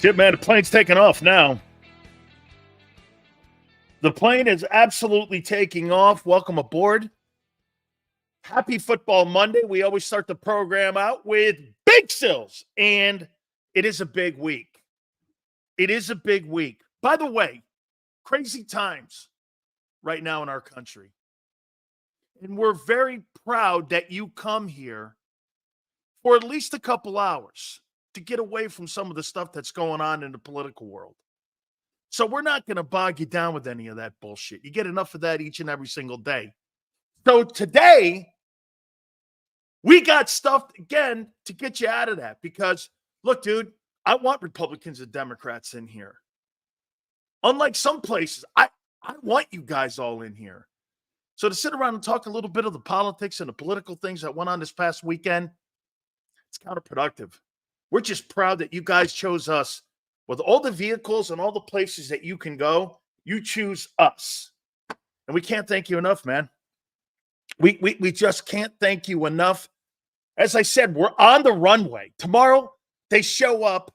Shit, man, the plane's taking off now. The plane is absolutely taking off. Welcome aboard. Happy Football Monday. We always start the program out with Big Sills, and it is a big week. It is a big week. By the way, crazy times right now in our country. And we're very proud that you come here for at least a couple hours to get away from some of the stuff that's going on in the political world. So we're not going to bog you down with any of that bullshit. You get enough of that each and every single day. So today, we got stuff, again, to get you out of that. Because, look, dude, I want Republicans and Democrats in here. Unlike some places, I want you guys all in here. So to sit around and talk a little bit of the politics and the political things that went on this past weekend, it's counterproductive. We're just proud that you guys chose us. With all the vehicles and all the places that you can go, you choose us. And we can't thank you enough, man. We just can't thank you enough. As I said, we're on the runway. Tomorrow, they show up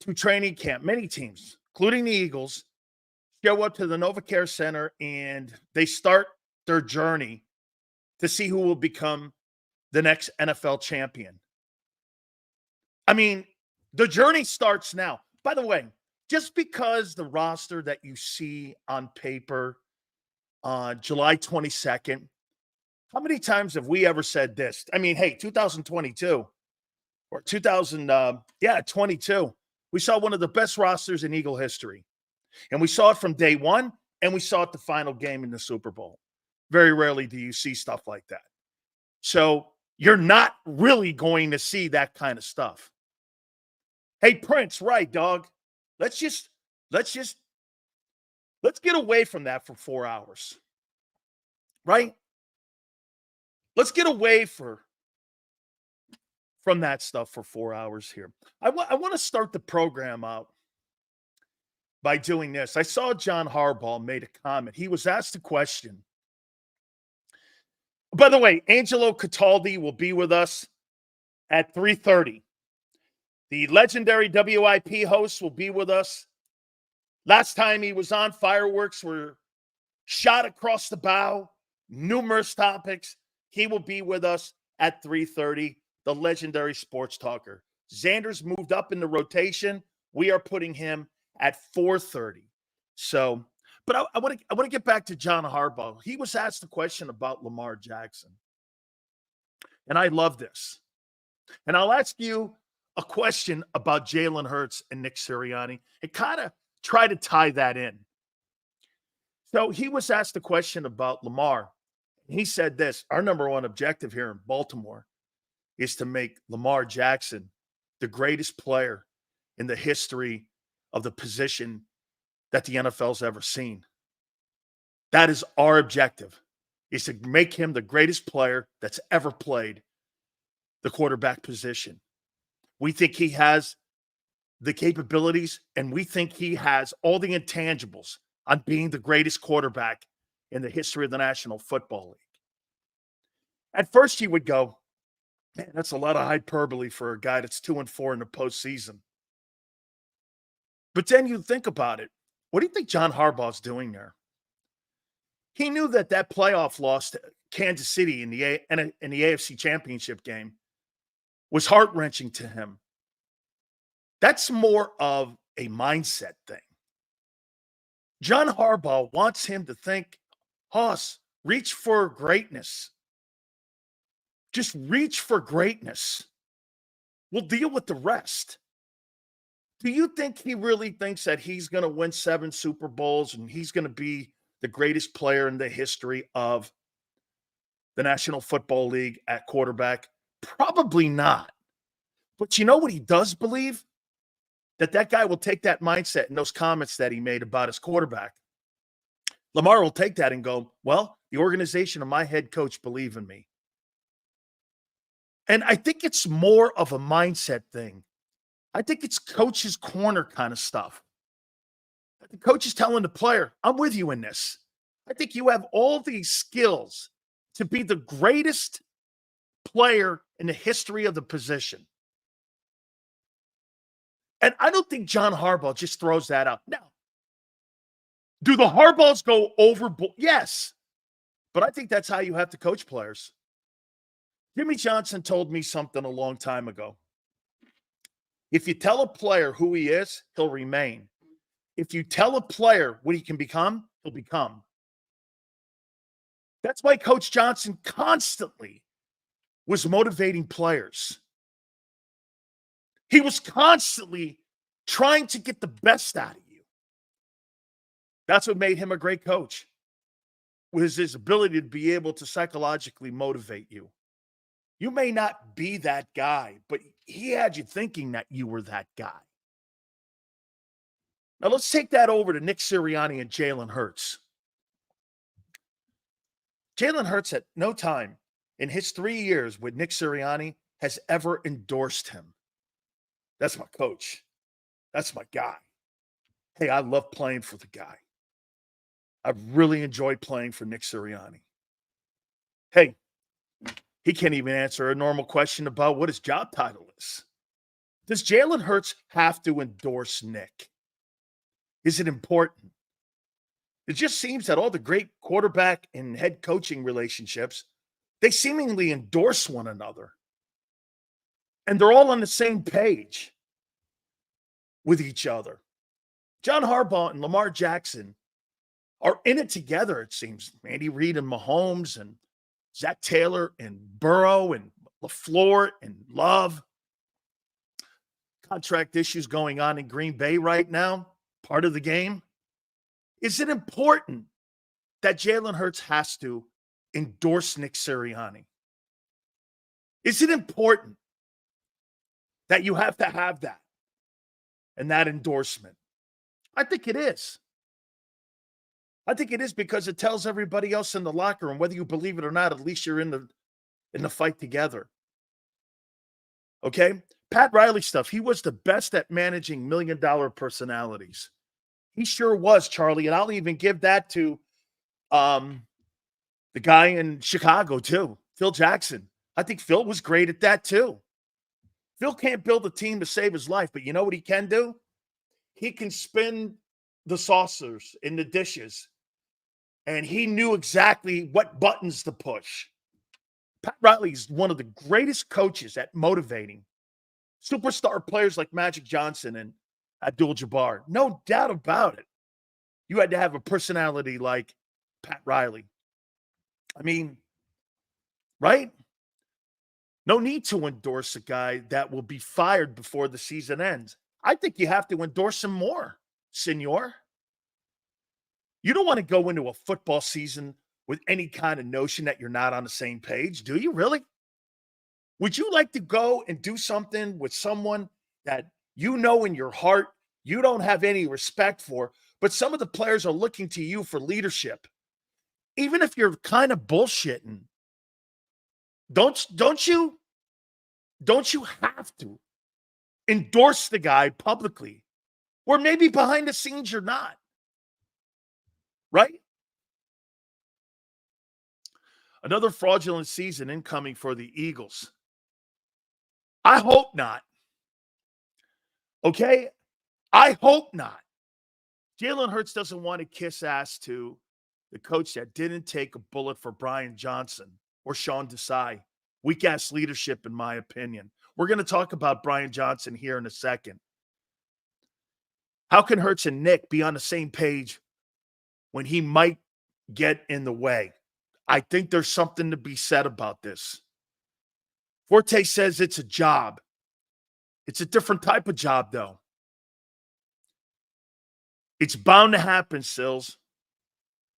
to training camp. Many teams, including the Eagles, show up to the NovaCare Center, and they start their journey to see who will become the next NFL champion. I mean, the journey starts now. By the way, just because the roster that you see on paper on July 22nd, how many times have we ever said this? I mean, hey, 2022 or 2022, we saw one of the best rosters in Eagle history. And we saw it from day one, and we saw it the final game in the Super Bowl. Very rarely do you see stuff like that. So you're not really going to see that kind of stuff. Hey, Prince, right, dog. Let's get away from that for 4 hours. Right? Let's get away from that stuff for 4 hours here. I want to start the program out by doing this. I saw John Harbaugh made a comment. He was asked a question. By the way, Angelo Cataldi will be with us at 3:30. The legendary WIP host will be with us. Last time he was on, fireworks were shot across the bow, numerous topics. He will be with us at 3:30, the legendary sports talker. Xander's moved up in the rotation. We are putting him at 4:30. So, but I want to get back to John Harbaugh. He was asked a question about Lamar Jackson. And I love this. And I'll ask you a question about Jalen Hurts and Nick Sirriani and kind of try to tie that in. So he was asked a question about Lamar. He said this: our number one objective here in Baltimore is to make Lamar Jackson the greatest player in the history of the position that the NFL's ever seen. That is our objective, is to make him the greatest player that's ever played the quarterback position. We think he has the capabilities, and we think he has all the intangibles on being the greatest quarterback in the history of the National Football League. At first, you would go, man, that's a lot of hyperbole for a guy that's 2-4 in the postseason. But then you think about it. What do you think John Harbaugh's doing there? He knew that playoff loss to Kansas City in the AFC Championship game was heart-wrenching to him. That's more of a mindset thing. John Harbaugh wants him to think, Hoss, reach for greatness. Just reach for greatness. We'll deal with the rest. Do you think he really thinks that he's going to win 7 Super Bowls and he's going to be the greatest player in the history of the National Football League at quarterback? Probably not. But you know what he does believe? That guy will take that mindset and those comments that he made about his quarterback. Lamar will take that and go, well, the organization and my head coach believe in me. And I think it's more of a mindset thing. I think it's coach's corner kind of stuff. The coach is telling the player, I'm with you in this. I think you have all these skills to be the greatest player in the history of the position. And I don't think John Harbaugh just throws that out. Now, do the Harbaughs go overboard? Yes. But I think that's how you have to coach players. Jimmy Johnson told me something a long time ago. If you tell a player who he is, he'll remain. If you tell a player what he can become, he'll become. That's why Coach Johnson constantly was motivating players. He was constantly trying to get the best out of you. That's what made him a great coach, was his ability to be able to psychologically motivate you. You may not be that guy, but he had you thinking that you were that guy. Now let's take that over to Nick Sirianni and Jalen Hurts. Jalen Hurts at no time in his 3 years with Nick Sirianni has ever endorsed him. That's my coach. That's my guy. Hey, I love playing for the guy. I've really enjoyed playing for Nick Sirianni. Hey, he can't even answer a normal question about what his job title is. Does Jalen Hurts have to endorse Nick? Is it important? It just seems that all the great quarterback and head coaching relationships, they seemingly endorse one another. And they're all on the same page with each other. John Harbaugh and Lamar Jackson are in it together, it seems. Andy Reid and Mahomes and Zach Taylor and Burrow and LaFleur and Love. Contract issues going on in Green Bay right now, part of the game. Is it important that Jalen Hurts has to endorse Nick Sirianni? Is it important that you have to have that and that endorsement? I think it is. I think it is because it tells everybody else in the locker room, whether you believe it or not, at least you're in the fight together. Okay? Pat Riley stuff. He was the best at managing million-dollar personalities. He sure was, Charlie. And I'll even give that to the guy in Chicago, too, Phil Jackson. I think Phil was great at that, too. Phil can't build a team to save his life, but you know what he can do? He can spin the saucers in the dishes, and he knew exactly what buttons to push. Pat Riley is one of the greatest coaches at motivating superstar players like Magic Johnson and Abdul-Jabbar. No doubt about it. You had to have a personality like Pat Riley. I mean, right? No need to endorse a guy that will be fired before the season ends. I think you have to endorse him more, senor. You don't want to go into a football season with any kind of notion that you're not on the same page, do you really? Would you like to go and do something with someone that you know in your heart you don't have any respect for, but some of the players are looking to you for leadership? Even if you're kind of bullshitting, don't you have to endorse the guy publicly? Or maybe behind the scenes you're not. Right? Another fraudulent season incoming for the Eagles. I hope not. Okay? I hope not. Jalen Hurts doesn't want to kiss ass to the coach that didn't take a bullet for Brian Johnson or Sean Desai. Weak-ass leadership, in my opinion. We're going to talk about Brian Johnson here in a second. How can Hurts and Nick be on the same page when he might get in the way? I think there's something to be said about this. Forte says it's a job. It's a different type of job, though. It's bound to happen, Sills.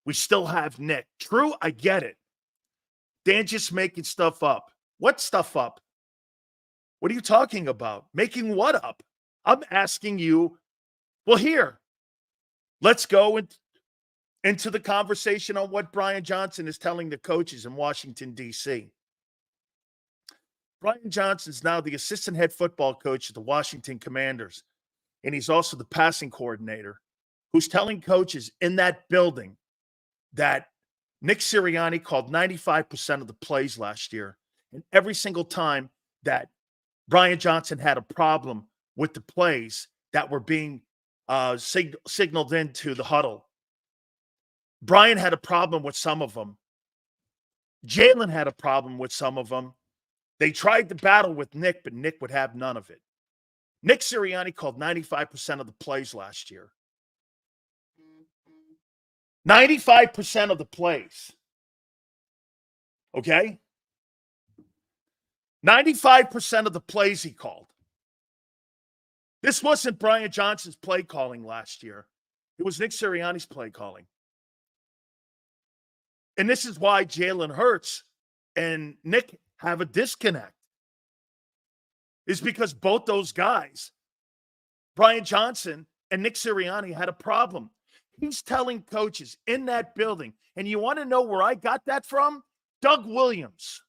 We still have Nick. True, I get it. Dan just making stuff up. What stuff up? What are you talking about? Making what up? I'm asking you, well, here, let's go into the conversation on what Brian Johnson is telling the coaches in Washington, D.C. Brian Johnson's now the assistant head football coach of the Washington Commanders, and he's also the passing coordinator, who's telling coaches in that building that Nick Sirianni called 95% of the plays last year. And every single time that Brian Johnson had a problem with the plays, that were being signaled into the huddle. Brian had a problem with some of them. Jalen had a problem with some of them. They tried to battle with Nick, but Nick would have none of it. Nick Sirriani called 95% of the plays last year. 95% of the plays. Okay? 95% of the plays he called. This wasn't Brian Johnson's play calling last year. It was Nick Sirianni's play calling. And this is why Jalen Hurts and Nick have a disconnect. Is because both those guys, Brian Johnson and Nick Sirianni, had a problem. He's telling coaches in that building, and you want to know where I got that from? Doug Williams,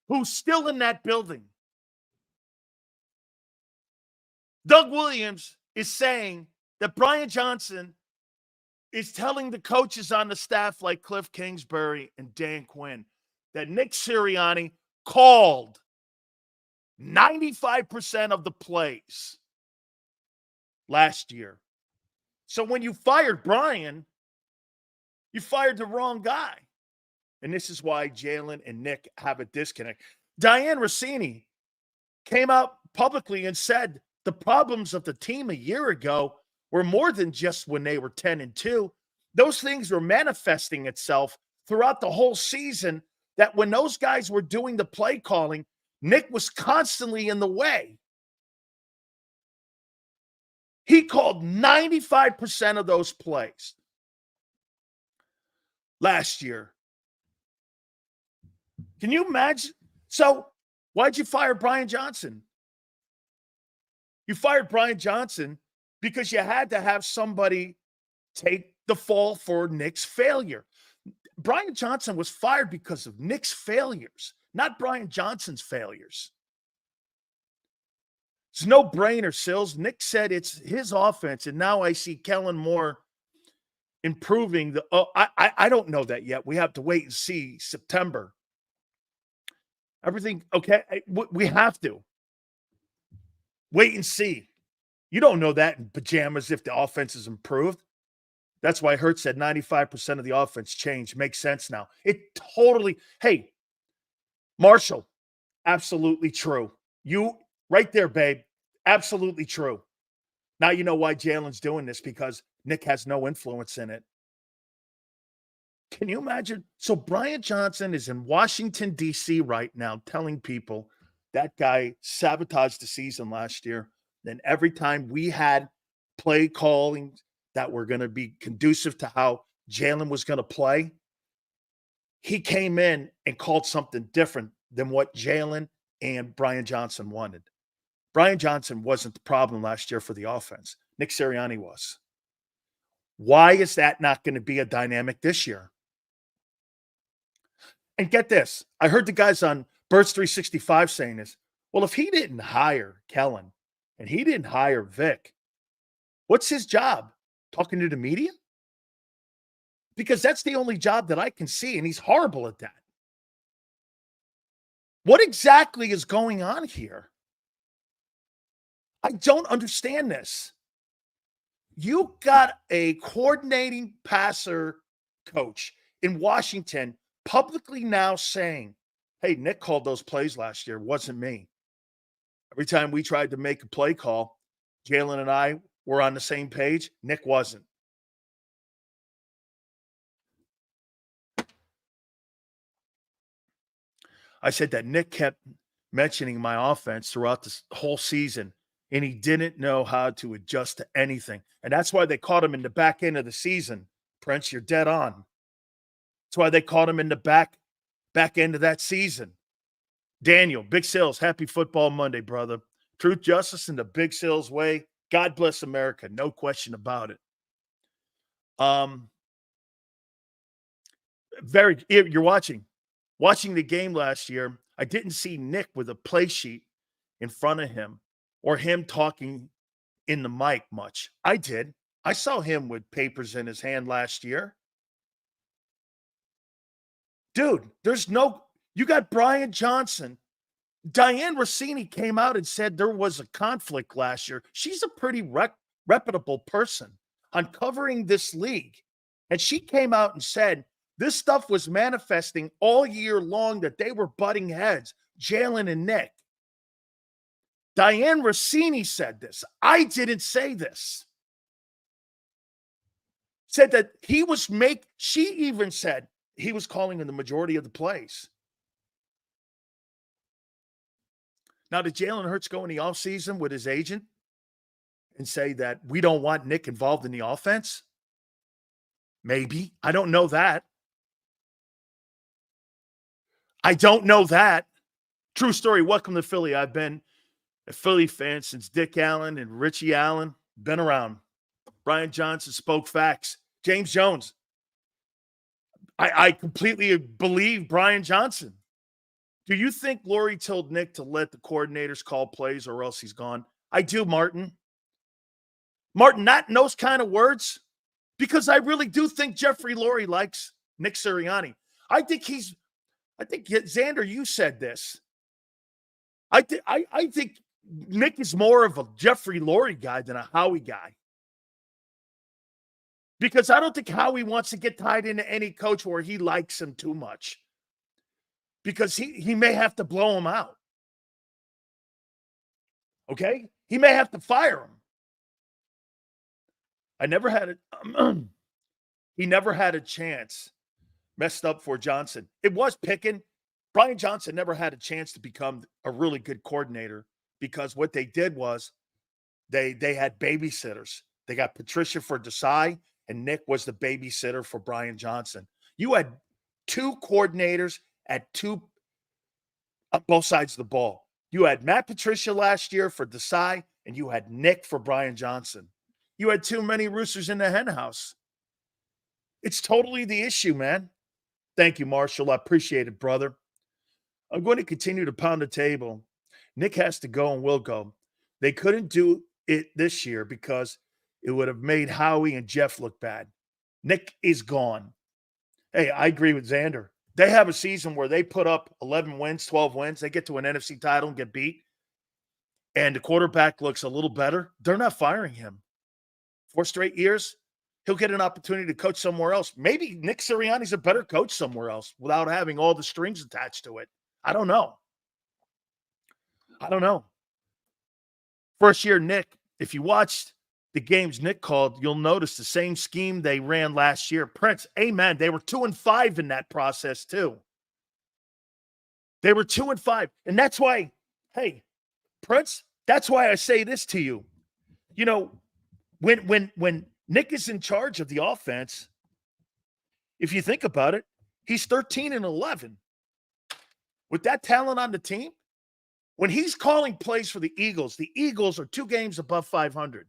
who's still in that building. Doug Williams is saying that Brian Johnson is telling the coaches on the staff like Cliff Kingsbury and Dan Quinn that Nick Sirianni called 95% of the plays last year. So when you fired Brian, you fired the wrong guy. And this is why Jalen and Nick have a disconnect. Diane Rossini came out publicly and said the problems of the team a year ago were more than just when they were 10-2. Those things were manifesting itself throughout the whole season, that when those guys were doing the play calling, Nick was constantly in the way. He called 95% of those plays last year. Can you imagine? So why'd you fire Brian Johnson? You fired Brian Johnson because you had to have somebody take the fall for Nick's failure. Brian Johnson was fired because of Nick's failures, not Brian Johnson's failures. It's no brainer, Sills. Nick said it's his offense, and now I see Kellen Moore improving. I don't know that yet. We have to wait and see September. Everything, okay, we have to. Wait and see. You don't know that in pajamas if the offense is improved. That's why Hurts said 95% of the offense changed. Makes sense now. It totally, hey, Marshall, absolutely true. You, right there, babe, absolutely true. Now you know why Jalen's doing this, because Nick has no influence in it. Can you imagine? So Brian Johnson is in Washington, D.C. right now telling people that guy sabotaged the season last year. Then every time we had play calling that were going to be conducive to how Jalen was going to play, he came in and called something different than what Jalen and Brian Johnson wanted. Brian Johnson wasn't the problem last year for the offense. Nick Sirianni was. Why is that not going to be a dynamic this year? And get this. I heard the guys on Birds 365 saying this. Well, if he didn't hire Kellen and he didn't hire Vic, what's his job? Talking to the media? Because that's the only job that I can see, and he's horrible at that. What exactly is going on here? I don't understand this. You got a coordinating passer coach in Washington publicly now saying, hey, Nick called those plays last year. It wasn't me. Every time we tried to make a play call, Jalen and I were on the same page. Nick wasn't. I said that Nick kept mentioning my offense throughout this whole season, and he didn't know how to adjust to anything. And that's why they caught him in the back end of the season. Prince, you're dead on. That's why they caught him in the back end of that season. Daniel, Big Sills, happy football Monday, brother. Truth, justice, in the Big Sills way. God bless America. No question about it. You're watching the game last year. I didn't see Nick with a play sheet in front of him or him talking in the mic much. I did. I saw him with papers in his hand last year. Dude, you got Brian Johnson Diane Rossini came out and said there was a conflict last year. She's a pretty reputable person on covering this league. And she came out and said this stuff was manifesting all year long, that they were butting heads, Jalen and Nick. Diane Rossini said this. I didn't say this. Said that she even said he was calling in the majority of the plays. Now, did Jalen Hurts go in the offseason with his agent and say that we don't want Nick involved in the offense? Maybe. I don't know that. I don't know that. True story. Welcome to Philly. I've been a Philly fan since Dick Allen and Richie Allen. Been around. Brian Johnson spoke facts. James Jones. I completely believe Brian Johnson. Do you think Lurie told Nick to let the coordinators call plays or else he's gone? I do, Martin. Martin, not in those kind of words, because I really do think Jeffrey Lurie likes Nick Sirianni. I think Xander, you said this. I think Nick is more of a Jeffrey Lurie guy than a Howie guy. Because I don't think Howie wants to get tied into any coach where he likes him too much. Because he may have to blow him out. Okay? He may have to fire him. He never had a chance. Messed up for Johnson. It was picking. Brian Johnson never had a chance to become a really good coordinator because what they did was they had babysitters. They got Patricia for Desai, and Nick was the babysitter for Brian Johnson. You had two coordinators on both sides of the ball. You had Matt Patricia last year for Desai, and you had Nick for Brian Johnson. You had too many roosters in the hen house. It's totally the issue, man. Thank you, Marshall. I appreciate it, brother. I'm going to continue to pound the table. Nick has to go and will go. They couldn't do it this year because it would have made Howie and Jeff look bad. Nick is gone. Hey, I agree with Xander. They have a season where they put up 11 wins, 12 wins. They get to an NFC title and get beat. And the quarterback looks a little better. They're not firing him. 4 straight years, he'll get an opportunity to coach somewhere else. Maybe Nick Sirianni's a better coach somewhere else without having all the strings attached to it. I don't know. First year, Nick, if you watched the games Nick called, you'll notice the same scheme they ran last year. Prince, amen. They were 2-5 in that process too. They were 2-5. And that's why, hey, Prince, that's why I say this to you. You know, when Nick is in charge of the offense, if you think about it, he's 13-11. With that talent on the team, when he's calling plays for the Eagles are 2 games above 500.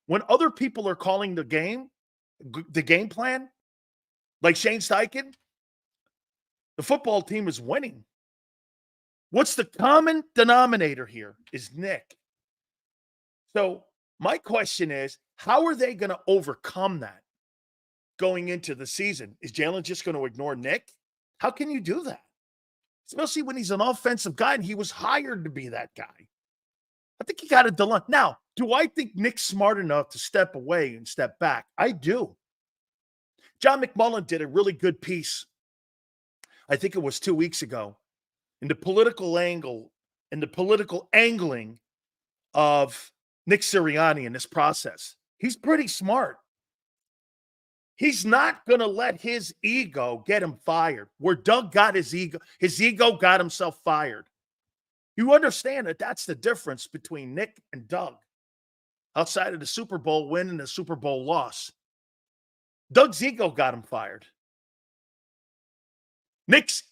When other people are calling the game plan, like Shane Steichen, the football team is winning. What's the common denominator here is Nick. So my question is, how are they going to overcome that going into the season? Is Jalen just going to ignore Nick? How can you do that? Especially when he's an offensive guy and he was hired to be that guy. I think he got a dilemma. Now, do I think Nick's smart enough to step away and step back? I do. John McMullen did a really good piece, I think it was 2 weeks ago, in the political angle and the political angling of Nick Sirianni in this process. He's pretty smart. He's not going to let his ego get him fired. Where Doug got his ego got himself fired. You understand that that's the difference between Nick and Doug. Outside of the Super Bowl win and the Super Bowl loss. Doug's ego got him fired. Nick's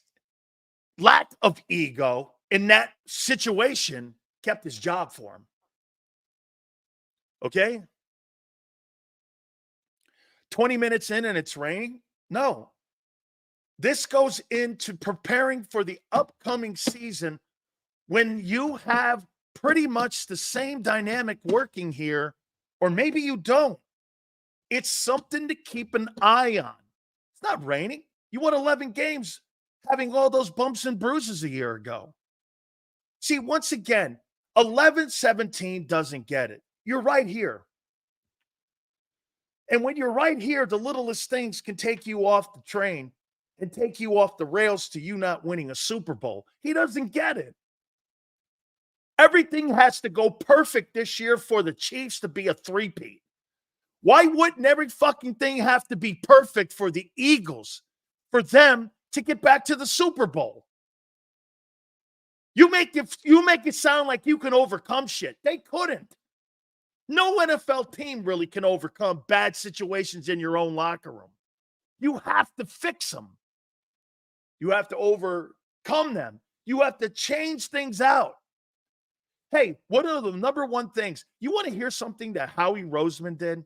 lack of ego in that situation kept his job for him. Okay? 20 minutes in and it's raining? No. This goes into preparing for the upcoming season when you have pretty much the same dynamic working here, or maybe you don't. It's something to keep an eye on. It's not raining. You won 11 games having all those bumps and bruises a year ago. See, once again, 11-17 doesn't get it. You're right here. And when you're right here, the littlest things can take you off the train and take you off the rails to you not winning a Super Bowl. He doesn't get it. Everything has to go perfect this year for the Chiefs to be a three-peat. Why wouldn't every fucking thing have to be perfect for the Eagles, for them to get back to the Super Bowl? You make it sound like you can overcome shit. They couldn't. No NFL team really can overcome bad situations in your own locker room. You have to fix them. You have to overcome them. You have to change things out. Hey, what are the number one things? You want to hear something that Howie Roseman did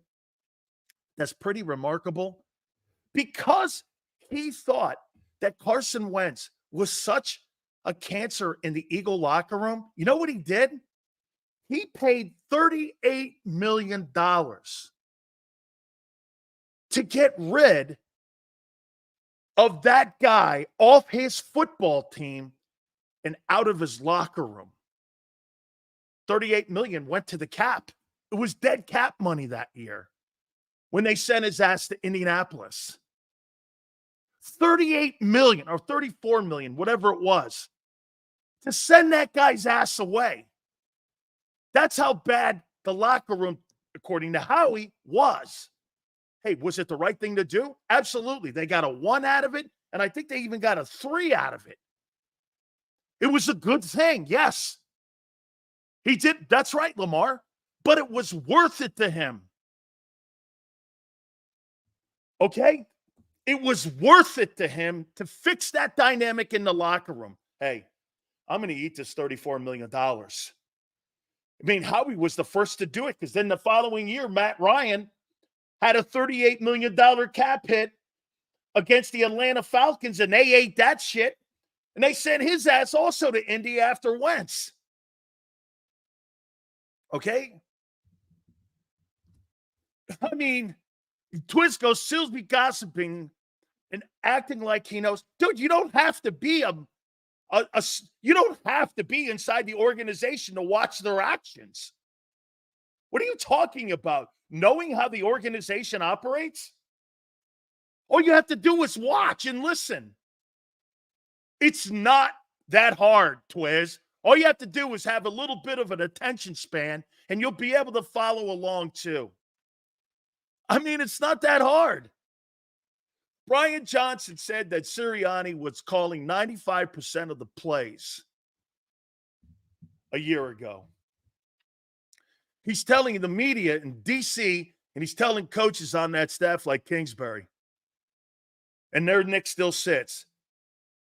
that's pretty remarkable? Because he thought that Carson Wentz was such a cancer in the Eagle locker room, you know what he did? He paid $38 million to get rid of that guy off his football team and out of his locker room. $38 million went to the cap. It was dead cap money that year when they sent his ass to Indianapolis. $38 million or $34 million, whatever it was, to send that guy's ass away. That's how bad the locker room, according to Howie, was. Hey, was it the right thing to do? Absolutely. They got a 1 out of it, and I think they even got a 3 out of it. It was a good thing, yes. He did. That's right, Lamar. But it was worth it to him. Okay? It was worth it to him to fix that dynamic in the locker room. Hey, I'm going to eat this $34 million. I mean, Howie was the first to do it because then the following year, Matt Ryan had a $38 million cap hit against the Atlanta Falcons, and they ate that shit. And they sent his ass also to Indy after Wentz. Okay? I mean, Twisco still be gossiping and acting like he knows. Dude, you don't have to be you don't have to be inside the organization to watch their actions. What are you talking about? Knowing how the organization operates? All you have to do is watch and listen. It's not that hard, Twiz. All you have to do is have a little bit of an attention span, and you'll be able to follow along too. I mean, it's not that hard. Brian Johnson said that Sirriani was calling 95% of the plays a year ago. He's telling the media in D.C., and he's telling coaches on that staff like Kingsbury. And their Nick still sits.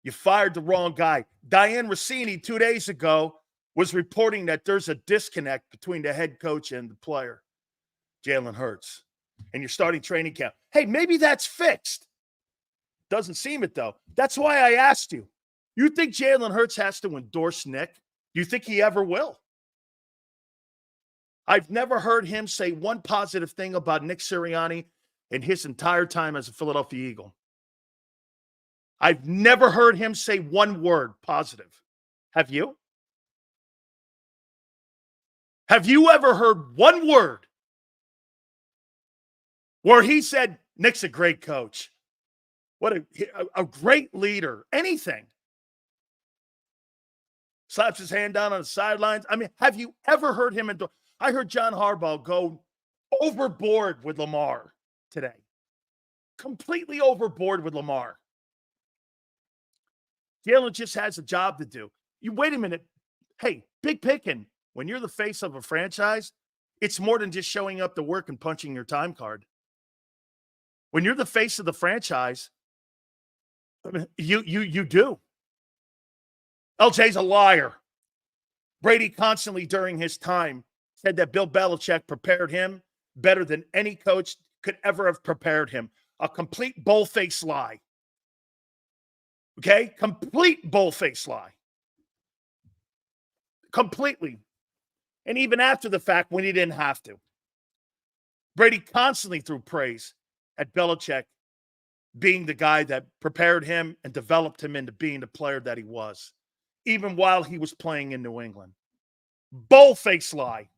You fired the wrong guy. Diane Rossini 2 days ago was reporting that there's a disconnect between the head coach and the player, Jalen Hurts. And you're starting training camp. Hey, maybe that's fixed. Doesn't seem it, though. That's why I asked you. You think Jalen Hurts has to endorse Nick? Do you think he ever will? I've never heard him say one positive thing about Nick Sirianni in his entire time as a Philadelphia Eagle. I've never heard him say one word positive. Have you? Have you ever heard one word where he said, Nick's a great coach? What a great leader. Anything. Slaps his hand down on the sidelines. I mean, have you ever heard him endorse? I heard John Harbaugh go overboard with Lamar today. Completely overboard with Lamar. Jalen just has a job to do. You wait a minute. Hey, big picking. When you're the face of a franchise, it's more than just showing up to work and punching your time card. When you're the face of the franchise, I mean, you do. LJ's a liar. Brady constantly during his time said that Bill Belichick prepared him better than any coach could ever have prepared him. A complete bull-faced lie. Okay? Complete bull-faced lie. Completely. And even after the fact, when he didn't have to. Brady constantly threw praise at Belichick being the guy that prepared him and developed him into being the player that he was. even while he was playing in New England. Bull-faced lie.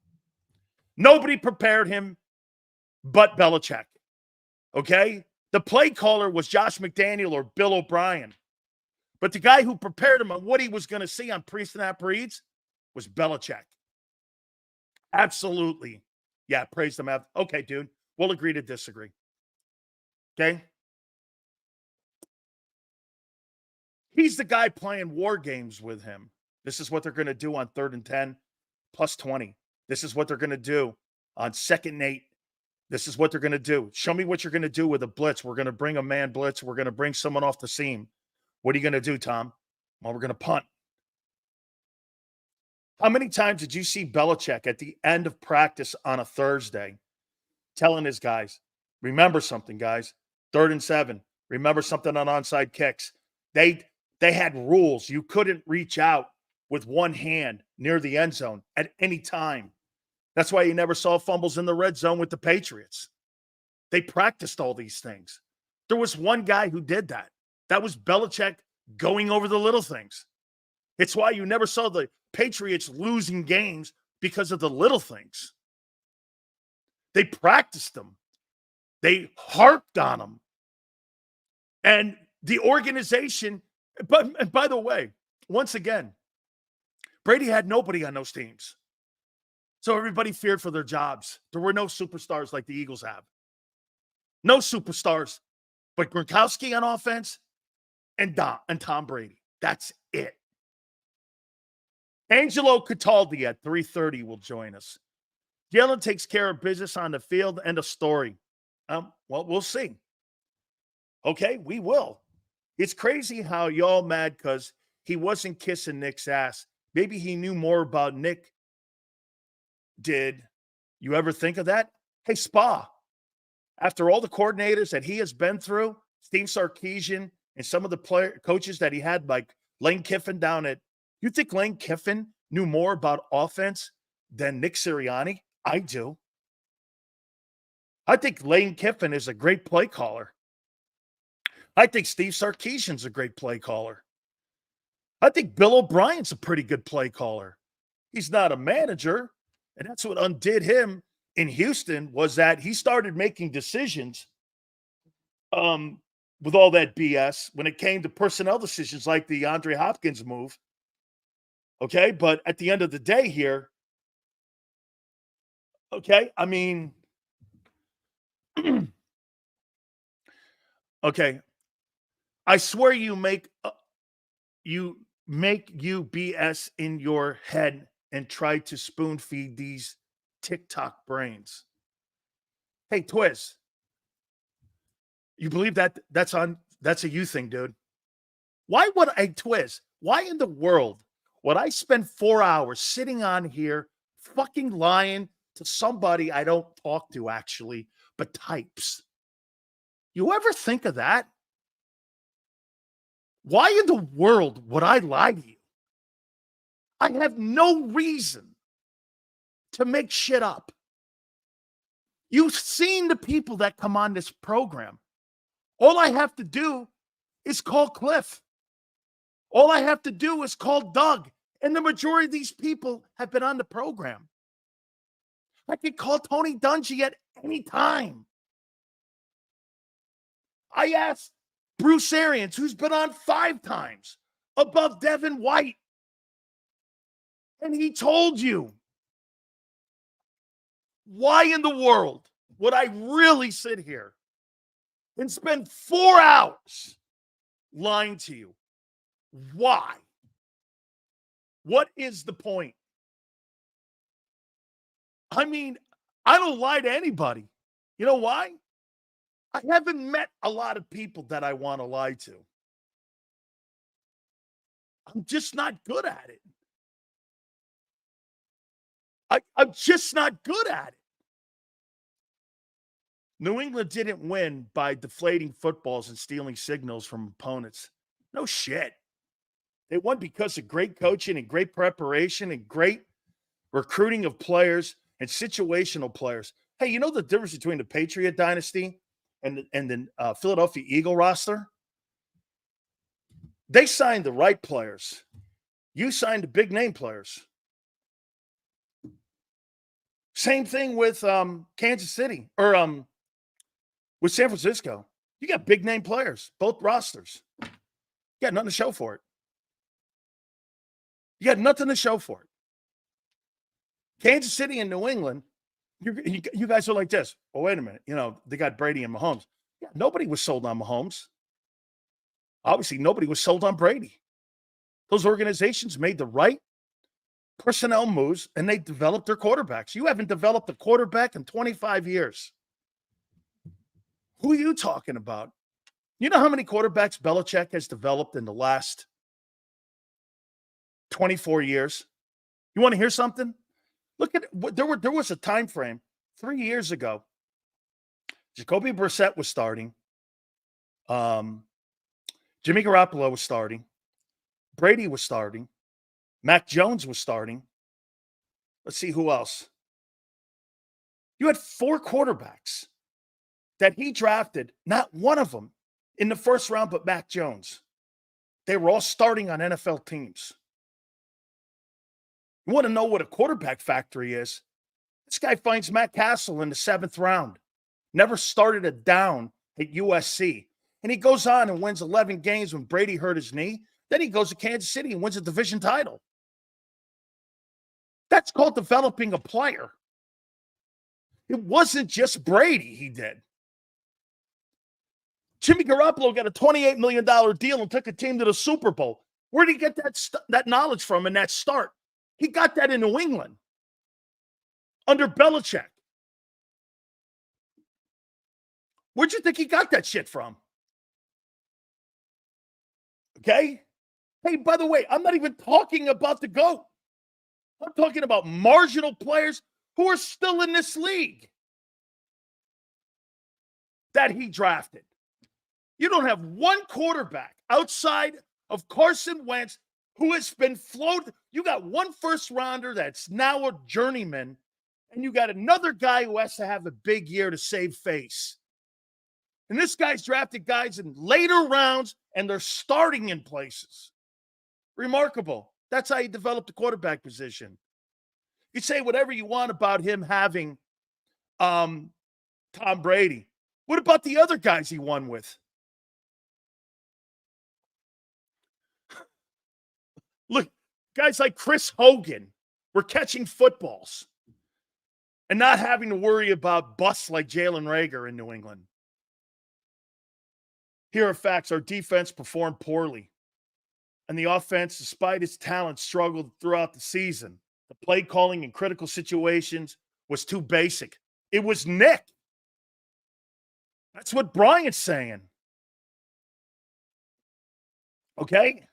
Nobody prepared him but Belichick. Okay? The play caller was Josh McDaniel or Bill O'Brien. But the guy who prepared him on what he was going to see on pre-snap reads was Belichick. Absolutely. Yeah, praise them. Okay, dude. We'll agree to disagree. Okay? He's the guy playing war games with him. This is what they're going to do on 3rd and 10, plus 20. This is what they're going to do on 2nd and 8. This is what they're going to do. Show me what you're going to do with a blitz. We're going to bring a man blitz. We're going to bring someone off the seam. What are you going to do, Tom? Well, we're going to punt. How many times did you see Belichick at the end of practice on a Thursday telling his guys, remember something, guys, 3rd and 7, remember something on onside kicks. They had rules. You couldn't reach out with one hand near the end zone at any time. That's why you never saw fumbles in the red zone with the Patriots. They practiced all these things. There was one guy who did that. That was Belichick going over the little things. It's why you never saw the Patriots losing games because of the little things. They practiced them. They harped on them. And the organization, but by the way, once again, Brady had nobody on those teams. So everybody feared for their jobs. There were no superstars like the Eagles have. No superstars, but Gronkowski on offense and Tom Brady. That's it. Angelo Cataldi at 3:30 will join us. Jalen takes care of business on the field. End of story. Well, we'll see. Okay, we will. It's crazy how y'all mad because he wasn't kissing Nick's ass. Maybe he knew more about Nick. Did you ever think of that? Hey, Spa, after all the coordinators that he has been through, Steve Sarkisian and some of the coaches that he had, like Lane Kiffin down at, you think Lane Kiffin knew more about offense than Nick Sirianni? I do. I think Lane Kiffin is a great play caller. I think Steve Sarkisian's a great play caller. I think Bill O'Brien's a pretty good play caller. He's not a manager, and that's what undid him in Houston, was that he started making decisions with all that BS when it came to personnel decisions like the Andre Hopkins move. Okay, but at the end of the day here, okay, I mean, okay, I swear you make you BS in your head and try to spoon feed these TikTok brains. Hey, Twiz, you believe that's a you thing, dude? Why would I, Twiz, why in the world would I spend 4 hours sitting on here fucking lying to somebody I don't talk to actually, but types? You ever think of that? Why in the world would I lie to you? I have no reason to make shit up. You've seen the people that come on this program. All I have to do is call Cliff. All I have to do is call Doug. And the majority of these people have been on the program. I could call Tony Dungy at any time. I asked Bruce Arians, who's been on 5 times, above Devin White. And he told you. Why in the world would I really sit here and spend 4 hours lying to you? Why? What is the point? I mean, I don't lie to anybody. You know why? I haven't met a lot of people that I want to lie to. I'm just not good at it. I'm just not good at it. New England didn't win by deflating footballs and stealing signals from opponents. No shit. They won because of great coaching and great preparation and great recruiting of players and situational players. Hey, you know the difference between the Patriot dynasty and the Philadelphia Eagle roster? They signed the right players. You signed the big name players. Same thing with Kansas City or with San Francisco. You got big name players, both rosters. You got nothing to show for it. You got nothing to show for it. Kansas City and New England, you guys are like this. Oh, wait a minute. They got Brady and Mahomes. Yeah, nobody was sold on Mahomes. Obviously, nobody was sold on Brady. Those organizations made the right personnel moves, and they developed their quarterbacks. You haven't developed a quarterback in 25 years. Who are you talking about? You know how many quarterbacks Belichick has developed in the last 24 years? You want to hear something? Look at it. There was a time frame 3 years ago. Jacoby Brissett was starting. Jimmy Garoppolo was starting. Brady was starting. Mac Jones was starting. Let's see who else. You had 4 quarterbacks that he drafted, not one of them in the first round but Mac Jones. They were all starting on NFL teams. You want to know what a quarterback factory is? This guy finds Matt Castle in the 7th round. Never started a down at USC. And he goes on and wins 11 games when Brady hurt his knee. Then he goes to Kansas City and wins a division title. That's called developing a player. It wasn't just Brady he did. Jimmy Garoppolo got a $28 million deal and took a team to the Super Bowl. Where did he get that knowledge from and that start? He got that in New England under Belichick. Where'd you think he got that shit from? Okay? Hey, by the way, I'm not even talking about the GOAT. I'm talking about marginal players who are still in this league that he drafted. You don't have one quarterback outside of Carson Wentz who has been floated. You got one first rounder that's now a journeyman, and you got another guy who has to have a big year to save face. And this guy's drafted guys in later rounds, and they're starting in places. Remarkable. That's how you develop the quarterback position. You say whatever you want about him having Tom Brady. What about the other guys he won with? Look, guys like Chris Hogan were catching footballs and not having to worry about busts like Jalen Reagor in New England. Here are facts. Our defense performed poorly. And the offense, despite its talent, struggled throughout the season. The play calling in critical situations was too basic. It was Nick. That's what Brian's saying. Okay?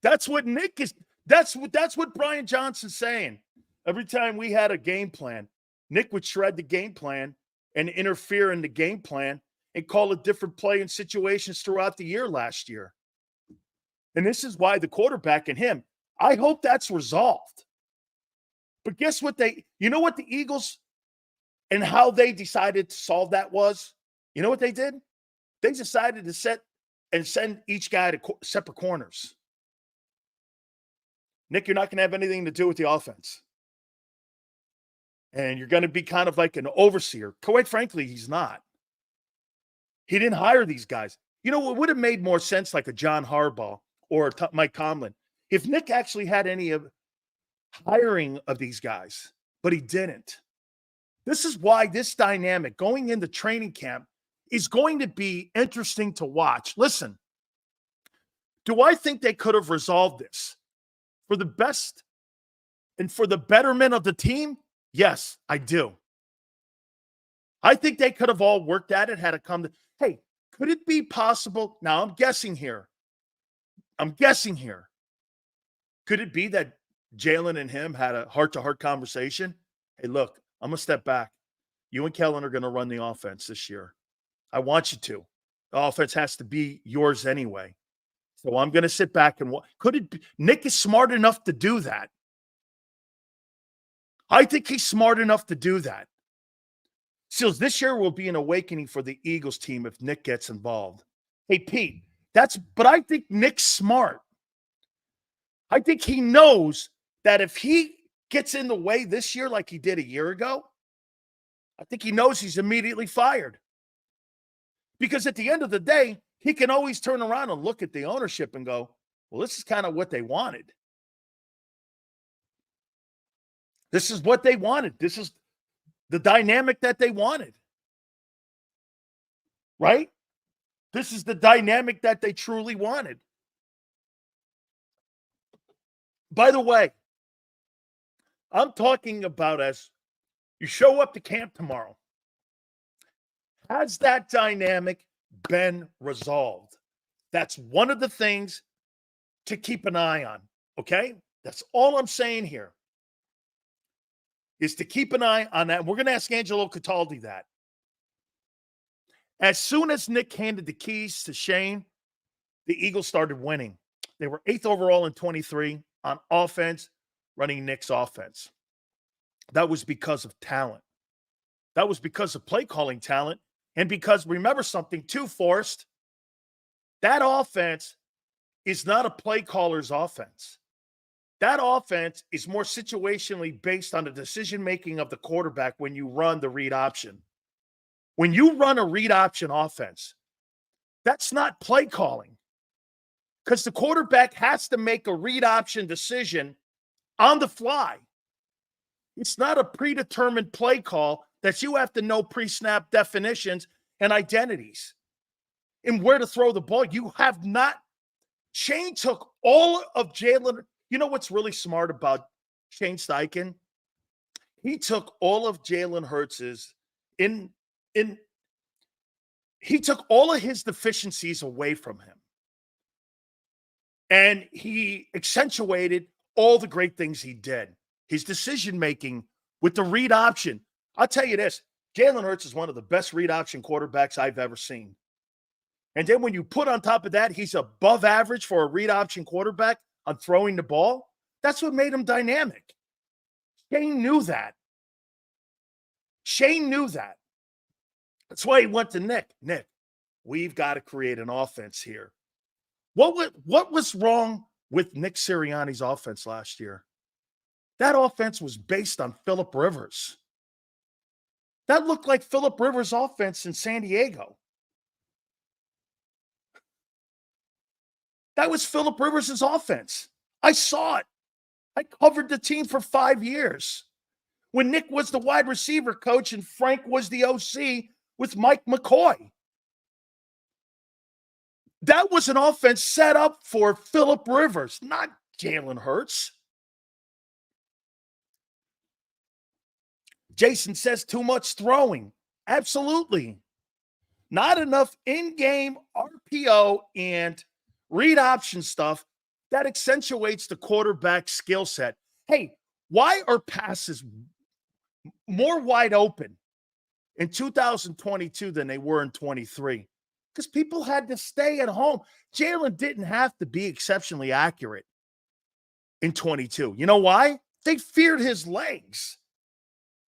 That's what Nick is. That's what Brian Johnson's saying. Every time we had a game plan, Nick would shred the game plan and interfere in the game plan and call a different play in situations throughout the year last year. And this is why the quarterback and him, I hope that's resolved. But guess what you know what the Eagles and how they decided to solve that was? You know what they did? They decided to set and send each guy to separate corners. Nick, you're not going to have anything to do with the offense. And you're going to be kind of like an overseer. Quite frankly, he's not. He didn't hire these guys. You know, it would have made more sense like a John Harbaugh or Mike Tomlin if Nick actually had any of hiring of these guys, but he didn't. This is why this dynamic going into training camp is going to be interesting to watch. Listen, do I think they could have resolved this for the best and for the betterment of the team? Yes, I do. I think they could have all worked at it, had it come to, hey, could it be possible? Now, I'm guessing here. Could it be that Jalen and him had a heart-to-heart conversation? Hey, look, I'm going to step back. You and Kellen are going to run the offense this year. I want you to. The offense has to be yours anyway. So I'm going to sit back and watch. Could it be? Nick is smart enough to do that. I think he's smart enough to do that. Seals, this year will be an awakening for the Eagles team if Nick gets involved. Hey, Pete, but I think Nick's smart. I think he knows that if he gets in the way this year like he did a year ago, I think he knows he's immediately fired. Because at the end of the day, he can always turn around and look at the ownership and go, well, this is kind of what they wanted. This is what they wanted. This is the dynamic that they wanted. Right? This is the dynamic that they truly wanted. By the way, I'm talking about as you show up to camp tomorrow. Has that dynamic been resolved? That's one of the things to keep an eye on, okay? That's all I'm saying here is to keep an eye on that. We're going to ask Angelo Cataldi that. As soon as Nick handed the keys to Shane, the Eagles started winning. They were 8th overall in 23 on offense, running Nick's offense. That was because of talent. That was because of play calling talent. And because, remember something too, Forrest, that offense is not a play caller's offense. That offense is more situationally based on the decision-making of the quarterback when you run the read option. When you run a read option offense, that's not play calling because the quarterback has to make a read option decision on the fly. It's not a predetermined play call that you have to know pre-snap definitions and identities and where to throw the ball. You have not. Shane took all of Jalen. You know what's really smart about Shane Steichen? He took all of Jalen Hurts's he took all of his deficiencies away from him. And he accentuated all the great things he did. His decision-making with the read option. I'll tell you this, Jalen Hurts is one of the best read option quarterbacks I've ever seen. And then when you put on top of that, he's above average for a read option quarterback on throwing the ball. That's what made him dynamic. Shane knew that. Shane knew that. That's why he went to Nick. Nick, we've got to create an offense here. What was wrong with Nick Sirianni's offense last year? That offense was based on Phillip Rivers. That looked like Phillip Rivers' offense in San Diego. That was Phillip Rivers' offense. I saw it. I covered the team for 5 years. When Nick was the wide receiver coach and Frank was the OC with Mike McCoy. That was an offense set up for Phillip Rivers, not Jalen Hurts. Jason says too much throwing. Absolutely. Not enough in-game RPO and read option stuff that accentuates the quarterback skill set. Hey, why are passes more wide open in 2022 than they were in 23? Because people had to stay at home. Jalen didn't have to be exceptionally accurate in 22. You know why? They feared his legs.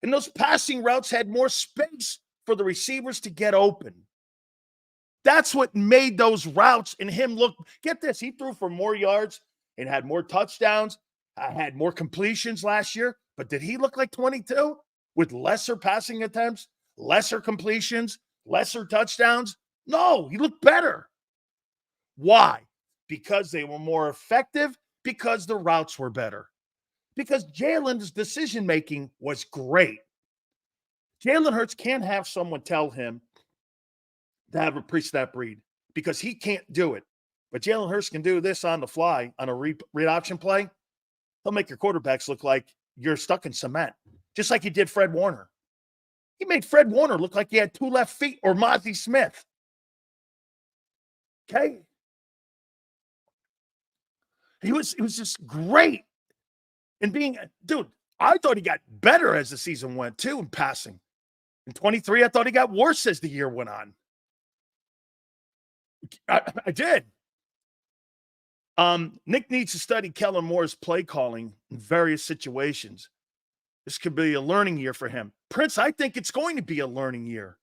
And those passing routes had more space for the receivers to get open. That's what made those routes and him look. Get this, he threw for more yards and had more touchdowns. Had more completions last year. But did he look like 22 with lesser passing attempts, lesser completions, lesser touchdowns? No, he looked better. Why? Because they were more effective, because the routes were better. Because Jalen's decision-making was great. Jalen Hurts can't have someone tell him to have a pre-snap read because he can't do it. But Jalen Hurts can do this on the fly on a read option play. He'll make your quarterbacks look like you're stuck in cement, just like he did Fred Warner. He made Fred Warner look like he had 2 left feet or Mozzie Smith. Okay? He was just great. And dude, I thought he got better as the season went too in passing. In 23, I thought he got worse as the year went on. I did. Nick needs to study Kellen Moore's play calling in various situations. This could be a learning year for him. Prince, I think it's going to be a learning year.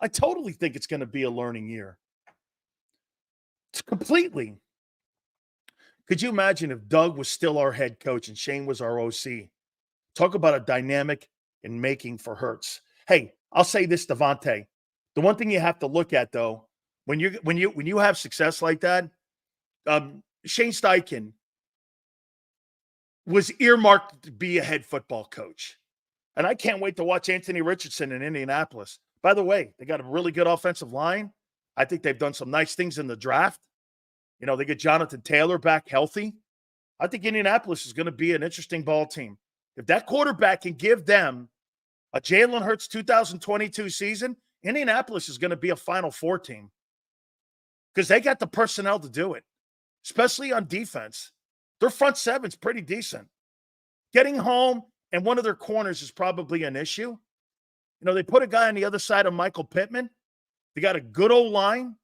I totally think it's going to be a learning year. It's completely. Could you imagine if Doug was still our head coach and Shane was our OC? Talk about a dynamic in making for Hurts. Hey, I'll say this, Devontae. The one thing you have to look at, though, when you have success like that, Shane Steichen was earmarked to be a head football coach. And I can't wait to watch Anthony Richardson in Indianapolis. By the way, they got a really good offensive line. I think they've done some nice things in the draft. You know, they get Jonathan Taylor back healthy. I think Indianapolis is going to be an interesting ball team. If that quarterback can give them a Jalen Hurts 2022 season, Indianapolis is going to be a Final Four team because they got the personnel to do it, especially on defense. Their front seven's pretty decent. Getting home and one of their corners is probably an issue. You know, they put a guy on the other side of Michael Pittman. They got a good old line.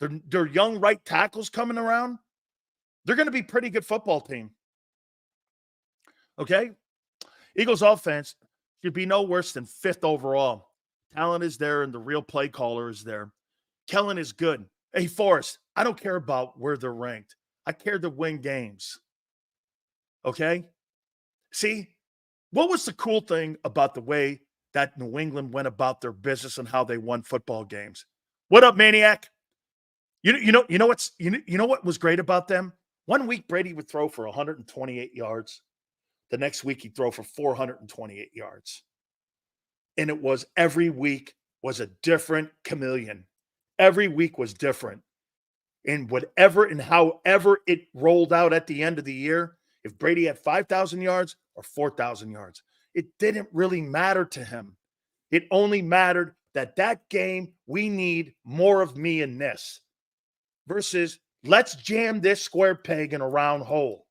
Their young right tackles coming around. They're going to be a pretty good football team. Okay? Eagles offense should be no worse than 5th overall. Talent is there, and the real play caller is there. Kellen is good. Hey, Forrest, I don't care about where they're ranked. I care to win games. Okay? See, what was the cool thing about the way that New England went about their business and how they won football games? What up, Maniac? You know what was great about them? One week Brady would throw for 128 yards. The next week he'd throw for 428 yards. And it was every week was a different chameleon. Every week was different. And whatever and however it rolled out at the end of the year, if Brady had 5,000 yards or 4,000 yards, it didn't really matter to him. It only mattered that game, we need more of me in this versus let's jam this square peg in a round hole.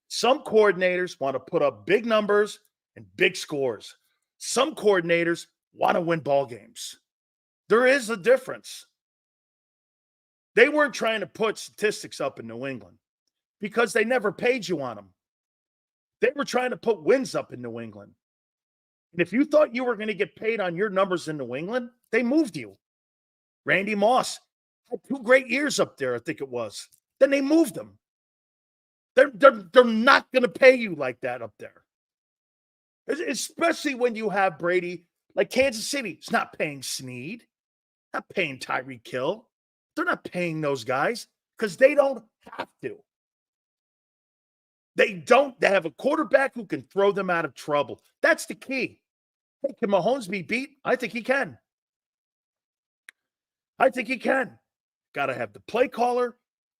Some coordinators want to put up big numbers and big scores. Some coordinators want to win ball games. There is a difference. They weren't trying to put statistics up in New England because they never paid you on them. They were trying to put wins up in New England. And if you thought you were going to get paid on your numbers in New England, they moved you. Randy Moss had 2 great years up there, I think it was. Then they moved him. They're not going to pay you like that up there. Especially when you have Brady, like Kansas City. It's not paying Snead, not paying Tyreek Hill. They're not paying those guys because they don't have to. They have a quarterback who can throw them out of trouble. That's the key. Hey, can Mahomes be beat? I think he can. Got to have the play caller,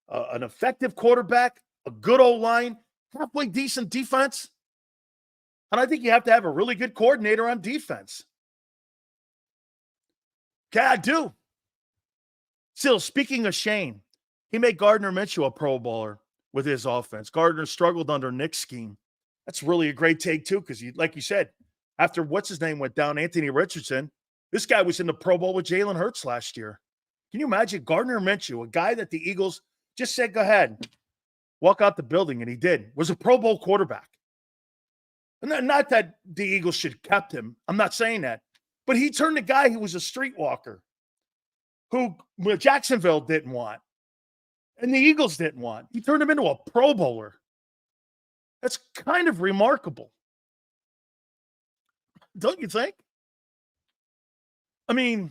an effective quarterback, a good old line, halfway decent defense. And I think you have to have a really good coordinator on defense. Okay, I do. Still, speaking of Shane, he made Gardner Minshew a Pro Bowler with his offense. Gardner struggled under Nick's scheme. That's really a great take, too, because, like you said, after what's-his-name went down, Anthony Richardson, this guy was in the Pro Bowl with Jalen Hurts last year. Can you imagine Gardner Minshew, a guy that the Eagles just said, go ahead, walk out the building, and he did, was a Pro Bowl quarterback. And not that the Eagles should have kept him. I'm not saying that. But he turned a guy who was a streetwalker, who Jacksonville didn't want, and the Eagles didn't want. He turned him into a Pro Bowler. That's kind of remarkable. Don't you think? I mean,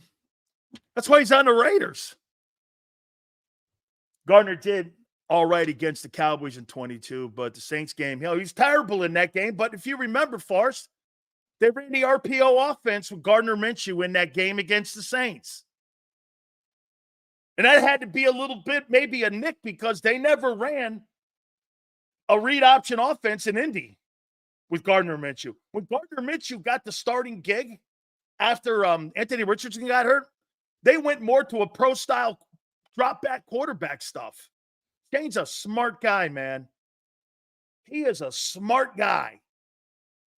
that's why he's on the Raiders. Gardner did all right against the Cowboys in 22, but the Saints game, he's terrible in that game. But if you remember, Farce, they ran the RPO offense with Gardner Minshew in that game against the Saints. And that had to be a little bit, maybe a nick, because they never ran a read option offense in Indy with Gardner Minshew. When Gardner Minshew got the starting gig after Anthony Richardson got hurt, they went more to a pro-style drop-back quarterback stuff. Shane's a smart guy, man. He is a smart guy.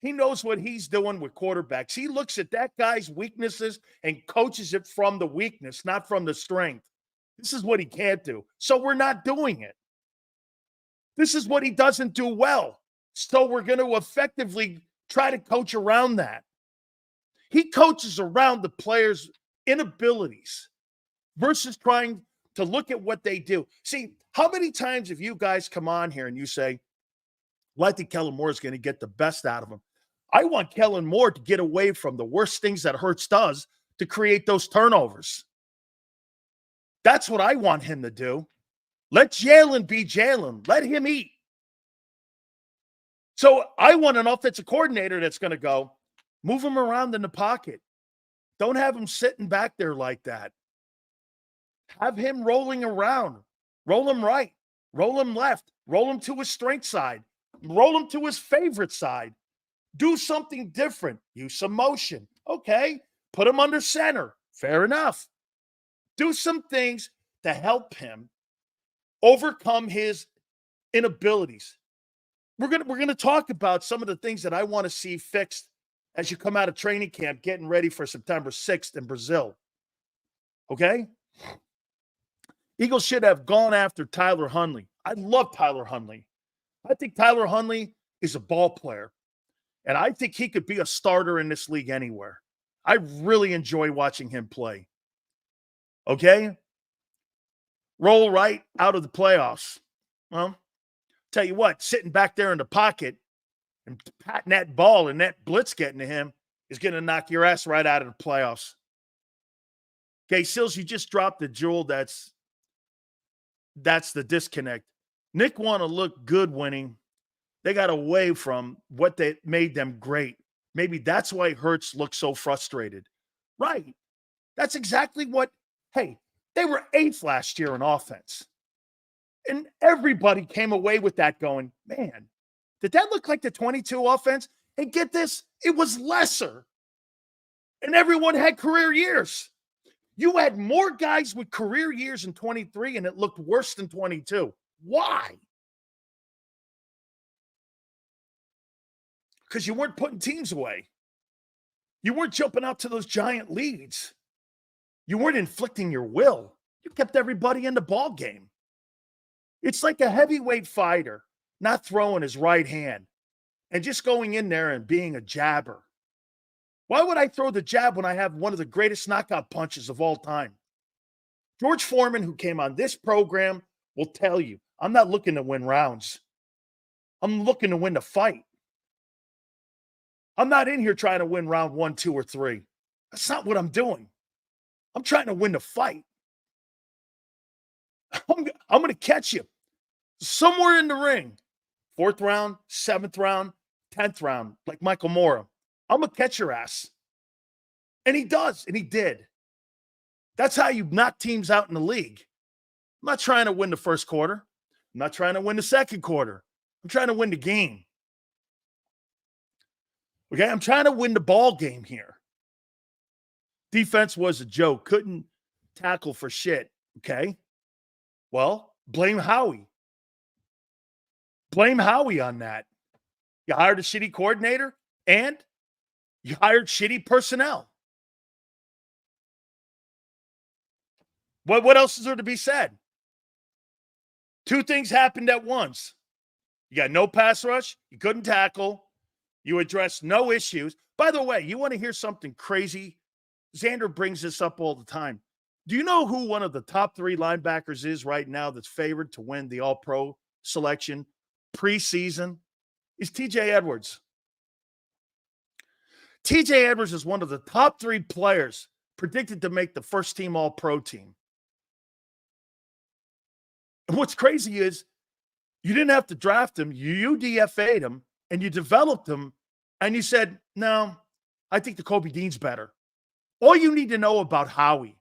He knows what he's doing with quarterbacks. He looks at that guy's weaknesses and coaches it from the weakness, not from the strength. This is what he can't do. So we're not doing it. This is what he doesn't do well. So we're going to effectively try to coach around that. He coaches around the players' inabilities versus trying to look at what they do. See, how many times have you guys come on here and you say, well, I think Kellen Moore is going to get the best out of him. I want Kellen Moore to get away from the worst things that Hurts does to create those turnovers. That's what I want him to do. Let Jalen be Jalen. Let him eat. So I want an offensive coordinator that's going to go, move him around in the pocket. Don't have him sitting back there like that. Have him rolling around. Roll him right. Roll him left. Roll him to his strength side. Roll him to his favorite side. Do something different. Use some motion. Okay. Put him under center. Fair enough. Do some things to help him overcome his inabilities. We're gonna talk about some of the things that I want to see fixed as you come out of training camp, getting ready for September 6th in Brazil. Okay? Eagles should have gone after Tyler Huntley. I love Tyler Huntley. I think Tyler Huntley is a ball player, and I think he could be a starter in this league anywhere. I really enjoy watching him play. Okay? Roll right out of the playoffs. Well, tell you what, sitting back there in the pocket and patting that ball and that blitz getting to him is going to knock your ass right out of the playoffs. Okay, Sills, you just dropped the jewel. That's the disconnect. Nick want to look good winning. They got away from what they made them great. Maybe that's why Hurts looks so frustrated. Right. That's exactly what, hey, they were 8th last year in offense. And everybody came away with that going, man, did that look like the 22 offense? And get this, it was lesser. And everyone had career years. You had more guys with career years in 23, and it looked worse than 22. Why? Because you weren't putting teams away. You weren't jumping out to those giant leads. You weren't inflicting your will. You kept everybody in the ball game. It's like a heavyweight fighter not throwing his right hand and just going in there and being a jabber. Why would I throw the jab when I have one of the greatest knockout punches of all time? George Foreman, who came on this program, will tell you, I'm not looking to win rounds. I'm looking to win the fight. I'm not in here trying to win round 1, 2, or 3. That's not what I'm doing. I'm trying to win the fight. I'm going to catch you somewhere in the ring. 4th round, 7th round, 10th round, like Michael Mora. I'm going to catch your ass. And he does, and he did. That's how you knock teams out in the league. I'm not trying to win the first quarter. I'm not trying to win the second quarter. I'm trying to win the game. Okay, I'm trying to win the ball game here. Defense was a joke. Couldn't tackle for shit. Okay. Well, blame Howie. Blame Howie on that. You hired a shitty coordinator and you hired shitty personnel. What else is there to be said? 2 things happened at once. You got no pass rush. You couldn't tackle. You addressed no issues. By the way, you want to hear something crazy? Xander brings this up all the time. Do you know who one of the top 3 linebackers is right now that's favored to win the All-Pro selection preseason? Is TJ Edwards. TJ Edwards is one of the top 3 players predicted to make the first-team All-Pro team. And what's crazy is you didn't have to draft him. You DFA'd him, and you developed him, and you said, no, I think the Kobe Dean's better. All you need to know about Howie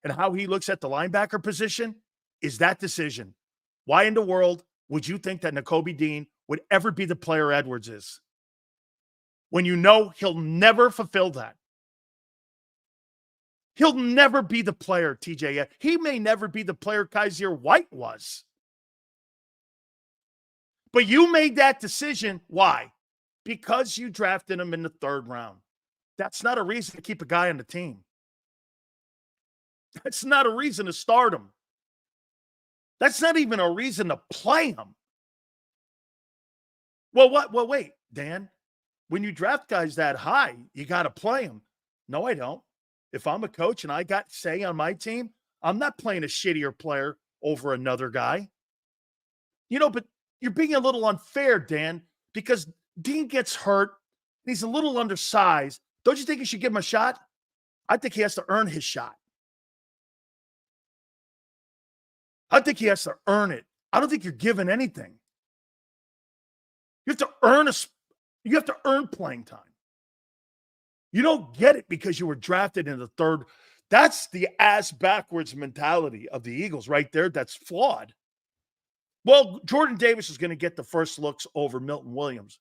and how he looks at the linebacker position is that decision. Why in the world would you think that Nakobe Dean would ever be the player Edwards is? When you know he'll never fulfill that. He'll never be the player, TJ. He may never be the player Kaiser White was. But you made that decision. Why? Because you drafted him in the 3rd round. That's not a reason to keep a guy on the team. That's not a reason to start him. That's not even a reason to play him. Well, what? Well, wait, Dan. When you draft guys that high, you got to play them. No, I don't. If I'm a coach and I got say on my team, I'm not playing a shittier player over another guy. But you're being a little unfair, Dan, because Dean gets hurt. He's a little undersized. Don't you think you should give him a shot? I think he has to earn his shot. I think he has to earn it. I don't think you're given anything. You have to earn playing time. You don't get it because you were drafted in the third. That's the ass backwards mentality of the Eagles right there. That's flawed. Well, Jordan Davis is going to get the first looks over Milton Williams.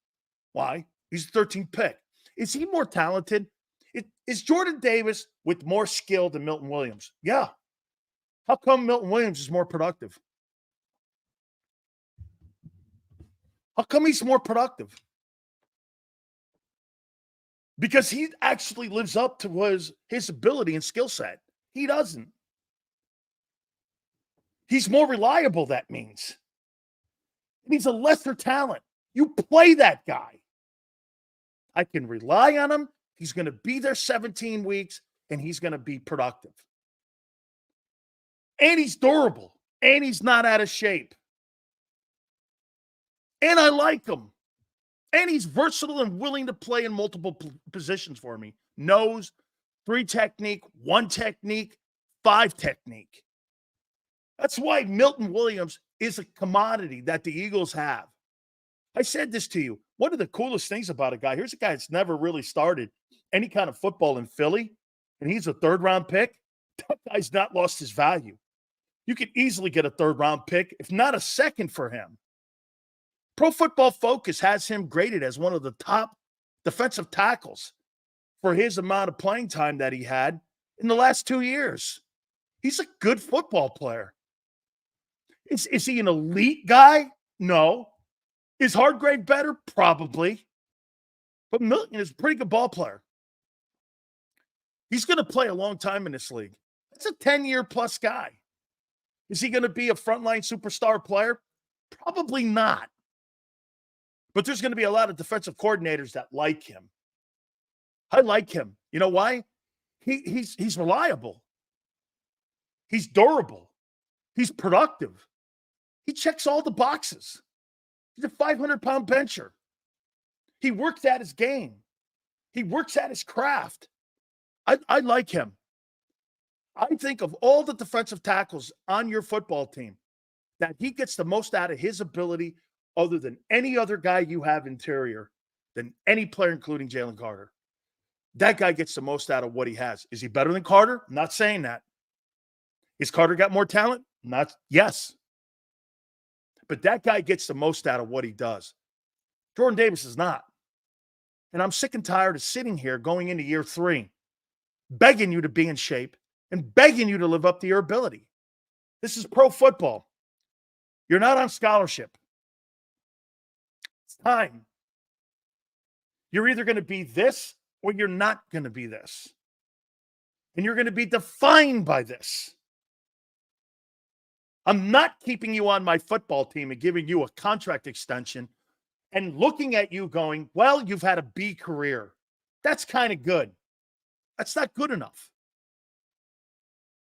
Why? He's the 13th pick. Is he more talented? Is Jordan Davis with more skill than Milton Williams? Yeah. How come Milton Williams is more productive? How come he's more productive? Because he actually lives up to his ability and skill set. He doesn't. He's more reliable, that means. And he's a lesser talent. You play that guy. I can rely on him. He's going to be there 17 weeks, and he's going to be productive. And he's durable, and he's not out of shape. And I like him. And he's versatile and willing to play in multiple positions for me. Nose, 3 technique, 1 technique, 5 technique. That's why Milton Williams is a commodity that the Eagles have. I said this to you. One of the coolest things about a guy, here's a guy that's never really started any kind of football in Philly, and he's a 3rd-round pick. That guy's not lost his value. You could easily get a 3rd-round pick, if not a 2nd for him. Pro Football Focus has him graded as one of the top defensive tackles for his amount of playing time that he had in the last 2 years. He's a good football player. Is he an elite guy? No. Is Hargrave better? Probably. But Milton is a pretty good ball player. He's going to play a long time in this league. That's a 10-year plus guy. Is he going to be a frontline superstar player? Probably not. But there's going to be a lot of defensive coordinators that like him. I like him. You know why? He's reliable. He's durable. He's productive. He checks all the boxes. He's a 500-pound bencher. He works at his game. He works at his craft. I like him. I think of all the defensive tackles on your football team, that he gets the most out of his ability other than any other guy you have interior, than any player, including Jalen Carter. That guy gets the most out of what he has. Is he better than Carter? I'm not saying that. Has Carter got more talent? Yes. But that guy gets the most out of what he does. Jordan Davis is not. And I'm sick and tired of sitting here going into year 3, begging you to be in shape and begging you to live up to your ability. This is pro football. You're not on scholarship. It's time. You're either going to be this or you're not going to be this. And you're going to be defined by this. I'm not keeping you on my football team and giving you a contract extension and looking at you going, well, you've had a B career. That's kind of good. That's not good enough.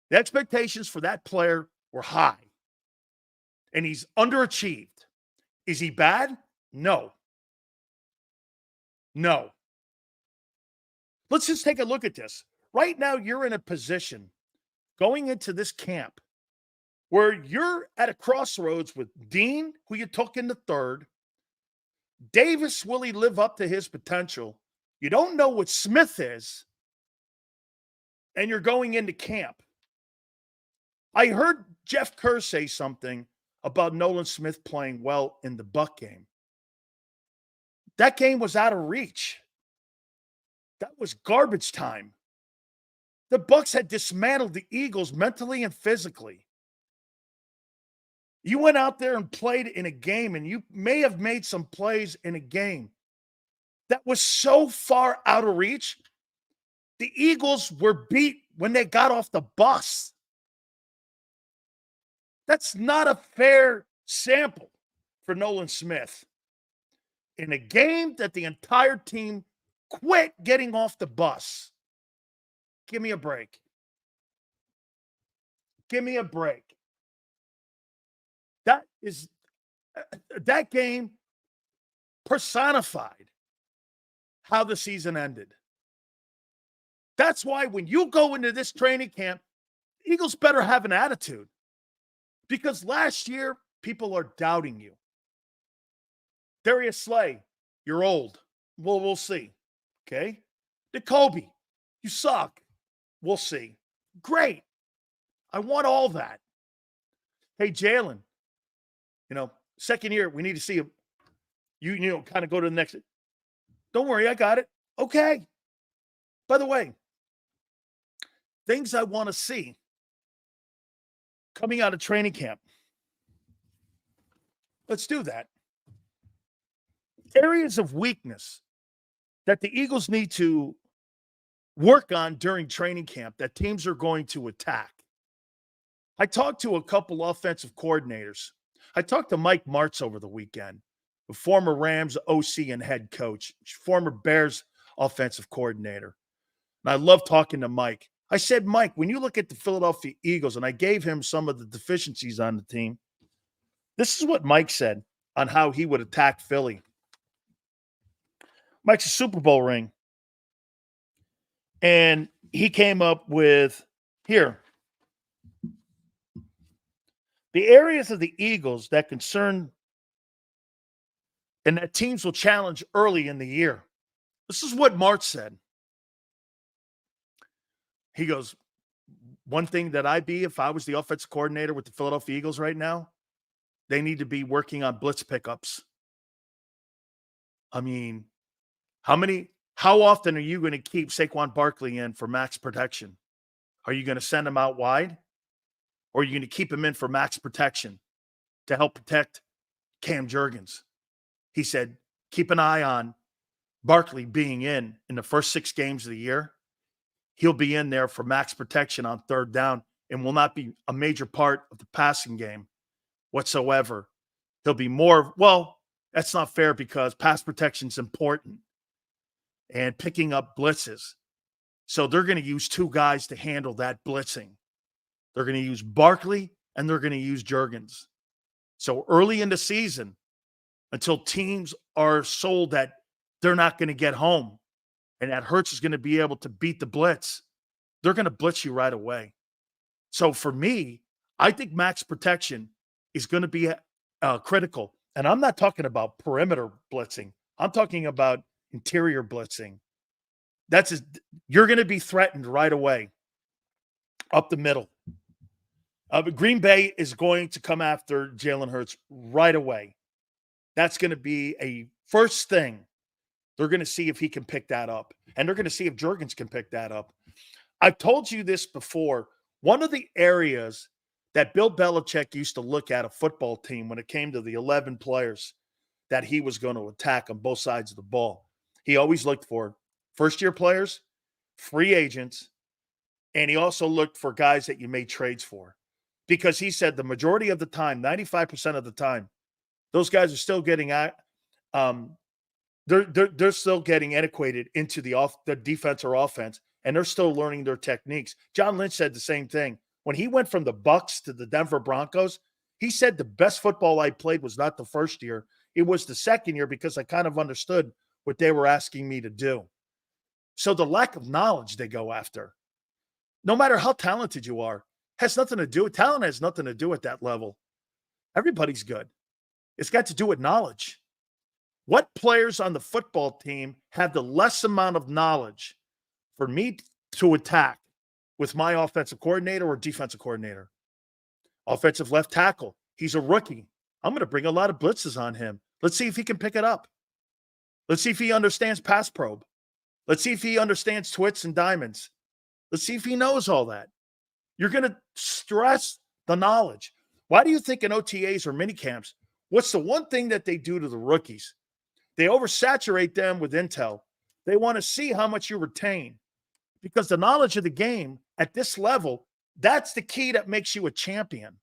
The expectations for that player were high. And he's underachieved. Is he bad? No. No. Let's just take a look at this. Right now, you're in a position going into this camp where you're at a crossroads with Dean, who you took in the 3rd. Davis, will he live up to his potential? You don't know what Smith is. And you're going into camp. I heard Jeff Kerr say something about Nolan Smith playing well in the Buck game. That game was out of reach. That was garbage time. The Bucks had dismantled the Eagles mentally and physically. You went out there and played in a game, and you may have made some plays in a game that was so far out of reach. The Eagles were beat when they got off the bus. That's not a fair sample for Nolan Smith. In a game that the entire team quit getting off the bus. Give me a break. Give me a break. That game personified how the season ended. That's why when you go into this training camp, Eagles better have an attitude, because last year people are doubting you. Darius Slay, you're old. Well, we'll see. Okay. Jacoby, you suck. We'll see. Great. I want all that. Hey, Jalen, second year, we need to see him. You kind of go to the next. Don't worry, I got it. Okay. By the way, things I want to see coming out of training camp. Let's do that. Areas of weakness that the Eagles need to work on during training camp that teams are going to attack. I talked to a couple offensive coordinators. I talked to Mike Martz over the weekend, the former Rams OC and head coach, former Bears offensive coordinator. And I love talking to Mike. I said, Mike, when you look at the Philadelphia Eagles, and I gave him some of the deficiencies on the team, this is what Mike said on how he would attack Philly. Mike's a Super Bowl ring. And he came up with, here, the areas of the Eagles that concern and that teams will challenge early in the year. This is what Martz said. He goes, one thing that I'd be if I was the offensive coordinator with the Philadelphia Eagles right now, they need to be working on blitz pickups. I mean, how often are you going to keep Saquon Barkley in for max protection? Are you going to send him out wide? Or are you going to keep him in for max protection to help protect Cam Jurgens? He said, keep an eye on Barkley being in the first 6 games of the year. He'll be in there for max protection on third down and will not be a major part of the passing game whatsoever. He'll be more, well, that's not fair because pass protection is important and picking up blitzes. So they're going to use 2 guys to handle that blitzing. They're going to use Barkley and they're going to use Jurgens. So early in the season, until teams are sold that they're not going to get home and that Hurts is going to be able to beat the blitz, they're going to blitz you right away. So for me, I think max protection is going to be critical. And I'm not talking about perimeter blitzing. I'm talking about interior blitzing. You're going to be threatened right away up the middle. Green Bay is going to come after Jalen Hurts right away. That's going to be a first thing. They're going to see if he can pick that up. And they're going to see if Jurgens can pick that up. I've told you this before. One of the areas that Bill Belichick used to look at a football team when it came to the 11 players that he was going to attack on both sides of the ball, he always looked for first-year players, free agents, and he also looked for guys that you made trades for. Because he said the majority of the time, 95% of the time, those guys are still getting they're still getting antiquated into the defense or offense, and they're still learning their techniques. John Lynch said the same thing. When he went from the Bucs to the Denver Broncos, he said the best football I played was not the first year. It was the second year because I kind of understood what they were asking me to do. So the lack of knowledge they go after, no matter how talented you are, has nothing to do with talent, has nothing to do at that level. Everybody's good. It's got to do with knowledge. What players on the football team have the less amount of knowledge for me to attack with my offensive coordinator or defensive coordinator? Offensive left tackle. He's a rookie. I'm going to bring a lot of blitzes on him. Let's see if he can pick it up. Let's see if he understands pass probe. Let's see if he understands twits and diamonds. Let's see if he knows all that. You're going to stress the knowledge. Why do you think in OTAs or minicamps, what's the one thing that they do to the rookies? They oversaturate them with intel. They want to see how much you retain. Because the knowledge of the game at this level, that's the key that makes you a champion.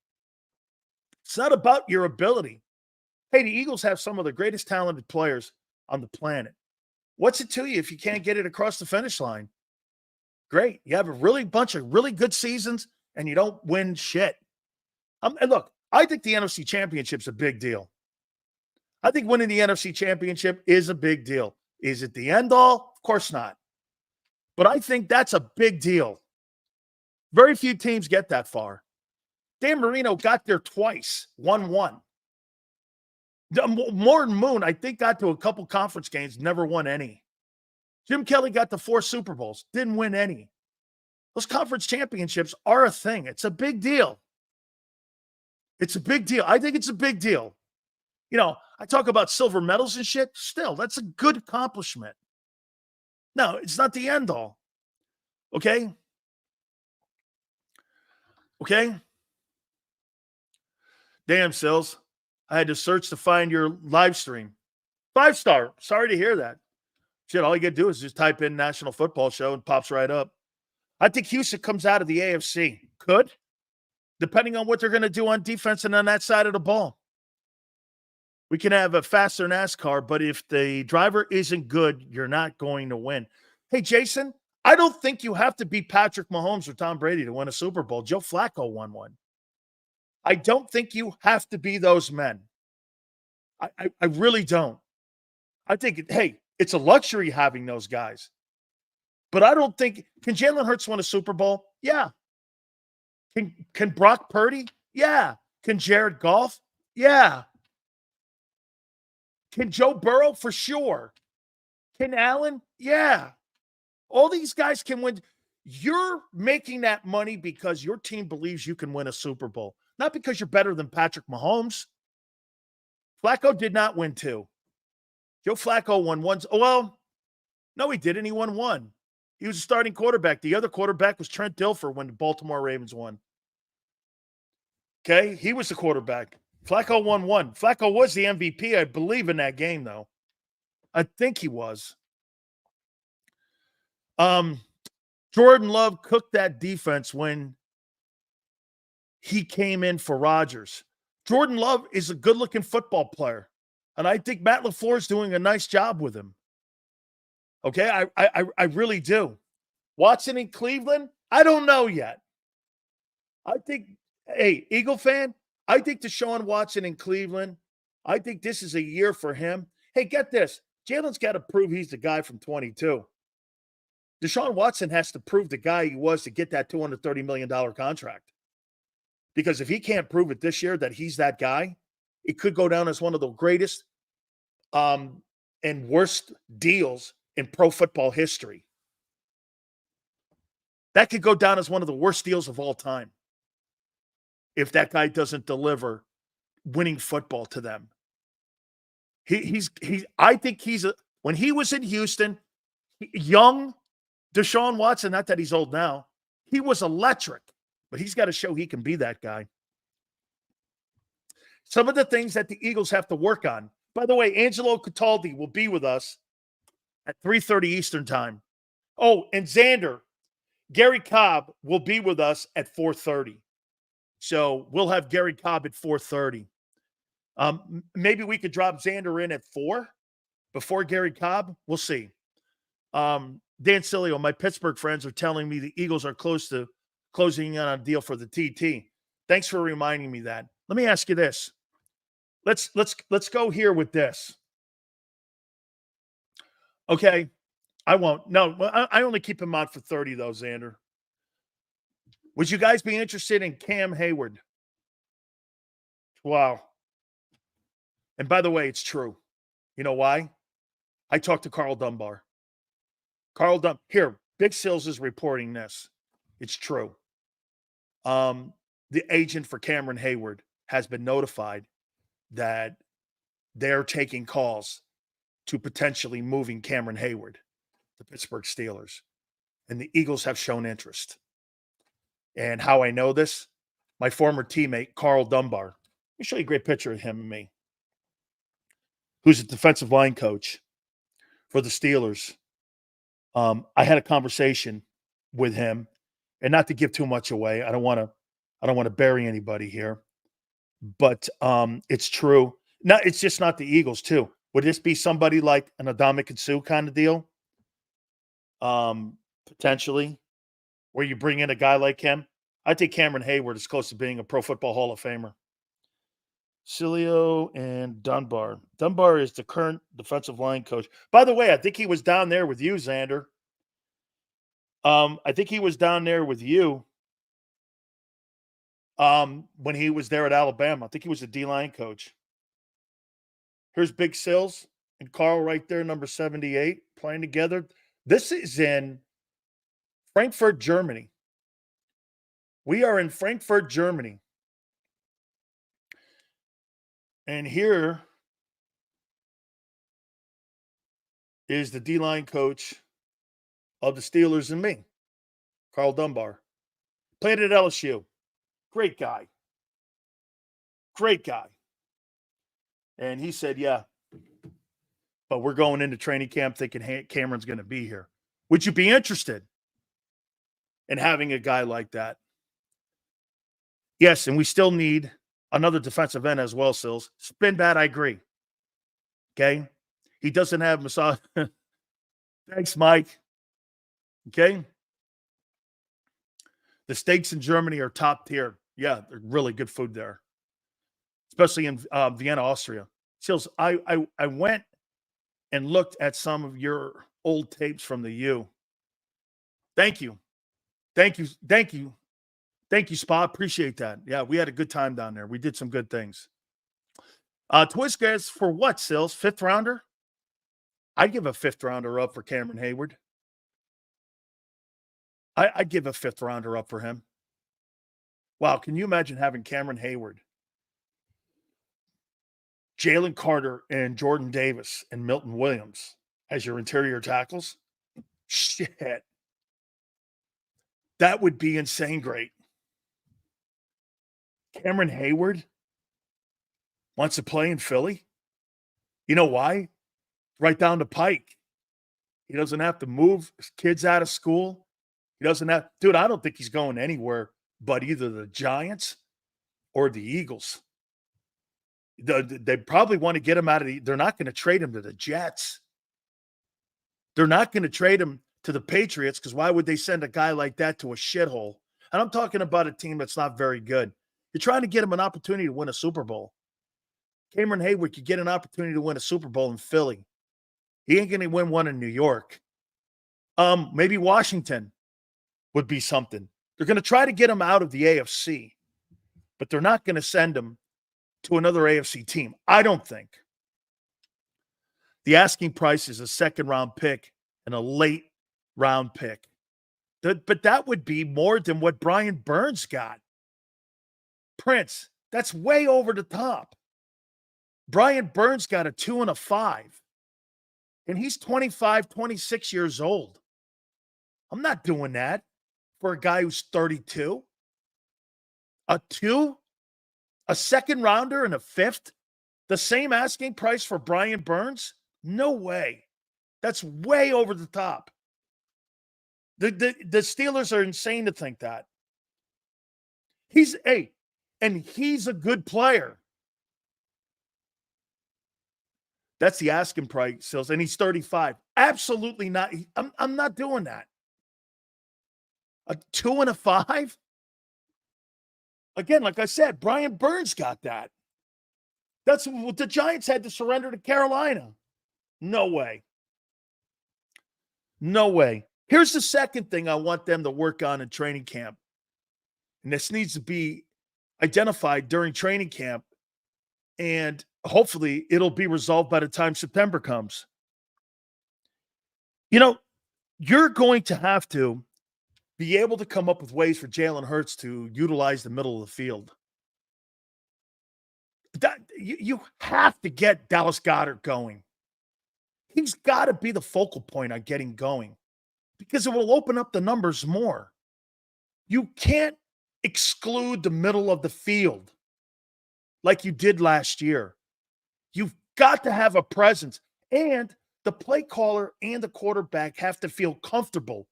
It's not about your ability. Hey, the Eagles have some of the greatest talented players on the planet. What's it to you if you can't get it across the finish line? Great. You have a bunch of really good seasons, and you don't win shit. And look, I think the NFC Championship's a big deal. I think winning the NFC Championship is a big deal. Is it the end all? Of course not. But I think that's a big deal. Very few teams get that far. Dan Marino got there twice, 1-1. Morton Moon, I think, got to a couple conference games, never won any. Jim Kelly got to 4 Super Bowls, didn't win any. Those conference championships are a thing. It's a big deal. It's a big deal. I think it's a big deal. You know, I talk about silver medals and shit. Still, that's a good accomplishment. No, it's not the end all. Okay? Okay? Damn, Sills. I had to search to find your live stream. 5-star. Sorry to hear that. Shit, all you got to do is just type in National Football Show and pops right up. I think Houston comes out of the AFC. Could. Depending on what they're going to do on defense and on that side of the ball. We can have a faster NASCAR, but if the driver isn't good, you're not going to win. Hey, Jason, I don't think you have to be Patrick Mahomes or Tom Brady to win a Super Bowl. Joe Flacco won one. I don't think you have to be those men. I really don't. I think, hey, it's a luxury having those guys. But I don't think – can Jalen Hurts win a Super Bowl? Yeah. Can Brock Purdy? Yeah. Can Jared Goff? Yeah. Can Joe Burrow? For sure. Can Allen? Yeah. All these guys can win. You're making that money because your team believes you can win a Super Bowl, not because you're better than Patrick Mahomes. Flacco did not win 2. Joe Flacco won once. Well, no, he didn't. He won 1. He was a starting quarterback. The other quarterback was Trent Dilfer when the Baltimore Ravens won. Okay? He was the quarterback. Flacco won 1. Flacco was the MVP, I believe, in that game, though. I think he was. Jordan Love cooked that defense when he came in for Rodgers. Jordan Love is a good-looking football player, and I think Matt LaFleur is doing a nice job with him. Okay, I really do. Watson in Cleveland, I don't know yet. I think, hey, Eagle fan, I think Deshaun Watson in Cleveland, I think this is a year for him. Hey, get this. Jalen's got to prove he's the guy from 22. Deshaun Watson has to prove the guy he was to get that $230 million contract. Because if he can't prove it this year that he's that guy, it could go down as one of the greatest and worst deals in pro football history. That could go down as one of the worst deals of all time if that guy doesn't deliver winning football to them. I think when he was in Houston, young Deshaun Watson, not that he's old now, he was electric, but he's got to show he can be that guy. Some of the things that the Eagles have to work on. By the way, Angelo Cataldi will be with us at 3:30 Eastern time. Oh, and Xander, Gary Cobb will be with us at 4:30. So we'll have Gary Cobb at 4:30. Maybe we could drop Xander in at 4 before Gary Cobb. We'll see. Dan Sileo, my Pittsburgh friends are telling me the Eagles are close to closing in on a deal for the TT. Thanks for reminding me that. Let me ask you this. Let's go here with this. Okay. I won't. No, I only keep him on for 30 though, Xander. Would you guys be interested in Cam Heyward? Wow. And by the way, it's true. You know why? I talked to Carl Dunbar. Here, Big Sills is reporting this. It's true. The agent for Cameron Heyward has been notified that they're taking calls to potentially moving Cameron Heyward, the Pittsburgh Steelers. And the Eagles have shown interest. And how I know this, my former teammate, Carl Dunbar. Let me show you a great picture of him and me, who's a defensive line coach for the Steelers. I had a conversation with him, and not to give too much away. I don't want to bury anybody here, but it's true. No, it's just not the Eagles too. Would this be somebody like an Ndamukong Suh kind of deal? Potentially, where you bring in a guy like him. I think Cameron Heyward is close to being a Pro Football Hall of Famer. Sileo and Dunbar. Dunbar is the current defensive line coach. By the way, I think he was down there with you, Xander. I think he was down there with you when he was there at Alabama. I think he was the D-line coach. Here's Big Sills and Carl right there, number 78, playing together. This is in Frankfurt, Germany. We are in Frankfurt, Germany. And here is the D-line coach of the Steelers and me, Carl Dunbar. Played at LSU. Great guy. Great guy. And he said, yeah, but we're going into training camp thinking Cameron's going to be here. Would you be interested in having a guy like that? Yes, and we still need another defensive end as well, Sills. Spin bad, I agree. Okay? He doesn't have massage. Thanks, Mike. Okay? The steaks in Germany are top tier. Yeah, they're really good food there, especially in Vienna, Austria. Sills, I went and looked at some of your old tapes from the U. Thank you. Thank you. Thank you. Thank you, Spa. Appreciate that. Yeah, we had a good time down there. We did some good things. Twiskas for what, Sills? Fifth rounder? I'd give a fifth rounder up for Cameron Heyward. I'd give a fifth rounder up for him. Wow, can you imagine having Cameron Heyward, Jalen Carter, and Jordan Davis and Milton Williams as your interior tackles? Shit. That would be insane great. Cameron Heyward wants to play in Philly. You know why? Right down the pike. He doesn't have to move his kids out of school. He doesn't have, dude, I don't think he's going anywhere but either the Giants or the Eagles. They probably want to get him out of they're not going to trade him to the Jets. They're not going to trade him to the Patriots because why would they send a guy like that to a shithole? And I'm talking about a team that's not very good. You're trying to get him an opportunity to win a Super Bowl. Cameron Heyward could get an opportunity to win a Super Bowl in Philly. He ain't going to win one in New York. Maybe Washington would be something. They're going to try to get him out of the AFC, but they're not going to send him to another AFC team. I don't think. The asking price is a second-round pick and a late-round pick. But that would be more than what Brian Burns got. Prince, that's way over the top. Brian Burns got a 2 and a 5. And he's 25, 26 years old. I'm not doing that for a guy who's 32. A 2? A second rounder and a fifth? The same asking price for Brian Burns? No way. That's way over the top. The Steelers are insane to think that. He's a good player. That's the asking price, Sills, and he's 35. Absolutely not. I'm not doing that. A 2 and a 5? Again, like I said, Brian Burns got that. That's what the Giants had to surrender to Carolina. No way. No way. Here's the second thing I want them to work on in training camp. And this needs to be identified during training camp. And hopefully it'll be resolved by the time September comes. You know, you're going to have to be able to come up with ways for Jalen Hurts to utilize the middle of the field. You have to get Dallas Goedert going. He's got to be the focal point on getting going because it will open up the numbers more. You can't exclude the middle of the field like you did last year. You've got to have a presence, and the play caller and the quarterback have to feel comfortable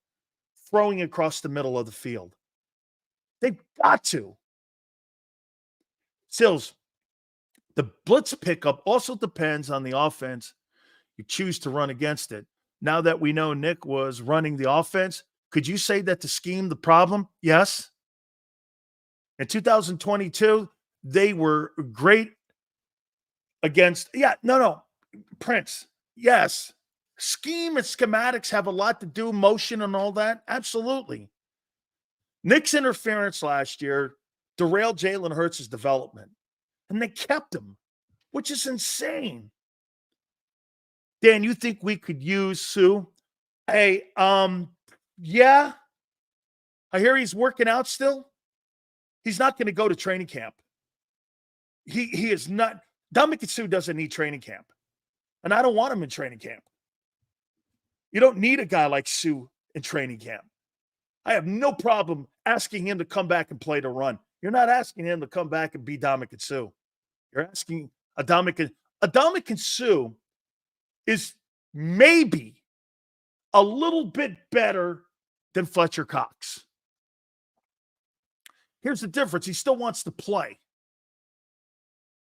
throwing across the middle of the field. They've got to. Sills, the blitz pickup also depends on the offense you choose to run against it. Now that we know Nick was running the offense, could you say that the scheme, the problem? Yes. In 2022, they were great against, Prince. Yes. Scheme and schematics have a lot to do, motion and all that. Absolutely. Nick's interference last year derailed Jalen Hurts' development, and they kept him, which is insane. Dan, you think we could use Sue? Hey, yeah. I hear he's working out still. He's not going to go to training camp. He is not. Dominic Sue doesn't need training camp, and I don't want him in training camp. You don't need a guy like Sue in training camp. I have no problem asking him to come back and play the run. You're not asking him to come back and be Dominic Sue. You're asking Dominic Sue is maybe a little bit better than Fletcher Cox. Here's the difference. He still wants to play.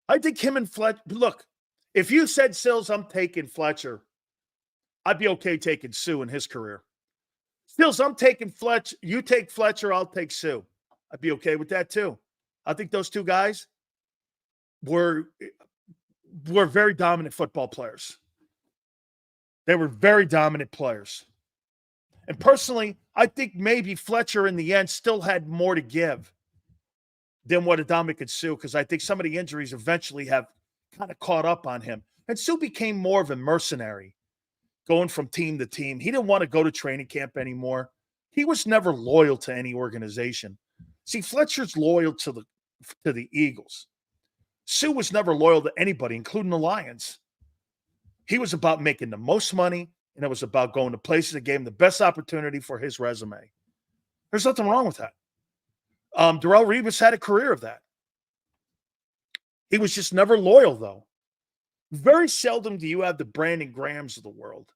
I think him and Fletcher, look, if you said, Sills, I'm taking Fletcher, I'd be okay taking Sue in his career. Sills, I'm taking Fletcher. You take Fletcher, I'll take Sue. I'd be okay with that too. I think those two guys were very dominant football players. They were very dominant players. And personally, I think maybe Fletcher in the end still had more to give than what Adama could Sue, because I think some of the injuries eventually have kind of caught up on him. And Sue became more of a mercenary, going from team to team. He didn't want to go to training camp anymore. He was never loyal to any organization. See, Fletcher's loyal to the Eagles. Sue was never loyal to anybody, including the Lions. He was about making the most money, and it was about going to places that gave him the best opportunity for his resume. There's nothing wrong with that. Darrelle Revis had a career of that. He was just never loyal, though. Very seldom do you have the Brandon Grahams of the world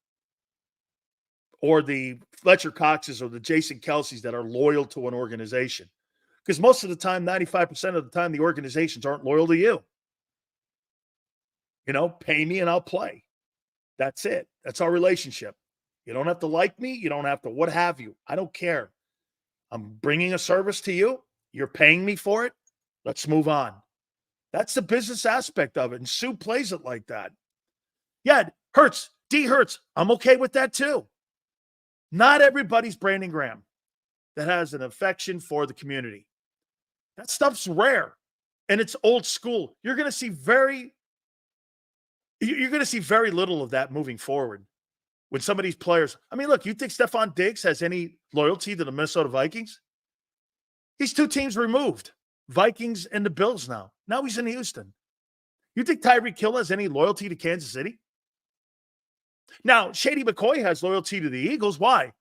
or the Fletcher Coxes or the Jason Kelce's that are loyal to an organization. Because most of the time, 95% of the time, the organizations aren't loyal to you. You know, pay me and I'll play. That's it. That's our relationship. You don't have to like me. You don't have to what have you. I don't care. I'm bringing a service to you. You're paying me for it. Let's move on. That's the business aspect of it. And Sue plays it like that. Yeah, Hurts. D Hurts. I'm okay with that too. Not everybody's Brandon Graham that has an affection for the community. That stuff's rare. And it's old school. You're going to see very little of that moving forward when some of these players. I mean, look, you think Stephon Diggs has any loyalty to the Minnesota Vikings? He's two teams removed, Vikings and the Bills now. Now he's in Houston. You think Tyreek Hill has any loyalty to Kansas City? Now, Shady McCoy has loyalty to the Eagles. Why?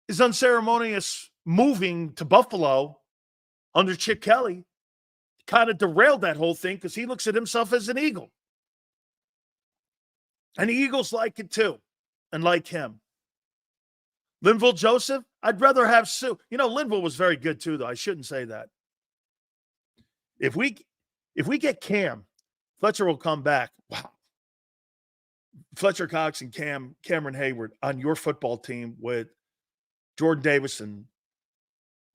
His unceremonious moving to Buffalo under Chip Kelly kind of derailed that whole thing because he looks at himself as an Eagle. And the Eagles like it too, and like him. Linville Joseph, I'd rather have Sue. You know, Linville was very good too, though. I shouldn't say that. If we get Cam, Fletcher will come back. Wow. Fletcher Cox and Cameron Heyward on your football team with Jordan Davis and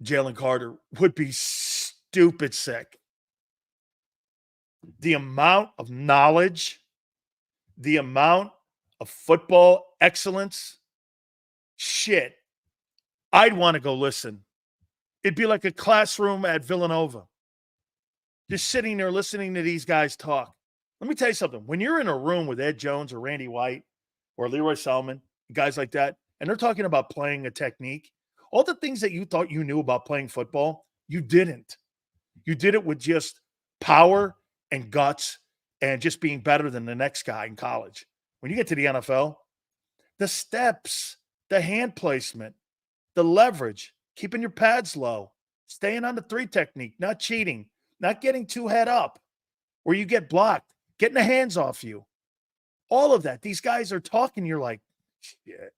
Jalen Carter would be stupid sick. The amount of knowledge, the amount of football excellence, shit, I'd want to go listen. It'd be like a classroom at Villanova. Just sitting there listening to these guys talk. Let me tell you something. When you're in a room with Ed Jones or Randy White or Leroy Selman, guys like that, and they're talking about playing a technique, all the things that you thought you knew about playing football, you didn't. You did it with just power and guts and just being better than the next guy in college. When you get to the NFL, the steps, the hand placement, the leverage, keeping your pads low, staying on the 3 technique, not cheating, not getting too head up where you get blocked, getting the hands off you. All of that. These guys are talking. You're like, shit.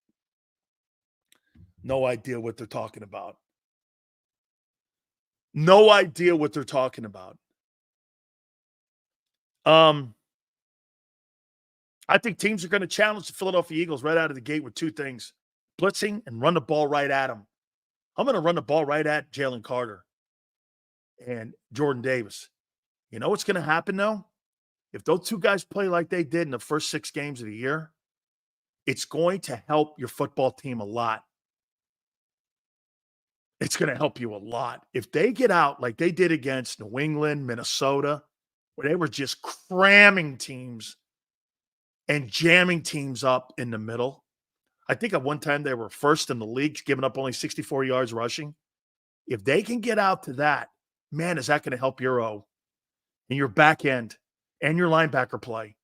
No idea what they're talking about. No idea what they're talking about. I think teams are going to challenge the Philadelphia Eagles right out of the gate with 2 things: blitzing and run the ball right at them. I'm going to run the ball right at Jalen Carter. and Jordan Davis. You know what's going to happen, though? If those two guys play like they did in the first 6 games of the year, it's going to help your football team a lot. It's going to help you a lot. If they get out like they did against New England, Minnesota, where they were just cramming teams and jamming teams up in the middle. I think at one time they were first in the league, giving up only 64 yards rushing. If they can get out to that, man, is that going to help your O and your back end and your linebacker play?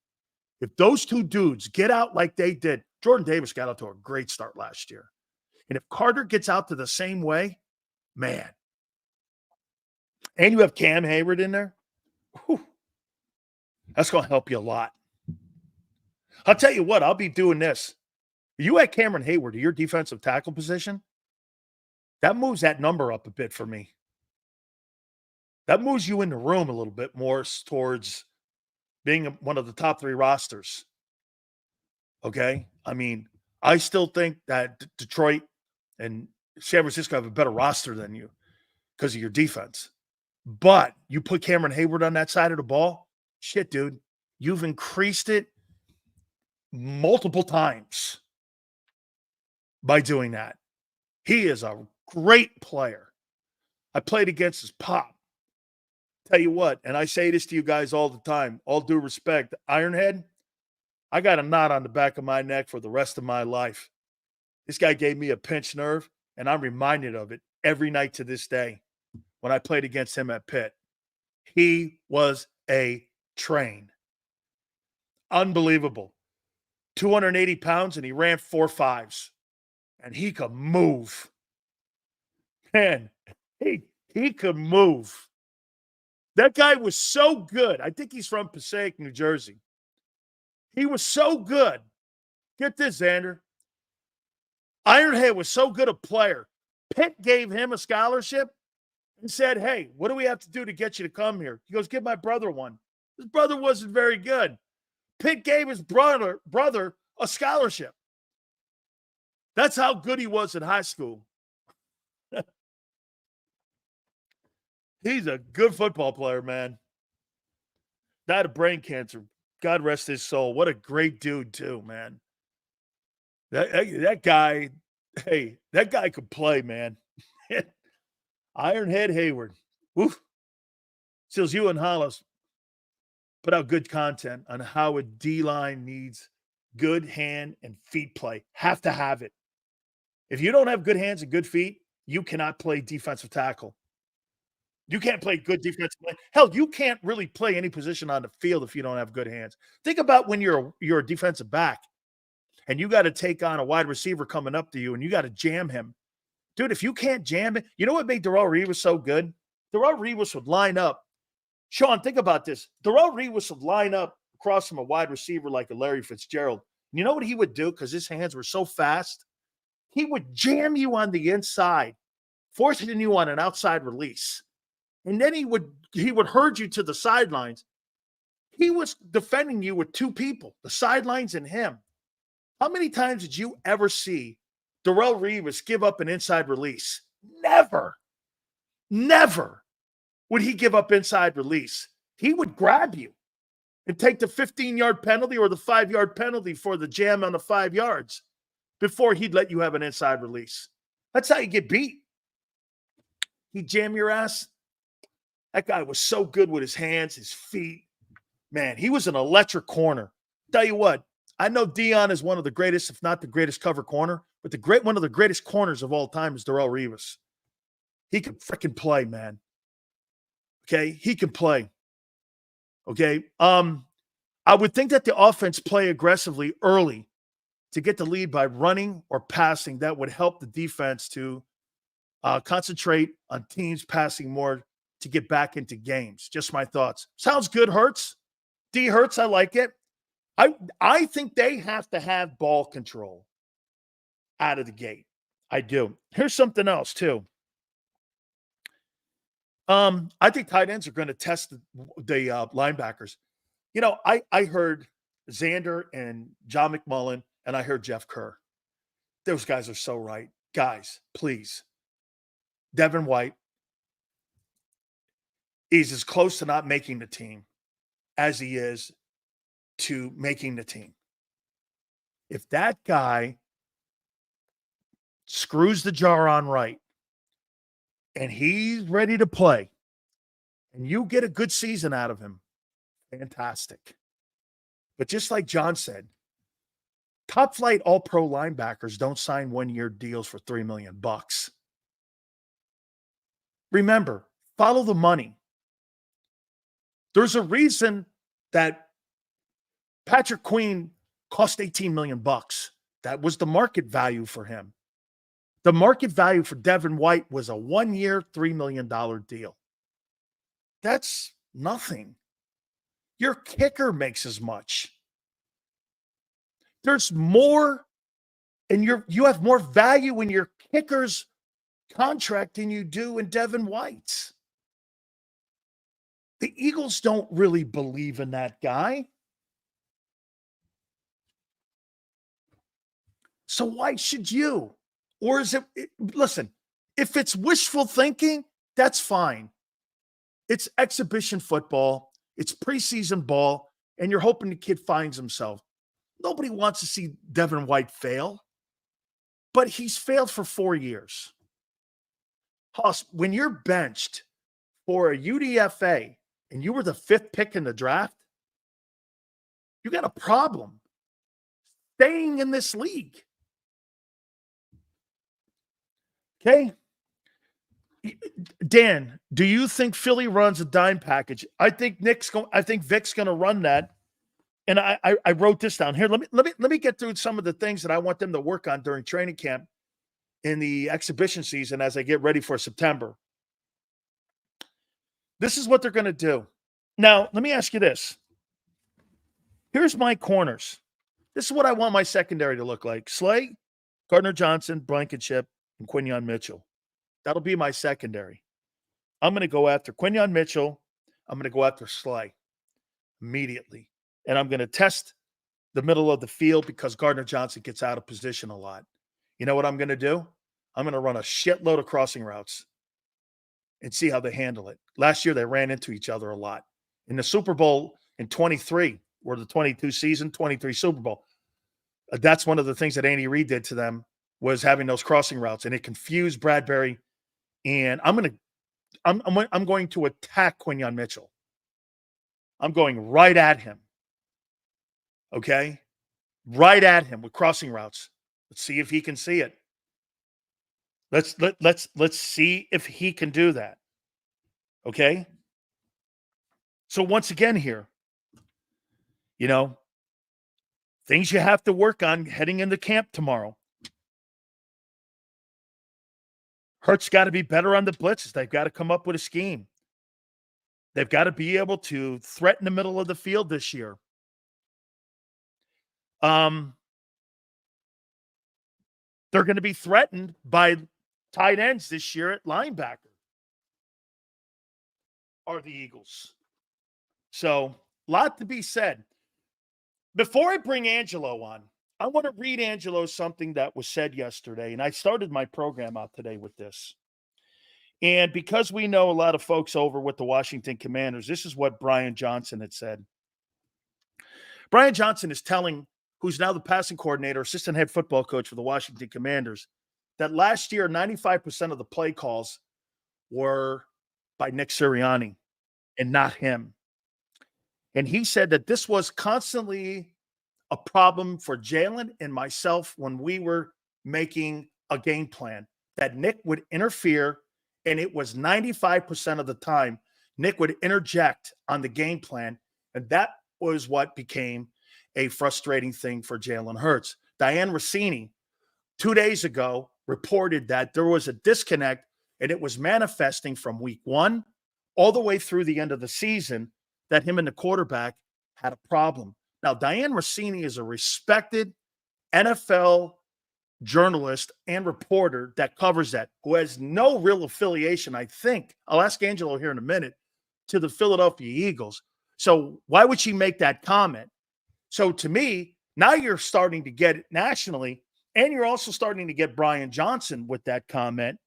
If those two dudes get out like they did, Jordan Davis got out to a great start last year. And if Carter gets out to the same way, man. And you have Cam Heyward in there, whew, that's going to help you a lot. I'll tell you what, I'll be doing this. You add Cameron Heyward to your defensive tackle position, that moves that number up a bit for me. That moves you in the room a little bit more towards being one of the top 3 rosters. Okay? I mean, I still think that Detroit and San Francisco have a better roster than you because of your defense. But you put Cameron Heyward on that side of the ball, shit, dude, you've increased it multiple times by doing that. He is a great player. I played against his pop. Tell you what, and I say this to you guys all the time, all due respect, Ironhead, I got a knot on the back of my neck for the rest of my life. This guy gave me a pinched nerve, and I'm reminded of it every night to this day when I played against him at Pitt. He was a train. Unbelievable. 280 pounds, and he ran 4.5s. And he could move. Man, he could move. That guy was so good. I think he's from Passaic, New Jersey. He was so good. Get this, Xander. Ironhead was so good a player. Pitt gave him a scholarship and said, hey, what do we have to do to get you to come here? He goes, give my brother one. His brother wasn't very good. Pitt gave his brother a scholarship. That's how good he was in high school. He's a good football player, man. Died of brain cancer. God rest his soul. What a great dude, too, man. That guy, hey, that guy could play, man. Ironhead Heyward. Woof. Seals, you and Hollis put out good content on how a D-line needs good hand and feet play. Have to have it. If you don't have good hands and good feet, you cannot play defensive tackle. You can't play good defensive play. Hell, you can't really play any position on the field if you don't have good hands. Think about when you're a defensive back and you got to take on a wide receiver coming up to you and you got to jam him. Dude, if you can't jam it, you know what made Darrelle Revis so good? Darrelle Revis would line up. Sean, think about this. Darrelle Revis would line up across from a wide receiver like a Larry Fitzgerald. You know what he would do? Because his hands were so fast. He would jam you on the inside, forcing you on an outside release. And then he would herd you to the sidelines. He was defending you with 2 people, the sidelines and him. How many times did you ever see Darrelle Revis give up an inside release? Never would he give up inside release. He would grab you and take the 15-yard penalty or the 5-yard penalty for the jam on the 5 yards before he'd let you have an inside release. That's how you get beat. He'd jam your ass. That guy was so good with his hands, his feet. Man, he was an electric corner. Tell you what, I know Dion is one of the greatest, if not the greatest cover corner, but one of the greatest corners of all time is Darrelle Revis. He could freaking play, man. Okay, he can play. Okay, I would think that the offense play aggressively early to get the lead by running or passing. That would help the defense to concentrate on teams passing more to get back into games. Just my thoughts. Sounds good, Hurts. D Hurts, I like it. I think they have to have ball control out of the gate. I do. Here's something else, too. I think tight ends are going to test the linebackers. You know, I heard Xander and John McMullen, and I heard Jeff Kerr. Those guys are so right. Guys, please. Devin White, is as close to not making the team as he is to making the team. If that guy screws the jar on right and he's ready to play and you get a good season out of him, fantastic. But just like John said, top flight all-pro linebackers don't sign one-year deals for $3 million. Remember, follow the money. There's a reason that Patrick Queen cost $18 million. That was the market value for him. The market value for Devin White was a 1-year, $3 million deal. That's nothing. Your kicker makes as much. There's more, and you have more value in your kicker's contract than you do in Devin White's. The Eagles don't really believe in that guy. So why should you? Or is it, listen, if it's wishful thinking, that's fine. It's exhibition football. It's preseason ball, and you're hoping the kid finds himself. Nobody wants to see Devin White fail, but he's failed for 4 years. Hoss, when you're benched for a UDFA and you were the 5th pick in the draft, you got a problem staying in this league. Okay? Dan, do you think Philly runs a dime package? I think Vic's going to run that. And I wrote this down here. Let me get through some of the things that I want them to work on during training camp in the exhibition season as I get ready for September. This is what they're going to do. Now, let me ask you this. Here's my corners. This is what I want my secondary to look like. Slay, Gardner Johnson, Blankenship, and Quinyon Mitchell. That'll be my secondary. I'm going to go after Quinyon Mitchell. I'm going to go after Slay immediately. And I'm going to test the middle of the field because Gardner Johnson gets out of position a lot. You know what I'm going to do? I'm going to run a shitload of crossing routes and see how they handle it. Last year, they ran into each other a lot. In the Super Bowl in 23, or the 22 season, 23 Super Bowl, that's one of the things that Andy Reid did to them was having those crossing routes, and it confused Bradbury. And I'm going to attack Quinyon Mitchell. I'm going right at him. Okay? Right at him with crossing routes. Let's see if he can see it. Let's see if he can do that. Okay? So once again here, things you have to work on heading into camp tomorrow. Hurts got to be better on the blitzes. They've got to come up with a scheme. They've got to be able to threaten the middle of the field this year. They're going to be threatened by tight ends this year at linebacker. Are the Eagles. So, a lot to be said. Before I bring Angelo on, I want to read Angelo something that was said yesterday, and I started my program out today with this. And because we know a lot of folks over with the Washington Commanders, this is what Brian Johnson had said. Brian Johnson is telling, who's now the passing coordinator, assistant head football coach for the Washington Commanders, that last year, 95% of the play calls were by Nick Sirriani and not him. And he said that this was constantly a problem for Jalen and myself when we were making a game plan, that Nick would interfere, and it was 95% of the time Nick would interject on the game plan, and that was what became a frustrating thing for Jalen Hurts. Diane Rossini, 2 days ago, reported that there was a disconnect, and it was manifesting from week 1 all the way through the end of the season, that him and the quarterback had a problem. Now, Diane Rossini is a respected NFL journalist and reporter that covers that, who has no real affiliation, I think. I'll ask Angelo here in a minute, to the Philadelphia Eagles. So why would she make that comment? So to me, now you're starting to get it nationally, and you're also starting to get Brian Johnson with that comment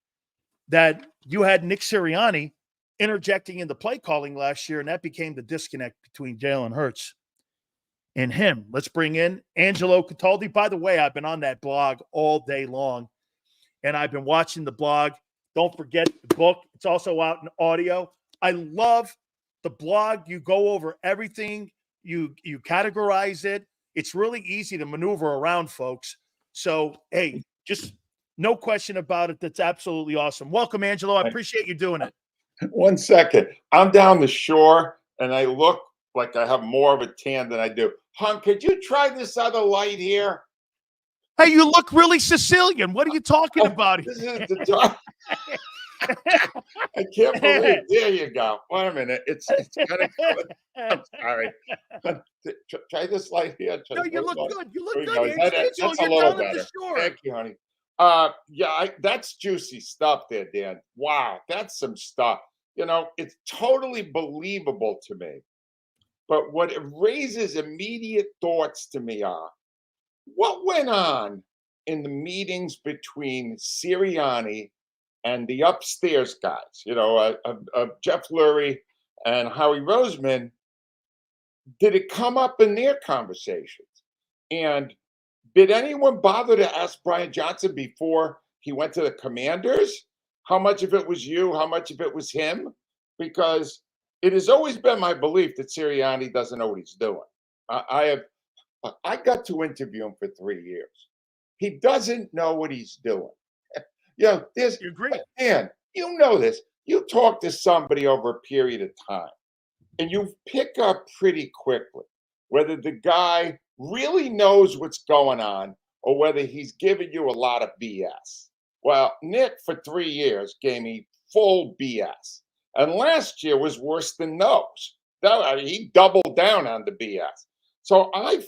that you had Nick Sirianni interjecting in the play calling last year, and that became the disconnect between Jalen Hurts and him. Let's bring in Angelo Cataldi. By the way, I've been on that blog all day long, and I've been watching the blog. Don't forget the book. It's also out in audio. I love the blog. You go over everything. You categorize it. It's really easy to maneuver around, folks. So, hey, just no question about it. That's absolutely awesome. Welcome, Angelo. I appreciate you doing it. 1 second. I'm down the shore, and I look like I have more of a tan than I do. Hon, could you try this other light here? Hey, you look really Sicilian. What are you talking about? This is the dark. I can't believe. There you go. Wait a minute. It's kind of good. I'm sorry. Try this light here. No, you look good. You look good. That's a little better. Thank you, honey. That's juicy stuff there, Dan. Wow, that's some stuff. You know, it's totally believable to me. But what it raises immediate thoughts to me are, what went on in the meetings between Sirriani and the upstairs guys, Jeff Lurie and Howie Roseman? Did it come up in their conversations? And did anyone bother to ask Brian Johnson before he went to the Commanders how much of it was you, how much of it was him? Because it has always been my belief that Sirianni doesn't know what he's doing. I got to interview him for 3 years. He doesn't know what he's doing. You agree. Dan, you know this. You talk to somebody over a period of time, and you pick up pretty quickly whether the guy really knows what's going on or whether he's giving you a lot of BS. Well, Nick, for 3 years, gave me full BS. And last year was worse than those. He doubled down on the BS. So I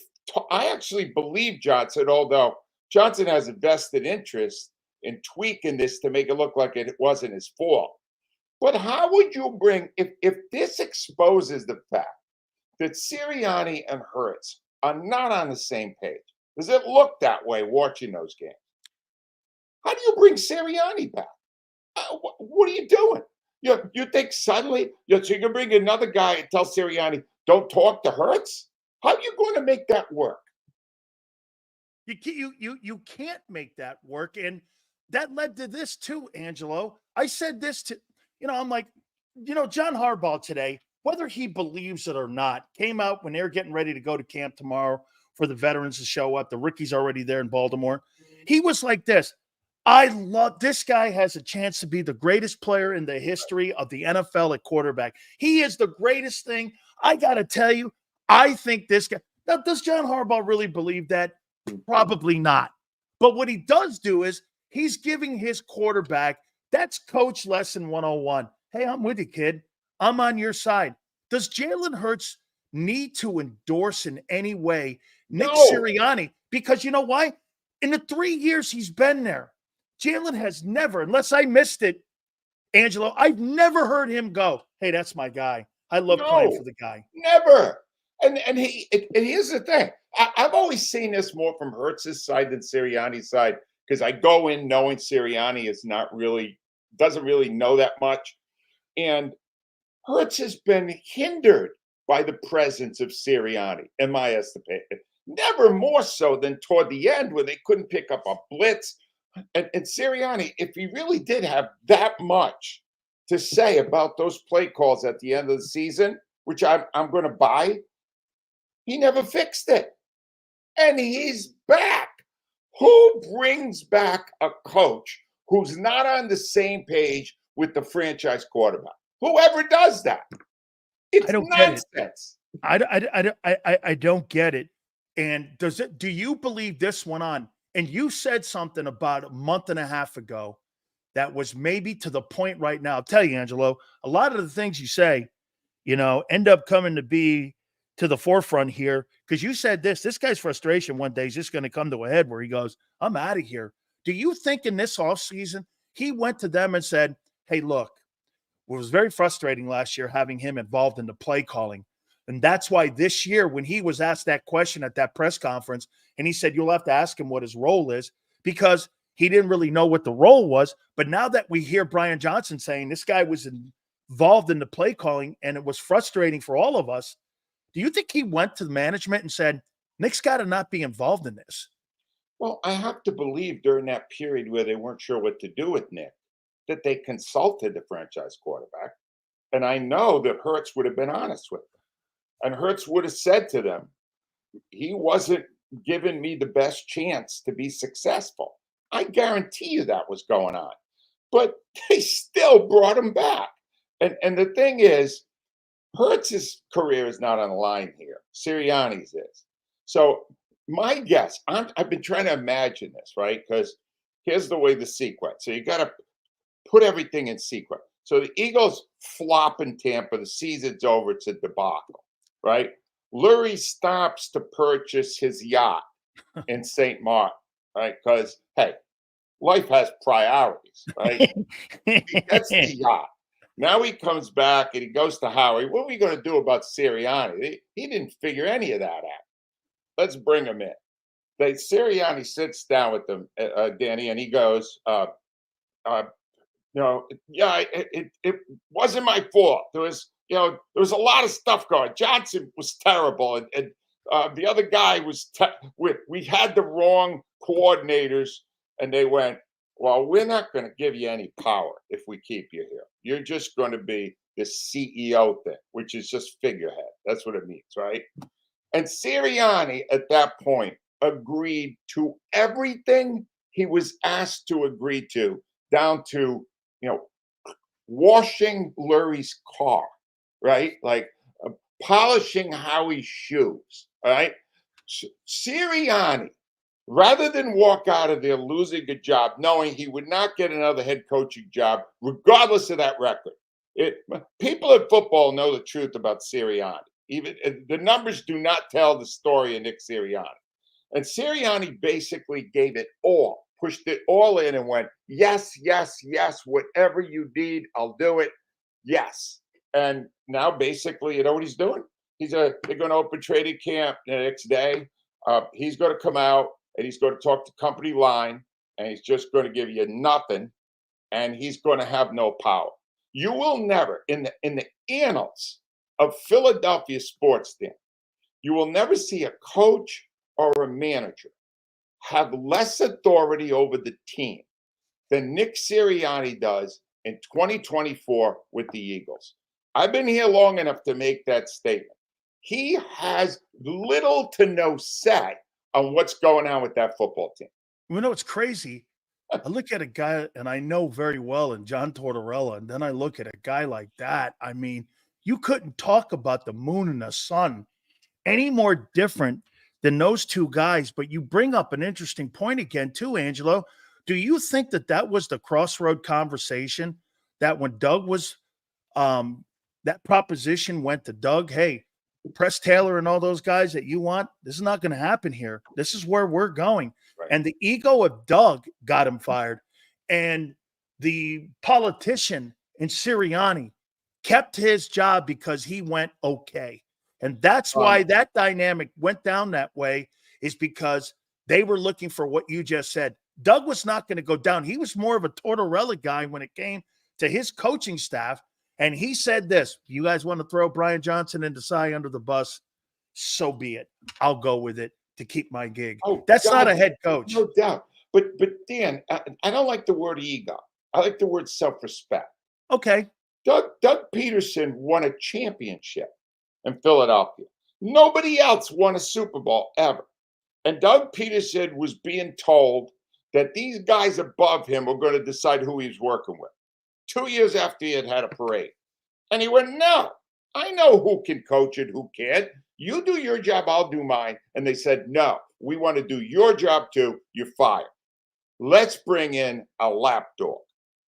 actually believe Johnson, although Johnson has a vested interest in tweaking this to make it look like it wasn't his fault. But how would you bring, if this exposes the fact that Sirianni and Hurts are not on the same page? Does it look that way watching those games? How do you bring Sirianni back? What are you doing? You think suddenly you can bring another guy and tell Sirianni, don't talk to Hurts? How are you going to make that work? You can't make that work. And that led to this too, Angelo. I said this to, I'm like, John Harbaugh today, whether he believes it or not, came out when they're getting ready to go to camp tomorrow for the veterans to show up. The rookie's already there in Baltimore. He was like this. I love this guy has a chance to be the greatest player in the history of the NFL at quarterback. He is the greatest thing. I got to tell you, I think this guy. Now, does John Harbaugh really believe that? Probably not. But what he does do is he's giving his quarterback, that's coach lesson 101. Hey, I'm with you, kid. I'm on your side. Does Jalen Hurts need to endorse in any way Nick Sirianni? Because you know why? In the 3 years he's been there, Jalen has never, unless I missed it, Angelo, I've never heard him go, hey, that's my guy. I love playing for the guy. Never. And here's the thing. I've always seen this more from Hurts' side than Sirianni's side, because I go in knowing Sirianni doesn't really know that much. And Hurts has been hindered by the presence of Sirianni, in my estimation. Never more so than toward the end where they couldn't pick up a blitz. And Sirianni, if he really did have that much to say about those play calls at the end of the season, which I'm going to buy, he never fixed it. And he's back. Who brings back a coach who's not on the same page with the franchise quarterback? Whoever does that. It's nonsense. I don't get it. And do you believe this went on? And you said something about a month and a half ago that was maybe to the point right now. I'll tell you, Angelo, a lot of the things you say, end up coming to be to the forefront here. Because you said this guy's frustration one day is just going to come to a head where he goes, I'm out of here. Do you think in this offseason, he went to them and said, hey, look, it was very frustrating last year having him involved in the play calling. And that's why this year, when he was asked that question at that press conference, and he said, you'll have to ask him what his role is, because he didn't really know what the role was. But now that we hear Brian Johnson saying this guy was involved in the play calling, and it was frustrating for all of us. Do you think he went to the management and said, Nick's got to not be involved in this? Well, I have to believe during that period where they weren't sure what to do with Nick, that they consulted the franchise quarterback. And I know that Hurts would have been honest with them. And Hurts would have said to them, he wasn't giving me the best chance to be successful. I guarantee you that was going on. But they still brought him back. And the thing is, Hurts' career is not on the line here. Sirianni's is. So my guess, I've been trying to imagine this, right? Because here's the way the sequence. So you got to put everything in sequence. So the Eagles flop in Tampa. The season's over. It's a debacle, right? Lurie stops to purchase his yacht in St. Martin, right? Because, hey, life has priorities, right? He gets the yacht. Now he comes back and he goes to Howie. What are we going to do about Sirianni? He didn't figure any of that out. Let's bring him in. Sirianni sits down with them, Danny, and he goes, it wasn't my fault. There was a lot of stuff going. Johnson was terrible, and the other guy was. We had the wrong coordinators, and they went, well, we're not going to give you any power if we keep you here. You're just going to be the CEO thing, which is just figurehead. That's what it means, right? And Sirianni at that point agreed to everything he was asked to agree to, down to, washing Lurie's car, right? Like polishing Howie's shoes, all right? Sirianni, rather than walk out of there losing a job, knowing he would not get another head coaching job, regardless of that record. People in football know the truth about Sirianni. Even the numbers do not tell the story of Nick Sirianni. And Sirianni basically gave it all, pushed it all in and went, yes, yes, yes, whatever you need, I'll do it. Yes. And now basically, you know what he's doing? They're going to open training camp the next day. He's going to come out and he's going to talk to company line, and he's just going to give you nothing, and he's going to have no power. You will never, in the annals of Philadelphia sports, Dan, you will never see a coach or a manager have less authority over the team than Nick Sirianni does in 2024 with the Eagles. I've been here long enough to make that statement. He has little to no say on what's going on with that football team. It's crazy. I look at a guy, and I know very well, and John Tortorella, and then I look at a guy like that. I mean, you couldn't talk about the moon and the sun any more different than those two guys. But you bring up an interesting point again, too, Angelo. Do you think that was the crossroad conversation, that when Doug was that proposition went to Doug, hey, Press Taylor and all those guys that you want, this is not going to happen here. This is where we're going. Right. And the ego of Doug got him fired. And the politician in Sirianni kept his job because he went okay. And that's why that dynamic went down that way, is because they were looking for what you just said. Doug was not going to go down. He was more of a Tortorella guy when it came to his coaching staff. And he said this: you guys want to throw Brian Johnson and Desai under the bus? So be it. I'll go with it to keep my gig. That's not a head coach. No doubt. But Dan, I don't like the word ego. I like the word self-respect. Okay. Doug Peterson won a championship in Philadelphia. Nobody else won a Super Bowl ever. And Doug Peterson was being told that these guys above him were going to decide who he was working with. 2 years after he had a parade. And he went, no, I know who can coach and who can't. You do your job, I'll do mine. And they said, no, we want to do your job too. You're fired. Let's bring in a lapdog.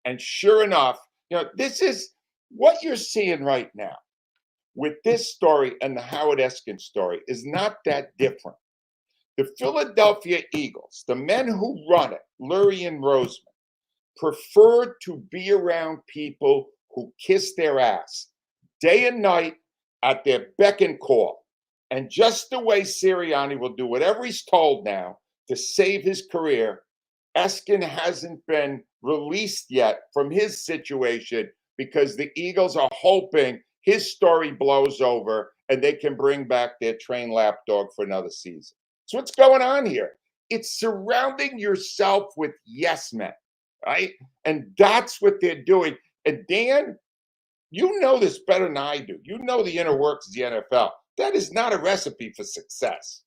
And sure enough, this is what you're seeing right now with this story and the Howard Eskin story is not that different. The Philadelphia Eagles, the men who run it, Lurie and Roseman, prefer to be around people who kiss their ass day and night at their beck and call. And just the way Sirianni will do whatever he's told now to save his career, Eskin hasn't been released yet from his situation because the Eagles are hoping his story blows over and they can bring back their trained lapdog for another season. So what's going on here? It's surrounding yourself with yes men, right? And that's what they're doing. And Dan, you know this better than I do. You know the inner works of the NFL. That is not a recipe for success.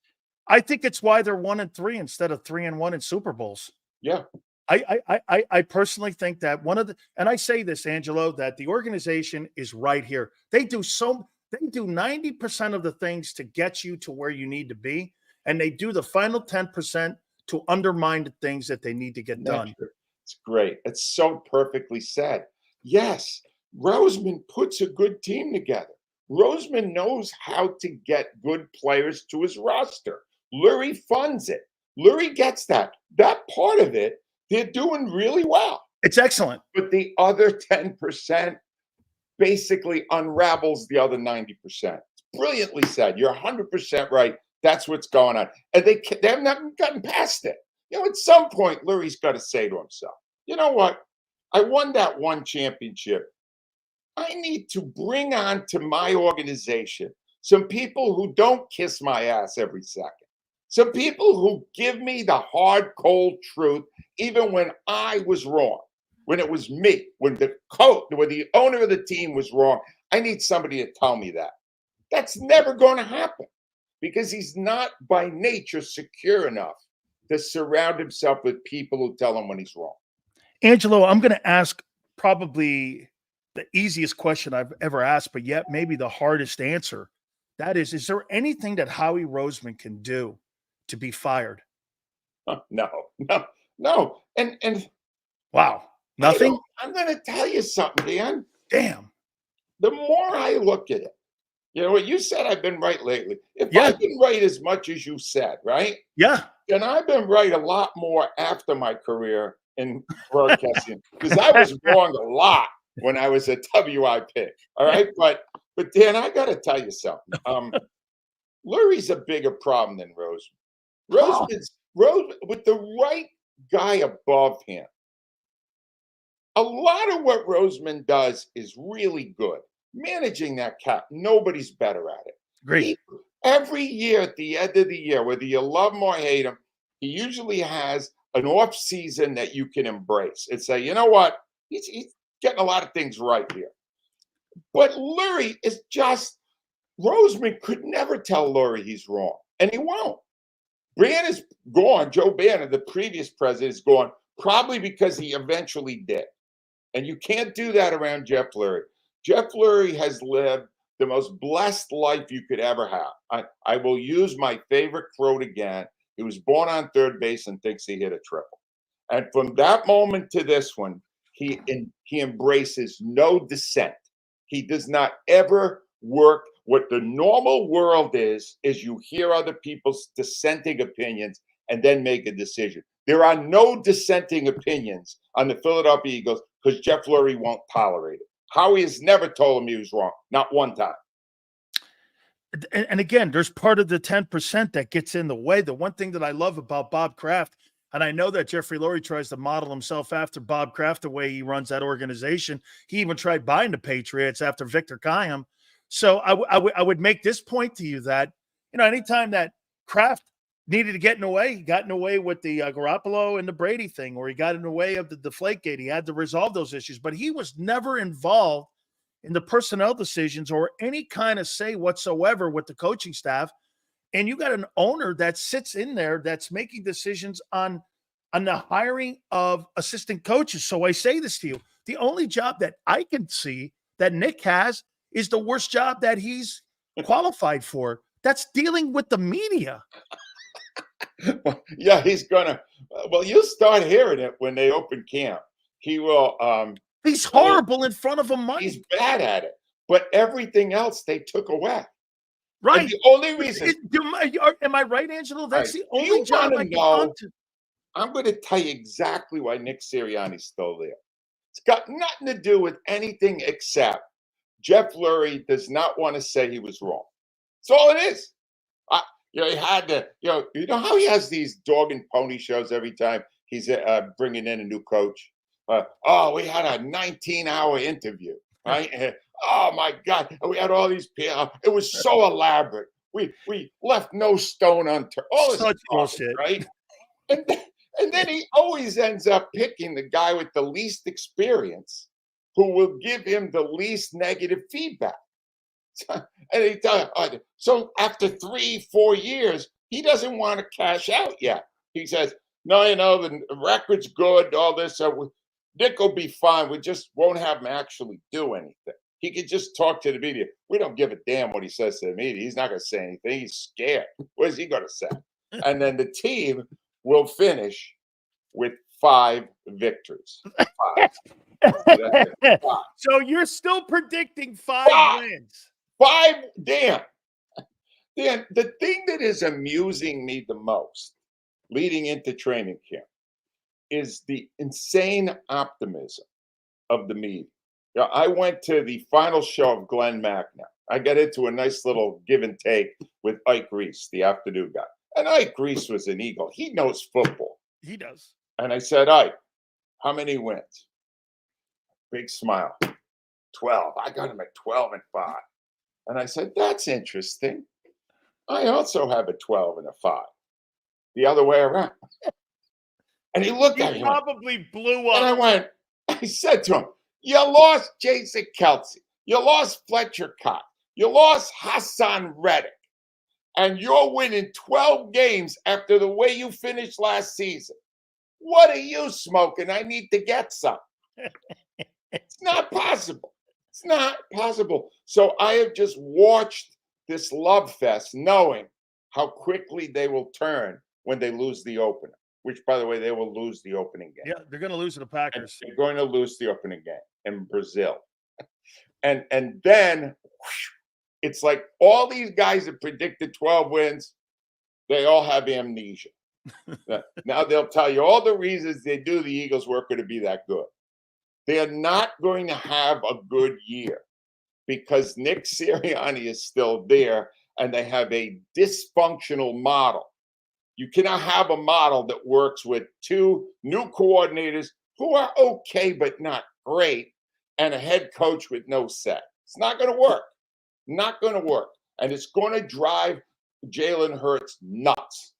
I think it's why they're 1-3 instead of 3-1 in Super Bowls. Yeah. I personally think that and I say this, Angelo, that the organization is right here. They do 90% of the things to get you to where you need to be, and they do the final 10% to undermine the things that they need to get done. It's great. It's so perfectly said. Yes, Roseman puts a good team together. Roseman knows how to get good players to his roster. Lurie funds it. Lurie gets that. That part of it, they're doing really well. It's excellent. But the other 10% basically unravels the other 90%. It's brilliantly said. You're 100% right. That's what's going on. And they have not gotten past it. At some point, Lurie's got to say to himself, you know what? I won that one championship. I need to bring on to my organization some people who don't kiss my ass every second. Some people who give me the hard, cold truth, even when I was wrong, when it was me, when the owner of the team was wrong. I need somebody to tell me that. That's never going to happen because he's not by nature secure enough to surround himself with people who tell him when he's wrong. Angelo, I'm going to ask probably the easiest question I've ever asked, but yet maybe the hardest answer. That is there anything that Howie Roseman can do to be fired? No. And wow, nothing? I'm going to tell you something, Dan. Damn. The more I look at it, what you said, I've been right lately. If I've been right as much as you said, right? Yeah. Then I've been right a lot more after my career in broadcasting because I was wrong a lot when I was a WIP. All right. But Dan, I got to tell you something. Lurie's a bigger problem than Roseman. Roseman's with the right guy above him. A lot of what Roseman does is really good. Managing that cap, nobody's better at it. Great. Every year at the end of the year, whether you love him or hate him, he usually has an off season that you can embrace and say, you know what, he's getting a lot of things right here. But Lurie is Roseman could never tell Lurie he's wrong, and he won't. Bannon is gone. Joe Bannon, the previous president, is gone, probably because he eventually did. And you can't do that around Jeff Lurie. Jeff Lurie has lived the most blessed life you could ever have. I will use my favorite quote again. He was born on third base and thinks he hit a triple. And from that moment to this one, he embraces no dissent. He does not ever work. What the normal world is you hear other people's dissenting opinions and then make a decision. There are no dissenting opinions on the Philadelphia Eagles because Jeff Lurie won't tolerate it. Howie has never told him he was wrong, not one time. And again, there's part of the 10% that gets in the way. The one thing that I love about Bob Kraft, and I know that Jeffrey Lurie tries to model himself after Bob Kraft, the way he runs that organization. He even tried buying the Patriots after Victor Kiam. So I would make this point to you that, anytime that Kraft needed to get in the way, he got in the way with the Garoppolo and the Brady thing, or he got in the way of the Deflategate. He had to resolve those issues, but he was never involved in the personnel decisions or any kind of say whatsoever with the coaching staff. And you got an owner that sits in there that's making decisions on the hiring of assistant coaches. So I say this to you, the only job that I can see that Nick has is the worst job that he's qualified for. That's dealing with the media. Well, yeah, he's gonna. Well, you'll start hearing it when they open camp. He will. He's horrible in front of a mic. He's bad at it, but everything else they took away. Right. And the only reason. Am I right, Angelo? That's right. the only job I can come to. I'm going to tell you exactly why Nick Sirianni's still there. It's got nothing to do with anything except Jeff Lurie does not want to say he was wrong. That's all it is. He had to, you know how he has these dog and pony shows every time he's bringing in a new coach? Oh, we had a 19-hour interview, right? Oh my God, we had all these people. It was so elaborate. We left no stone unturned. All this Such bullshit, right? And then he always ends up picking the guy with the least experience, who will give him the least negative feedback. And he does. So after 3-4 years, he doesn't want to cash out yet. He says, "No, the record's good. All this, Nick will be fine. We just won't have him actually do anything. He could just talk to the media. We don't give a damn what he says to the media. He's not going to say anything. He's scared. What is he going to say?" And then the team will finish with 5 victories. 5. So you're still predicting 5 wins. 5, Dan. Dan, the thing that is amusing me the most leading into training camp is the insane optimism of the media. I went to the final show of Glenn Macnow. I got into a nice little give and take with Ike Reese, the afternoon guy. And Ike Reese was an Eagle. He knows football. He does. And I said, "Ike, how many wins?" Big smile. 12. I got him at 12-5. And I said, "That's interesting. I also have a 12 and a 5. The other way around." And he looked at me. He probably blew up. And I said to him, "You lost Jason Kelsey. You lost Fletcher Cox. You lost Hassan Reddick. And you're winning 12 games after the way you finished last season. What are you smoking? I need to get some." It's not possible. It's not possible. So I have just watched this love fest, knowing how quickly they will turn when they lose the opener, which, by the way, they will lose the opening game. Yeah, they're going to lose to the Packers. They're going to lose the opening game in Brazil. And then it's like all these guys that predicted 12 wins, they all have amnesia. Now they'll tell you all the reasons they do the Eagles weren't going to be that good. They are not going to have a good year because Nick Sirianni is still there and they have a dysfunctional model. You cannot have a model that works with 2 new coordinators who are okay but not great and a head coach with no set. It's not going to work. Not going to work. And it's going to drive Jalen Hurts nuts.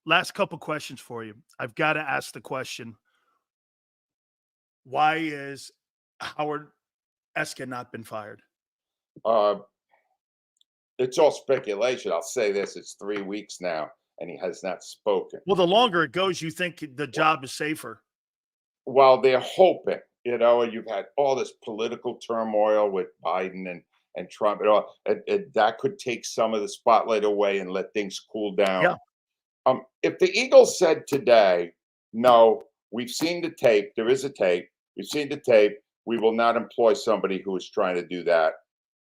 Last couple questions for you. I've got to ask the question, why is Howard Eskin not been fired? It's all speculation. I'll say this. It's 3 weeks now, and he has not spoken. Well, the longer it goes, you think the job is safer. Well, they're hoping, and you've had all this political turmoil with Biden and Trump and all. And that could take some of the spotlight away and let things cool down. Yeah. If the Eagles said today, "No, we've seen the tape. There is a tape. We've seen the tape. We will not employ somebody who is trying to do that,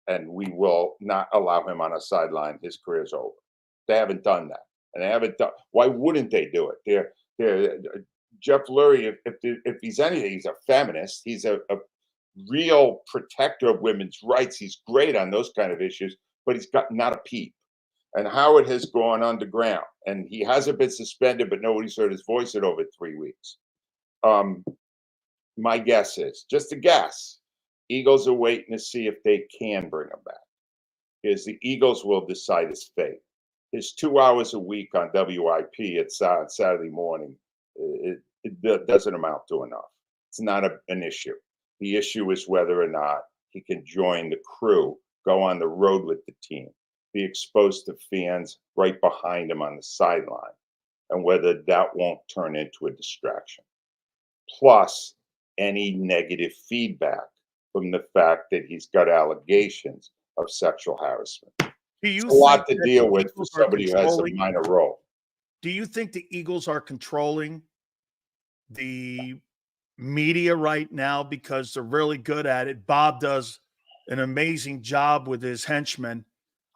and we will not allow him on a sideline. His career's over." They haven't done that, and they haven't done. Why wouldn't they do it? They're Jeff Lurie. If he's anything, he's a feminist. He's a real protector of women's rights. He's great on those kind of issues, but he's got not a peep. And Howard has gone underground, and he hasn't been suspended, but nobody's heard his voice in over 3 weeks. My guess is, just a guess, Eagles are waiting to see if they can bring him back. Because the Eagles will decide his fate. His 2 hours a week on WIP at Saturday morning, it doesn't amount to enough. It's not an issue. The issue is whether or not he can join the crew, go on the road with the team, be exposed to fans right behind him on the sideline, and whether that won't turn into a distraction. Plus, any negative feedback from the fact that he's got allegations of sexual harassment. It's a lot to deal with for somebody who has a minor role. Do you think the Eagles are controlling the media right now because they're really good at it? Bob does an amazing job with his henchmen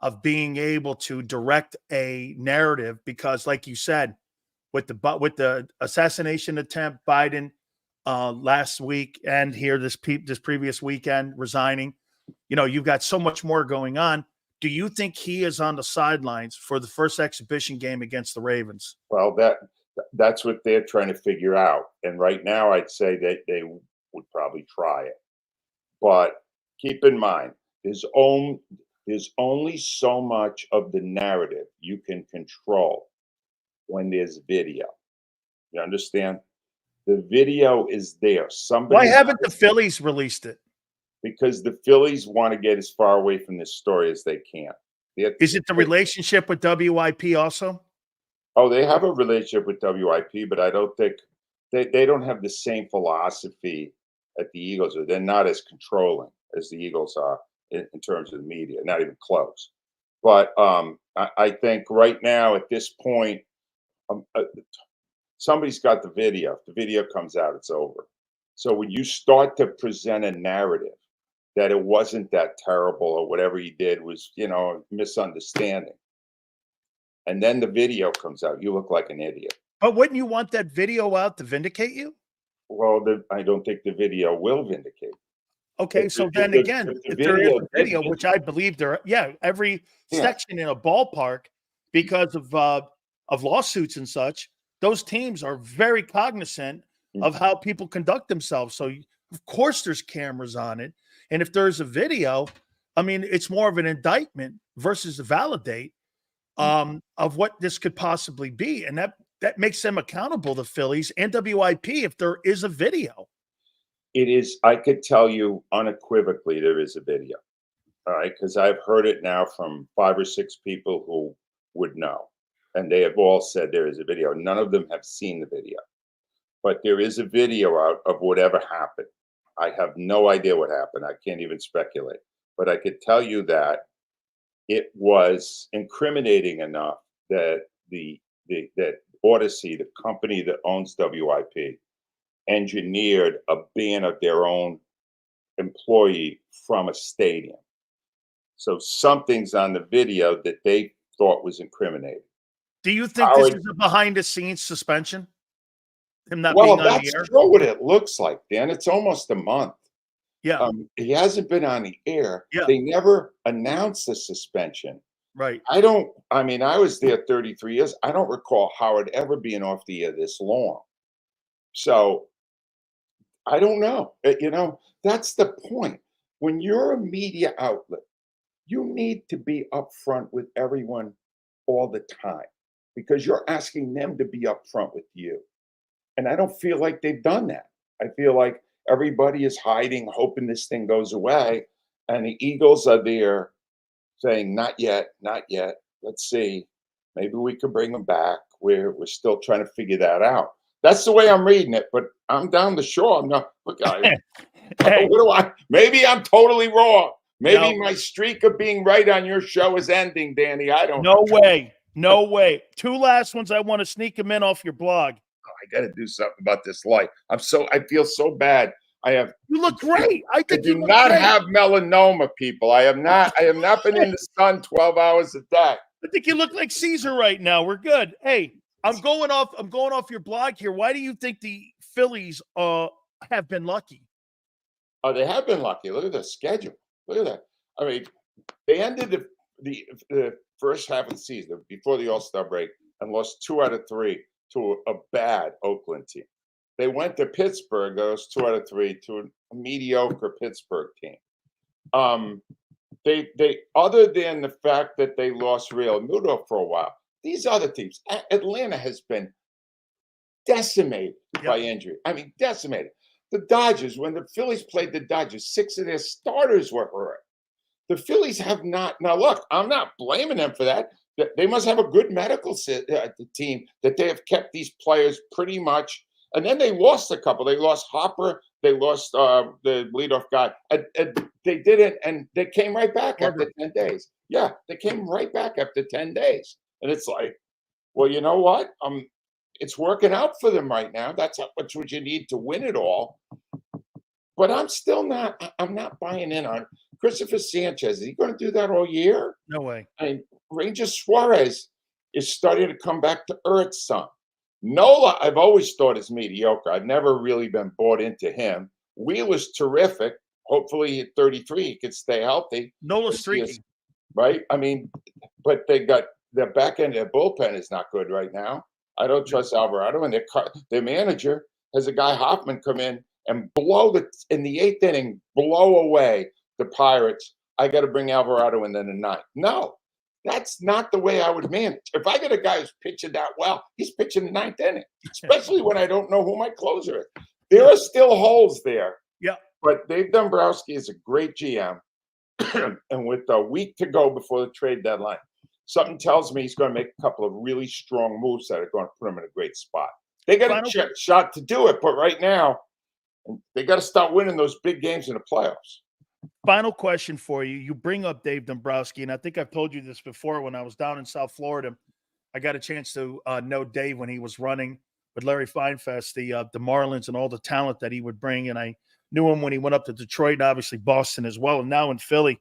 of being able to direct a narrative because, like you said, with the assassination attempt, Biden last week and here this previous weekend resigning, you've got so much more going on. Do you think he is on the sidelines for the first exhibition game against the Ravens? Well, That's what they're trying to figure out. And right now, I'd say that they would probably try it. But keep in mind, there's only so much of the narrative you can control when there's video. You understand? The video is there. Why haven't the Phillies released it? Because the Phillies want to get as far away from this story as they can. Is it the relationship with WIP also? Oh, they have a relationship with WIP, but I don't think they don't have the same philosophy at the Eagles, or they're not as controlling as the Eagles are in terms of the media, not even close. But I think right now at this point, somebody's got the video. If the video comes out, it's over. So when you start to present a narrative that it wasn't that terrible or whatever he did was, a misunderstanding, and then the video comes out, you look like an idiot. But wouldn't you want that video out to vindicate you? Well, I don't think the video will vindicate. Okay, so then again, if there is a video, which I believe every section in a ballpark, because of lawsuits and such, those teams are very cognizant of how people conduct themselves. So, of course, there's cameras on it. And if there's a video, I mean, it's more of an indictment versus a validate of what this could possibly be. And that makes them accountable, the Phillies and WIP, if there is a video. It is, I could tell you unequivocally there is a video. All right, because I've heard it now from 5 or 6 people who would know. And they have all said there is a video. None of them have seen the video. But there is a video out of whatever happened. I have no idea what happened. I can't even speculate. But I could tell you that it was incriminating enough that that Odyssey, the company that owns WIP, engineered a ban of their own employee from a stadium. So something's on the video that they thought was incriminating. Do you think this is a behind-the-scenes suspension? Him not being on the air? That's true what it looks like, Dan. It's almost a month. Yeah. He hasn't been on the air. Yeah. They never announced the suspension. Right. I was there 33 years. I don't recall Howard ever being off the air this long. So I don't know. That's the point. When you're a media outlet, you need to be upfront with everyone all the time because you're asking them to be upfront with you. And I don't feel like they've done that. I feel like everybody is hiding, hoping this thing goes away. And the Eagles are there saying, not yet, not yet. Let's see. Maybe we could bring them back. We're still trying to figure that out. That's the way I'm reading it, but I'm down the shore. I'm not, look, maybe I'm totally wrong. Maybe my streak of being right on your show is ending, Danny. I don't know. No way. 2 last ones. I want to sneak them in off your blog. I got to do something about this light. I feel so bad. You look great. I do not have melanoma, people. I have not been in the sun 12 hours a day. I think you look like Caesar right now. We're good. Hey, I'm going off your blog here. Why do you think the Phillies have been lucky? Oh, they have been lucky. Look at the schedule. Look at that. I mean, they ended the first half of the season before the All-Star break and lost 2 out of 3 to a bad Oakland team. They went to Pittsburgh, those 2 out of 3 to a mediocre Pittsburgh team. They other than the fact that they lost Real Muto for a while, these other teams, Atlanta has been decimated by injury. I mean, decimated. The Dodgers, when the Phillies played the Dodgers, 6 of their starters were hurt. The Phillies have not. Now, look, I'm not blaming them for that. They must have a good medical team that they have kept these players pretty much. And then they lost a couple. They lost Hopper. They lost the leadoff guy. They didn't, and they came right back after 10 days. Yeah, they came right back after 10 days. And it's like, well, you know what? It's working out for them right now. That's what you need to win it all. But I'm not buying in on Christopher Sanchez. Is he going to do that all year? No way. I mean, Ranger Suarez is starting to come back to earth some. Nola, I've always thought is mediocre. I've never really been bought into him. Wheeler's terrific. Hopefully at 33 he could stay healthy. Nola's streaking. Right? I mean, but they got their back end, their bullpen is not good right now. I don't trust Alvarado. And their manager has a guy Hoffman come in and in the 8th inning, blow away the Pirates. I got to bring Alvarado in then the 9th. No, that's not the way I would manage. If I get a guy who's pitching that well, he's pitching the 9th inning, especially when I don't know who my closer is. There are still holes there. Yeah. But Dave Dombrowski is a great GM. And with a week to go before the trade deadline, something tells me he's going to make a couple of really strong moves that are going to put him in a great spot. They got a shot to do it, but right now, they got to start winning those big games in the playoffs. Final question for you. You bring up Dave Dombrowski, and I think I've told you this before. When I was down in South Florida, I got a chance to know Dave when he was running with Larry Feinfest, the Marlins, and all the talent that he would bring. And I knew him when he went up to Detroit, and obviously Boston as well, and now in Philly.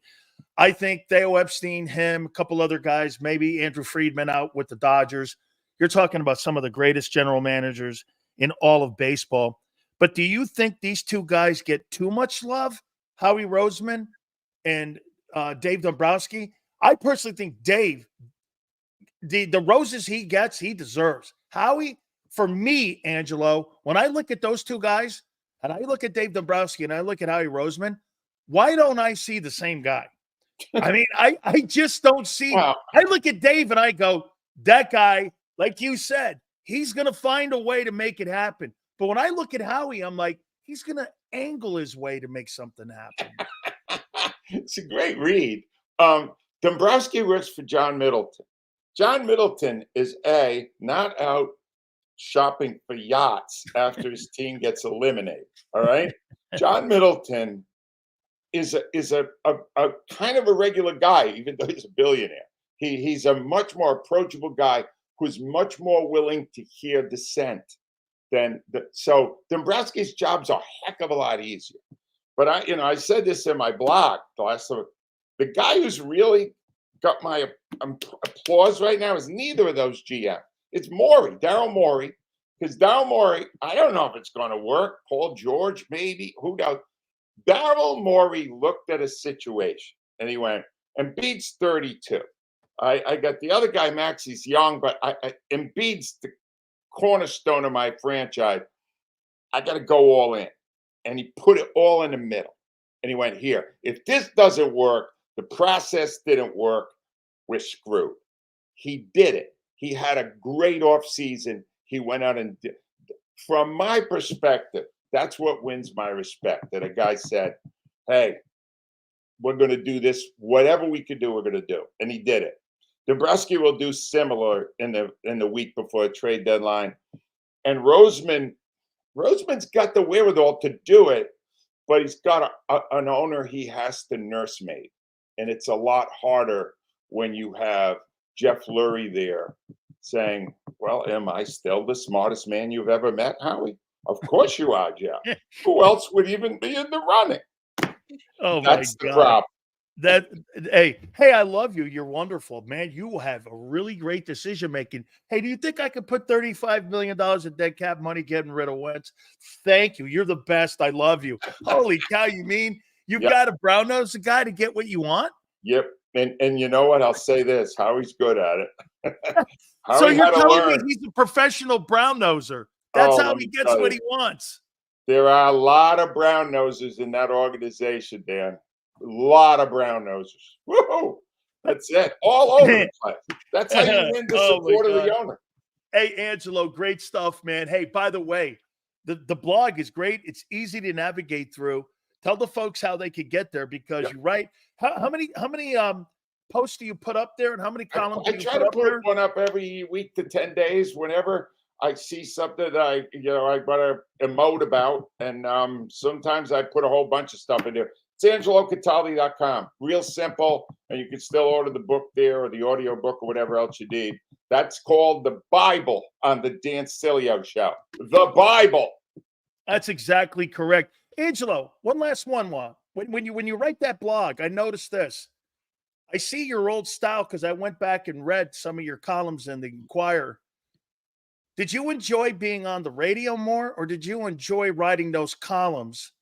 I think Theo Epstein, him, a couple other guys, maybe Andrew Friedman out with the Dodgers. You're talking about some of the greatest general managers in all of baseball. But do you think these two guys get too much love, Howie Roseman and Dave Dombrowski? I personally think Dave, the roses he gets, he deserves. Howie, for me, Angelo, when I look at those two guys, and I look at Dave Dombrowski and I look at Howie Roseman, why don't I see the same guy? I mean, I just don't see. Wow. I look at Dave and I go, that guy, like you said, he's going to find a way to make it happen. But when I look at Howie, I'm like, he's going to angle his way to make something happen. It's a great read. Dombrowski works for John Middleton. John Middleton is not out shopping for yachts after his team gets eliminated. All right. John Middleton is a kind of a regular guy, even though he's a billionaire. He's a much more approachable guy who's much more willing to hear dissent so Dombrowski's job's a heck of a lot easier. But I said this in my blog the guy who's really got my applause right now is neither of those GM. It's Daryl Morey, because Daryl Morey, I don't know if it's going to work. Paul George, maybe, who knows? Daryl Morey looked at a situation and he went, Embiid's 32. I got the other guy, Max, he's young, but Embiid's the cornerstone of my franchise. I got to go all in. And he put it all in the middle. And he went, here, if this doesn't work, the process didn't work, we're screwed. He did it. He had a great offseason. He went out and did. From my perspective, that's what wins my respect, that a guy said, hey, we're going to do this. Whatever we could do, we're going to do. And he did it. Dombrowski will do similar in the week before a trade deadline. And Roseman's got the wherewithal to do it, but he's got an owner he has to nursemaid. And it's a lot harder when you have Jeff Lurie there saying, well, am I still the smartest man you've ever met, Howie? Of course you are, Jeff. Who else would even be in the running? Oh, that's my the God. problem. Hey, I love you. You're wonderful, man. You have a really great decision making. Hey, do you think I could put $35 million of dead cap money getting rid of Wentz? Thank you. You're the best. I love you. Holy cow, you mean you've got a brown-nosed guy to get what you want? Yep. And you know what? I'll say this. Howie's good at it. So you're telling me he's a professional brown-noser. That's how he gets what he wants. There are a lot of brown nosers in that organization, Dan. A lot of brown nosers. Woo! That's it. All over the place. That's how you win the support of the owner. Hey, Angelo, great stuff, man. Hey, by the way, the blog is great. It's easy to navigate through. Tell the folks how they could get there, because you write. How many posts do you put up there, and how many columns do you put up? I try to put one up every week to 10 days whenever I see something that I want to emote about, and sometimes I put a whole bunch of stuff in there. It's AngeloCataldi.com. Real simple, and you can still order the book there or the audio book or whatever else you need. That's called the Bible on the Dan Sileo Show. The Bible. That's exactly correct. Angelo, one last one. When you write that blog, I noticed this. I see your old style because I went back and read some of your columns in the Inquirer. Did you enjoy being on the radio more, or did you enjoy writing those columns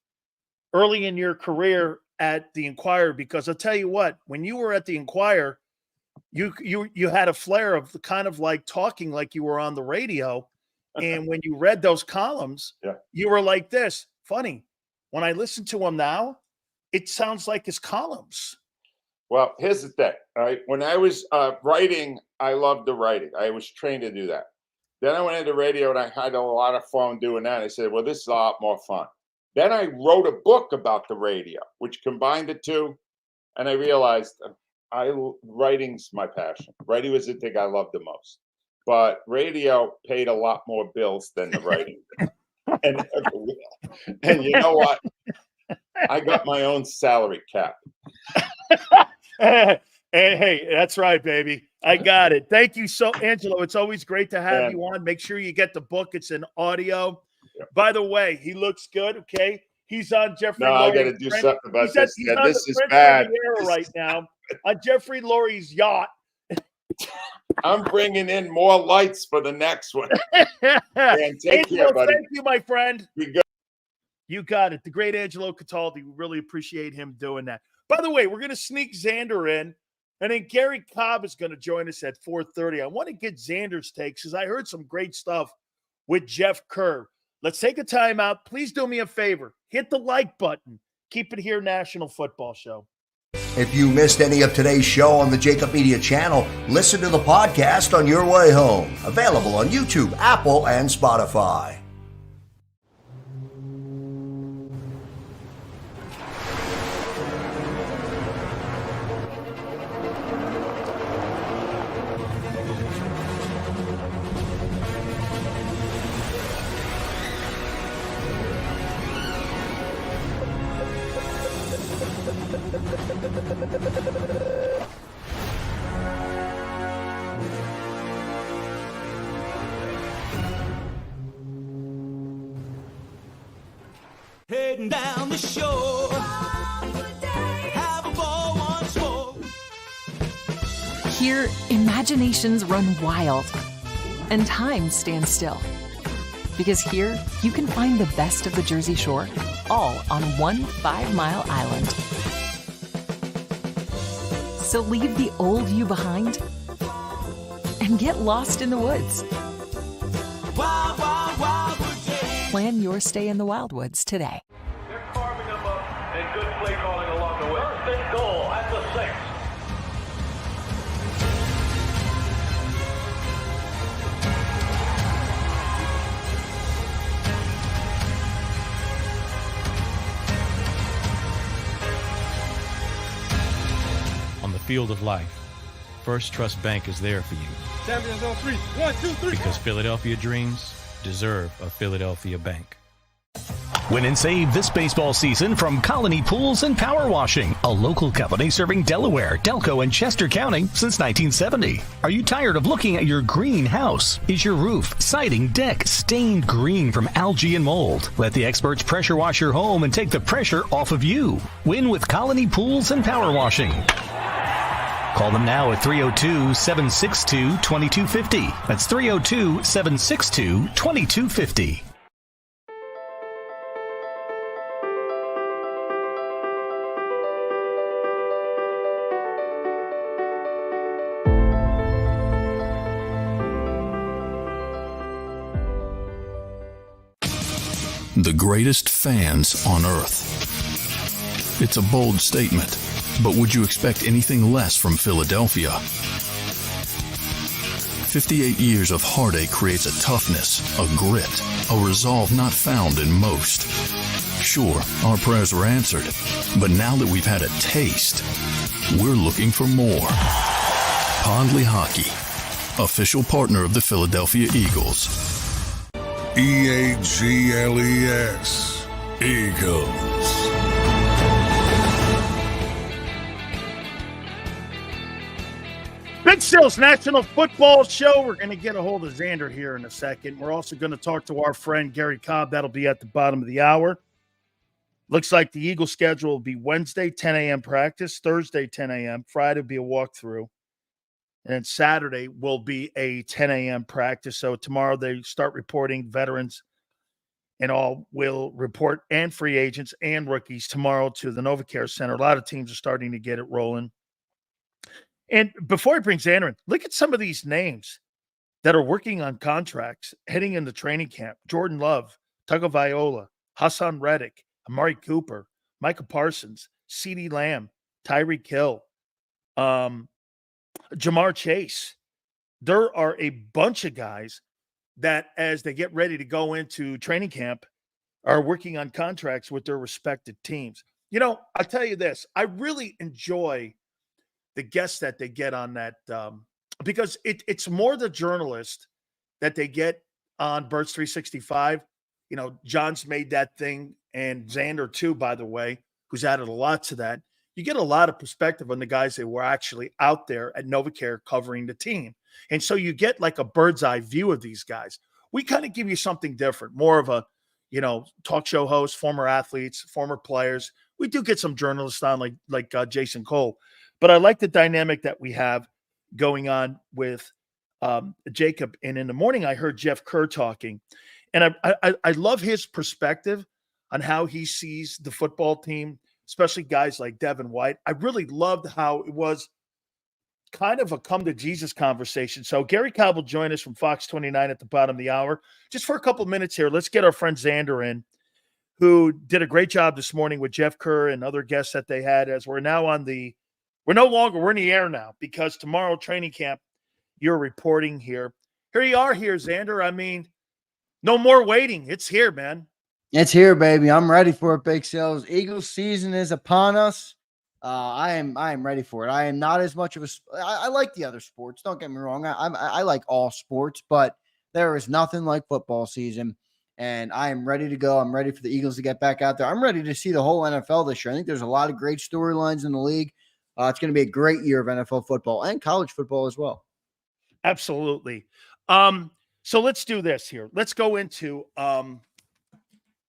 early in your career at the Inquirer? Because I'll tell you what, when you were at the Inquirer, you had a flair of the kind of like talking like you were on the radio. And when you read those columns, you were like this. Funny. When I listen to him now, it sounds like his columns. Well, here's the thing. All right. When I was writing, I loved the writing. I was trained to do that. Then I went into radio and I had a lot of fun doing that. I said, well, this is a lot more fun. Then I wrote a book about the radio, which combined the two. And I realized writing's my passion. Writing was the thing I loved the most. But radio paid a lot more bills than the writing did. And you know what? I got my own salary cap. Hey, that's right, baby. I got it. Thank you Angelo. It's always great to have you on. Make sure you get the book. It's in audio. By the way, he looks good. Okay. He's on Jeffrey. No, I got to do something about this. This is bad right now on Jeffrey Lurie's yacht. I'm bringing in more lights for the next one. Man, take care, buddy. Thank you, my friend. You got it. The great Angelo Cataldi. We really appreciate him doing that. By the way, we're going to sneak Xander in, and then Gary Cobb is going to join us at 4:30. I want to get Xander's takes because I heard some great stuff with Jeff Kerr. Let's take a timeout. Please do me a favor. Hit the like button. Keep it here, National Football Show. If you missed any of today's show on the JAKIB Media channel, listen to the podcast on your way home. Available on YouTube, Apple, and Spotify. Heading down the shore, have a ball once more. Here, imaginations run wild and time stands still. Because here, you can find the best of the Jersey Shore, all on one 5-mile island. So leave the old you behind and get lost in the woods. Wild, wild, wildwood day. Plan your stay in the Wildwoods today. They're carving them up and good play calling along the way. First and goal at the 6. On the field of life, First Trust Bank is there for you. Champions on 3. 1, 2, 3. Because Philadelphia dreams deserve a Philadelphia bank. Win and save this baseball season from Colony Pools and Power Washing, a local company serving Delaware, Delco, and Chester County since 1970. Are you tired of looking at your greenhouse? Is your roof, siding, deck stained green from algae and mold? Let the experts pressure wash your home and take the pressure off of you. Win with Colony Pools and Power Washing. Call them now at 302-762-2250. That's 302-762-2250. The greatest fans on earth. It's a bold statement, but would you expect anything less from Philadelphia? 58 years of heartache creates a toughness, a grit, a resolve not found in most. Sure, our prayers were answered, but now that we've had a taste, we're looking for more. Pondley Hockey, official partner of the Philadelphia Eagles. EAGLES, Eagles. Big Sills National Football Show. We're going to get a hold of Xander here in a second. We're also going to talk to our friend Gary Cobb. That'll be at the bottom of the hour. Looks like the Eagles schedule will be Wednesday, 10 a.m. practice, Thursday, 10 a.m., Friday will be a walkthrough, and then Saturday will be a 10 a.m. practice. So tomorrow they start reporting veterans and all will report, and free agents and rookies tomorrow to the NovaCare Center. A lot of teams are starting to get it rolling. And before I bring Xander in, look at some of these names that are working on contracts heading into training camp. Jordan Love, Tagovailoa, Hassan Reddick, Amari Cooper, Micah Parsons, CeeDee Lamb, Tyreek Hill, Jamar Chase. There are a bunch of guys that, as they get ready to go into training camp, are working on contracts with their respective teams. You know, I'll tell you this. I really enjoy the guests that they get on that because it's more the journalist that they get on Birds 365. You know, John's made that thing, and Xander too, by the way, who's added a lot to that. You get a lot of perspective on the guys that were actually out there at NovaCare covering the team. And so you get like a bird's eye view of these guys. We kind of give you something different, more of a, you know, talk show host, former athletes, former players. We do get some journalists on like Jason Cole, but I like the dynamic that we have going on with JAKIB. And in the morning, I heard Jeff Kerr talking, and I love his perspective on how he sees the football team, especially guys like Devin White. I really loved how it was kind of a come to Jesus conversation. So Gary Cobb will join us from Fox 29 at the bottom of the hour. Just for a couple minutes here, let's get our friend Xander in, who did a great job this morning with Jeff Kerr and other guests that they had, as we're now we're in the air now, because tomorrow training camp, you're reporting here. Here you are here, Xander. I mean, no more waiting. It's here, man. It's here, baby. I'm ready for it, Big Sales. Eagles season is upon us. I am ready for it. I am not as much of a. I like the other sports. Don't get me wrong. I like all sports, but there is nothing like football season, and I am ready to go. I'm ready for the Eagles to get back out there. I'm ready to see the whole NFL this year. I think there's a lot of great storylines in the league. It's going to be a great year of NFL football and college football as well. Absolutely. So let's do this here. Let's go into.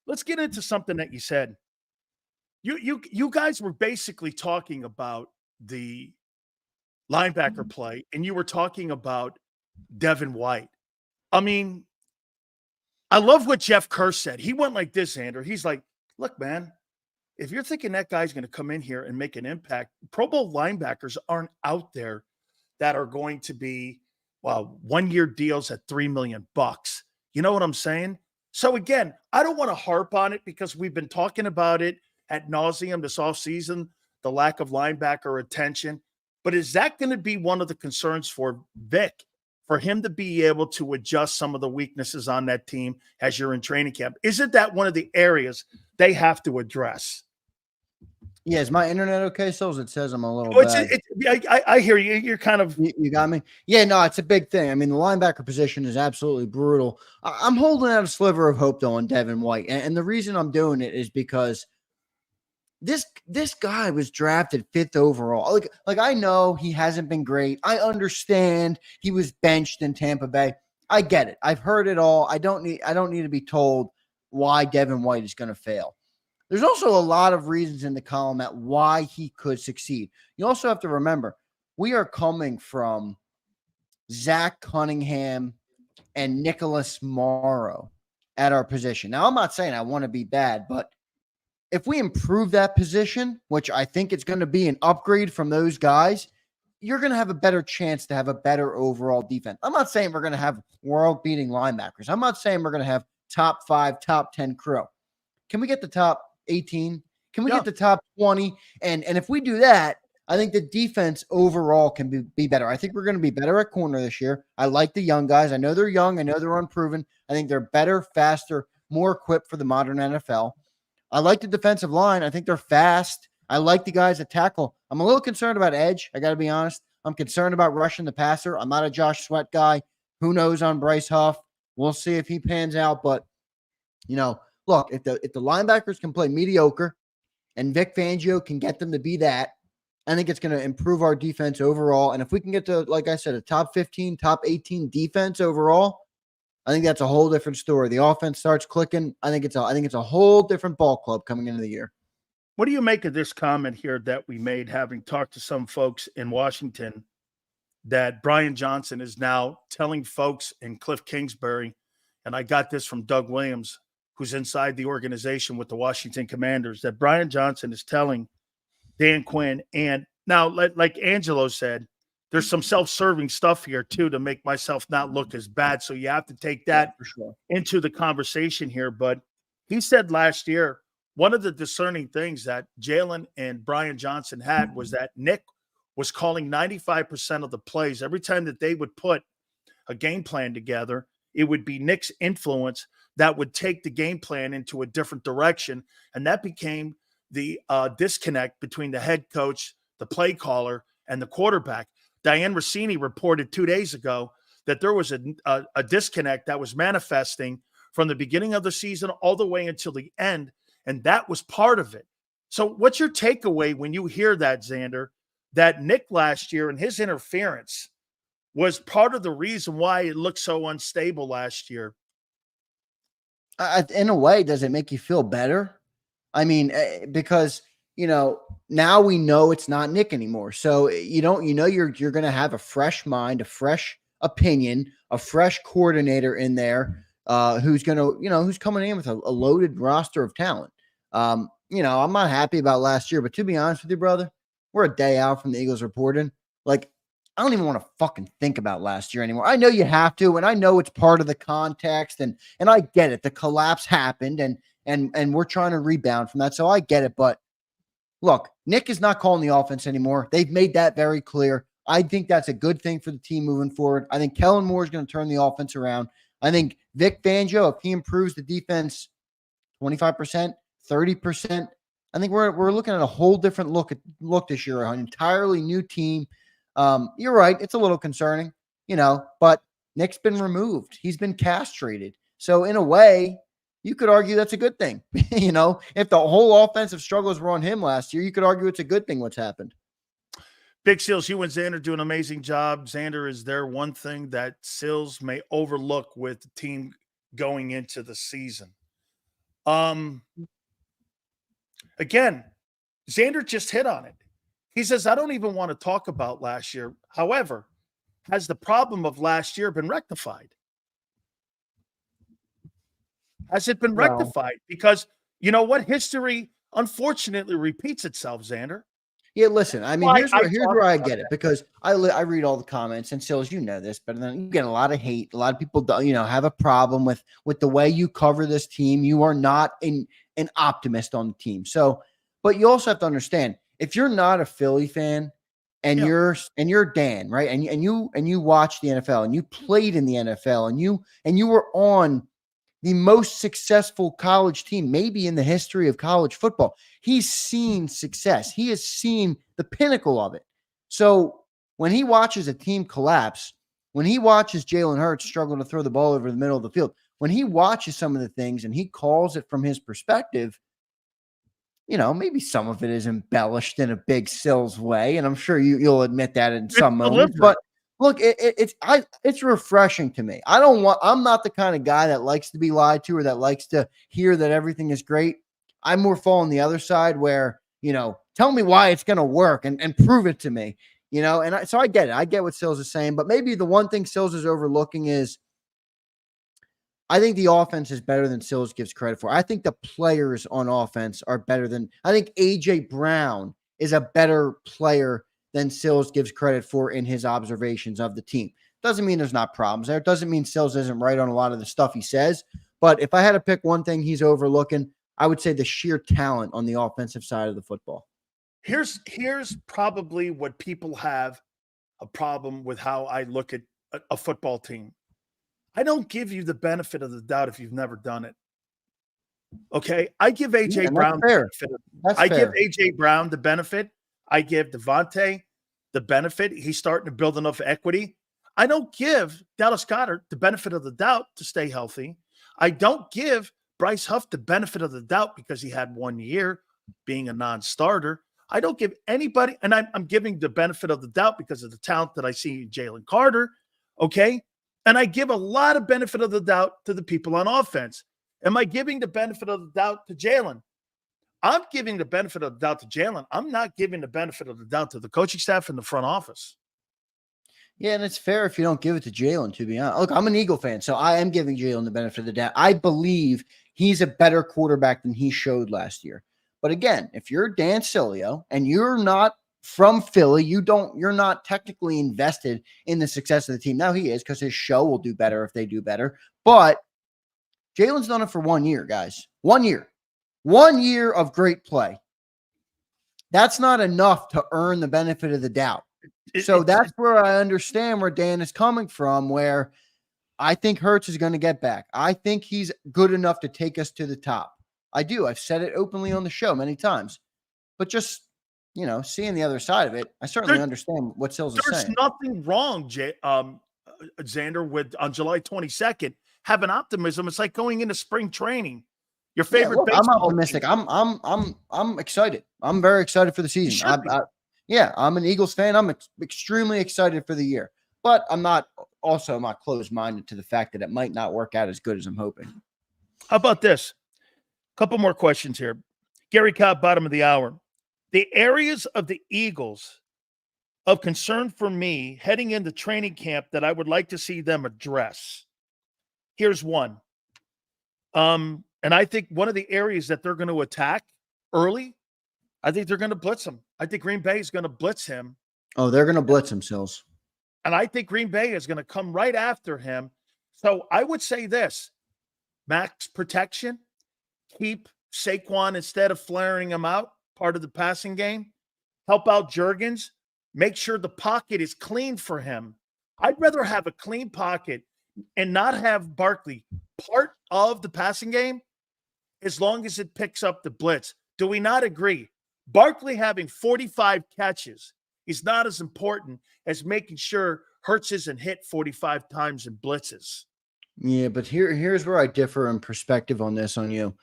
Let's get into something that you said. You guys were basically talking about the linebacker play, and you were talking about Devin White. I mean, I love what Jeff Kerr said. He went like this, Andrew. He's like, look, man, if you're thinking that guy's going to come in here and make an impact, Pro Bowl linebackers aren't out there that are going to be, well, 1-year deals at $3 million. You know what I'm saying? So again, I don't want to harp on it because we've been talking about it ad nauseum this offseason, the lack of linebacker attention. But is that going to be one of the concerns for Vic, for him to be able to adjust some of the weaknesses on that team as you're in training camp? Isn't that one of the areas they have to address? Yeah, is my internet okay, Sills? It says I'm a little bad. I hear you. You're kind of... You got me? Yeah, no, it's a big thing. I mean, the linebacker position is absolutely brutal. I'm holding out a sliver of hope, though, on Devin White. And the reason I'm doing it is because this guy was drafted 5th overall. Like I know he hasn't been great. I understand he was benched in Tampa Bay. I get it. I've heard it all. I don't need to be told why Devin White is going to fail. There's also a lot of reasons in the column at why he could succeed. You also have to remember, we are coming from Zach Cunningham and Nicholas Morrow at our position. Now, I'm not saying I want to be bad, but if we improve that position, which I think it's going to be an upgrade from those guys, you're going to have a better chance to have a better overall defense. I'm not saying we're going to have world-beating linebackers. I'm not saying we're going to have top 5, top 10 crew. Can we get the top 18? Can we get the top 20? And if we do that, I think the defense overall can be better. I think we're going to be better at corner this year. I like the young guys. I know they're young. I know they're unproven. I think they're better, faster, more equipped for the modern NFL. I like the defensive line. I think they're fast. I like the guys that tackle. I'm a little concerned about edge. I got to be honest. I'm concerned about rushing the passer. I'm not a Josh Sweat guy. Who knows on Bryce Huff? We'll see if he pans out. But, look, if the linebackers can play mediocre and Vic Fangio can get them to be that, I think it's going to improve our defense overall. And if we can get to, like I said, a top 15, top 18 defense overall, I think that's a whole different story. The offense starts clicking. I think it's a whole different ball club coming into the year. What do you make of this comment here that we made, having talked to some folks in Washington, that Brian Johnson is now telling folks in Cliff Kingsbury, and I got this from Doug Williams, who's inside the organization with the Washington Commanders, that Brian Johnson is telling Dan Quinn, and now, like Angelo said, there's some self-serving stuff here too to make myself not look as bad. So you have to take that into the conversation here. But he said last year, one of the discerning things that Jalen and Brian Johnson had was that Nick was calling 95% of the plays. Every time that they would put a game plan together, it would be Nick's influence that would take the game plan into a different direction. And that became the disconnect between the head coach, the play caller, and the quarterback. Diane Rossini reported 2 days ago that there was a disconnect that was manifesting from the beginning of the season all the way until the end, and that was part of it. So what's your takeaway when you hear that, Xander, that Nick last year and his interference was part of the reason why it looked so unstable last year? In a way, does it make you feel better? I mean, because, now we know it's not Nick anymore. So you're going to have a fresh mind, a fresh opinion, a fresh coordinator in there who's going to, who's coming in with a loaded roster of talent. I'm not happy about last year, but to be honest with you, brother, we're a day out from the Eagles reporting. Like, I don't even want to fucking think about last year anymore. I know you have to, and I know it's part of the context, and I get it. The collapse happened, and we're trying to rebound from that, so I get it. But look, Nick is not calling the offense anymore. They've made that very clear. I think that's a good thing for the team moving forward. I think Kellen Moore is going to turn the offense around. I think Vic Fangio, if he improves the defense 25%, 30%, I think we're looking at a whole different look this year, an entirely new team. You're right. It's a little concerning, but Nick's been removed. He's been castrated. So in a way, you could argue that's a good thing. If the whole offensive struggles were on him last year, you could argue it's a good thing what's happened. Big Sills, you and Xander do an amazing job. Xander, is there one thing that Sills may overlook with the team going into the season? Again, Xander just hit on it. He says, I don't even want to talk about last year. However, has the problem of last year been rectified? Has it been rectified? Because you know what? History, unfortunately, repeats itself, Xander. Yeah, listen, I mean, here's where I get it, because I read all the comments, and Sills, this, but then you get a lot of hate. A lot of people, have a problem with the way you cover this team. You are not an optimist on the team. So, but you also have to understand, if you're not a Philly fan and you're Dan, right? And you watch the NFL and you played in the NFL and you were on the most successful college team, maybe in the history of college football. He's seen success. He has seen the pinnacle of it. So when he watches a team collapse, when he watches Jalen Hurts struggle to throw the ball over the middle of the field, when he watches some of the things and he calls it from his perspective, maybe some of it is embellished in a Big Sills way, and I'm sure you'll admit that in some moments. But look, it's refreshing to me. I'm not the kind of guy that likes to be lied to or that likes to hear that everything is great. I'm more fall on the other side where, tell me why it's going to work and prove it to me, so I get it. I get what Sills is saying, but maybe the one thing Sills is overlooking is I think the offense is better than Sills gives credit for. I think the players on offense are better than – I think A.J. Brown is a better player than Sills gives credit for in his observations of the team. Doesn't mean there's not problems there. It doesn't mean Sills isn't right on a lot of the stuff he says. But if I had to pick one thing he's overlooking, I would say the sheer talent on the offensive side of the football. Here's probably what people have a problem with how I look at a football team. I don't give you the benefit of the doubt if you've never done it. Okay? I give A.J. Brown the benefit. I give A.J. Brown the benefit. I give Devontae the benefit. He's starting to build enough equity. I don't give Dallas Goedert the benefit of the doubt to stay healthy. I don't give Bryce Huff the benefit of the doubt because he had 1 year being a non-starter. I don't give anybody, and I'm giving the benefit of the doubt because of the talent that I see in Jalen Carter, okay? And I give a lot of benefit of the doubt to the people on offense. Am I giving the benefit of the doubt to Jalen? I'm giving the benefit of the doubt to Jalen. I'm not giving the benefit of the doubt to the coaching staff and the front office. Yeah, and it's fair if you don't give it to Jalen, to be honest. Look, I'm an Eagle fan, so I am giving Jalen the benefit of the doubt. I believe he's a better quarterback than he showed last year. But again, if you're Dan Sileo and you're not from Philly. You're not technically invested in the success of the team. Now he is, because his show will do better if they do better. But Jalen's done it for 1 year, guys. 1 year. 1 year of great play. That's not enough to earn the benefit of the doubt. So that's where I understand where Dan is coming from, where I think Hurts is going to get back. I think he's good enough to take us to the top. I do. I've said it openly on the show many times. But just, seeing the other side of it, I certainly understand what Sills is saying. There's nothing wrong, Xander, with on July 22nd, having optimism. It's like going into spring training. Your favorite I'm optimistic. I'm excited. I'm very excited for the season. I'm an Eagles fan. I'm extremely excited for the year. But I'm not closed-minded to the fact that it might not work out as good as I'm hoping. How about this? A couple more questions here. Gary Cobb, bottom of the hour. The areas of the Eagles of concern for me heading into training camp that I would like to see them address. Here's one. And I think one of the areas that they're going to attack early, I think they're going to blitz him. I think Green Bay is going to blitz him. Oh, they're going to blitz him, Sills. And I think Green Bay is going to come right after him. So I would say this: max protection, keep Saquon instead of flaring him out, part of the passing game, help out Juergens, make sure the pocket is clean for him. I'd rather have a clean pocket and not have Barkley part of the passing game as long as it picks up the blitz. Do we not agree? Barkley having 45 catches is not as important as making sure Hurts isn't hit 45 times in blitzes. Yeah, but here's where I differ in perspective on this on you.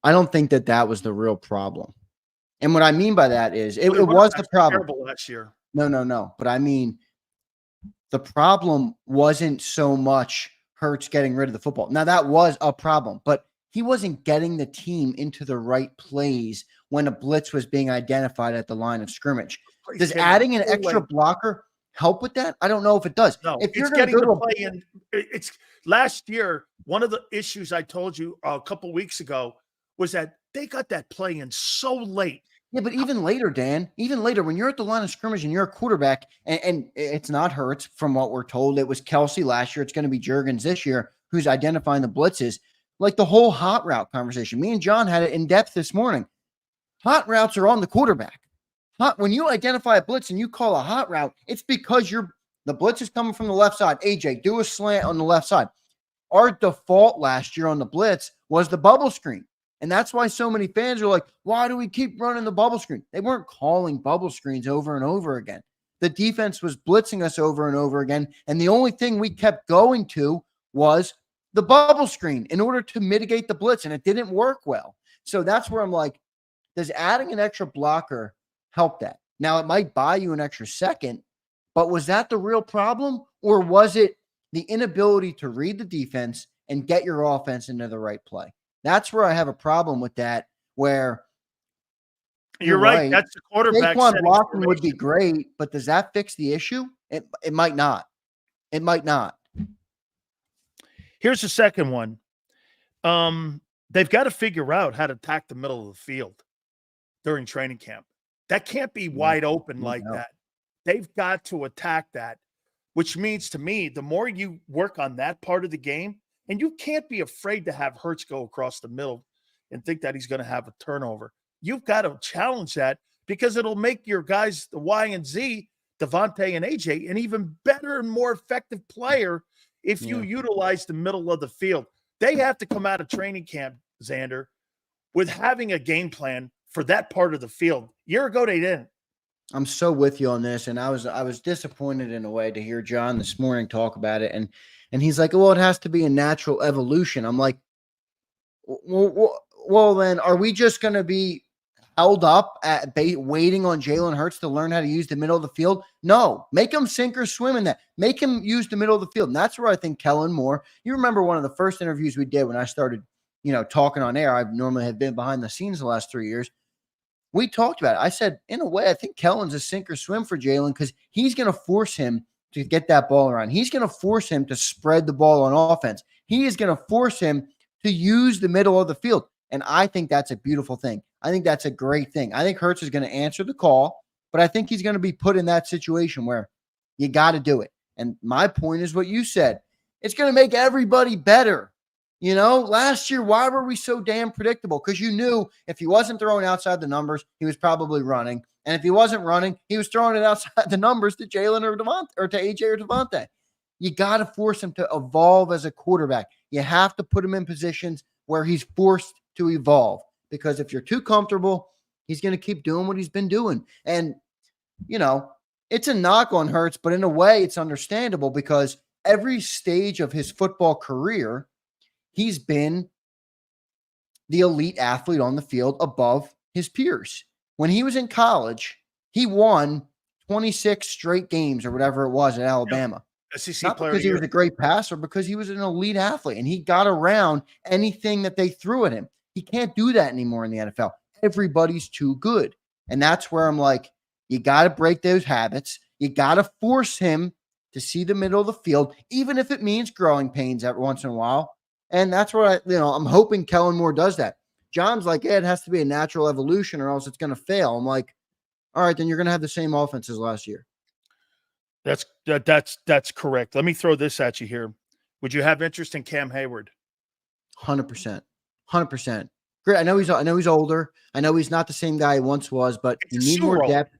I don't think that was the real problem. And what I mean by that is it was the problem. Terrible last year. No. But I mean, the problem wasn't so much Hurts getting rid of the football. Now, that was a problem, but he wasn't getting the team into the right plays when a blitz was being identified at the line of scrimmage. Does adding an extra blocker help with that? I don't know if it does. No, if you're it's getting to play in. It's last year. One of the issues I told you a couple weeks ago was that they got that play in so late. Yeah, but even later, Dan, when you're at the line of scrimmage and you're a quarterback, and it's not Hurts from what we're told. It was Kelsey last year. It's going to be Juergens this year who's identifying the blitzes. Like the whole hot route conversation. Me and John had it in depth this morning. Hot routes are on the quarterback. When you identify a blitz and you call a hot route, it's because the blitz is coming from the left side. AJ, do a slant on the left side. Our default last year on the blitz was the bubble screen. And that's why so many fans are like, why do we keep running the bubble screen? They weren't calling bubble screens over and over again. The defense was blitzing us over and over again. And the only thing we kept going to was the bubble screen in order to mitigate the blitz. And it didn't work well. So that's where I'm like, does adding an extra blocker help that? Now, it might buy you an extra second, but was that the real problem? Or was it the inability to read the defense and get your offense into the right play? That's where I have a problem with that, where you're right. That's the quarterback. Saquon blocking would be great, but does that fix the issue? It might not. It might not. Here's the second one. They've got to figure out how to attack the middle of the field during training camp. That can't be wide open like that. They've got to attack that, which means to me, the more you work on that part of the game, and you can't be afraid to have Hurts go across the middle and think that he's going to have a turnover. You've got to challenge that because it'll make your guys, the Y and Z, Devontae and AJ, an even better and more effective player if you utilize the middle of the field. They have to come out of training camp, Xander, with having a game plan for that part of the field. A year ago, they didn't. I'm so with you on this, and I was disappointed in a way to hear John this morning talk about it, and he's like, well, it has to be a natural evolution. I'm like, well then, are we just going to be held up at waiting on Jalen Hurts to learn how to use the middle of the field? No, make him sink or swim in that. Make him use the middle of the field. And that's where I think Kellen Moore, you remember one of the first interviews we did when I started, talking on air. I've normally have been behind the scenes the last 3 years. We talked about it. I said, in a way, I think Kellen's a sink or swim for Jalen because he's going to force him to get that ball around. He's going to force him to spread the ball on offense. He is going to force him to use the middle of the field. And I think that's a beautiful thing. I think that's a great thing. I think Hurts is going to answer the call, but I think he's going to be put in that situation where you got to do it. And my point is what you said. It's going to make everybody better. Last year, why were we so damn predictable? Because you knew if he wasn't throwing outside the numbers, he was probably running. And if he wasn't running, he was throwing it outside the numbers to Jalen or Devontae, or to AJ or Devontae. You got to force him to evolve as a quarterback. You have to put him in positions where he's forced to evolve. Because if you're too comfortable, he's going to keep doing what he's been doing. And, it's a knock on Hurts, but in a way it's understandable because every stage of his football career, he's been the elite athlete on the field above his peers. When he was in college, he won 26 straight games or whatever it was at Alabama. SEC Not player because he was a great passer, because he was an elite athlete and he got around anything that they threw at him. He can't do that anymore in the NFL. Everybody's too good. And that's where I'm like, you got to break those habits. You got to force him to see the middle of the field, even if it means growing pains every once in a while. And that's what I'm hoping Kellen Moore does that. John's like, yeah, it has to be a natural evolution or else it's going to fail. I'm like, all right, then you're going to have the same offense as last year. That's correct. Let me throw this at you here. Would you have interest in Cam Heyward? 100%. 100%. Great. I know he's older. I know he's not the same guy he once was, but you need more depth.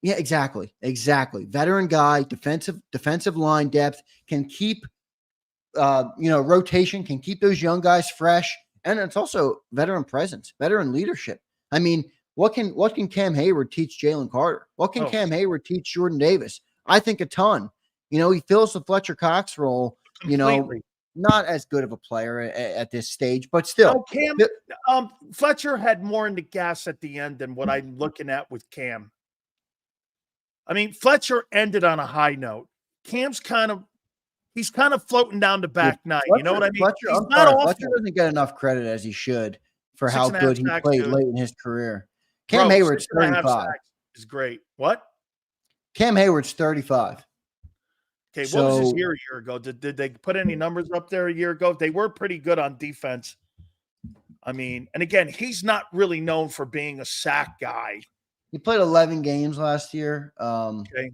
Yeah, exactly. Veteran guy, defensive line depth, can keep rotation, can keep those young guys fresh, and it's also veteran presence, veteran leadership. I mean, what can Cam Heyward teach Jalen Carter? What can Cam Heyward teach Jordan Davis? I think a ton. He fills the Fletcher Cox role. Completely. Not as good of a player at this stage, but still. Cam, Fletcher had more in the gas at the end than what I'm looking at with Cam. I mean, Fletcher ended on a high note. Cam's he's kind of floating down the back nine. You know what I mean? Fletcher doesn't get enough credit as he should for how good he played late in his career. Cam Hayward's 35. Is great. What? Cam Hayward's 35. Okay, what was his year a year ago? Did they put any numbers up there a year ago? They were pretty good on defense. I mean, and again, he's not really known for being a sack guy. He played 11 games last year. Okay.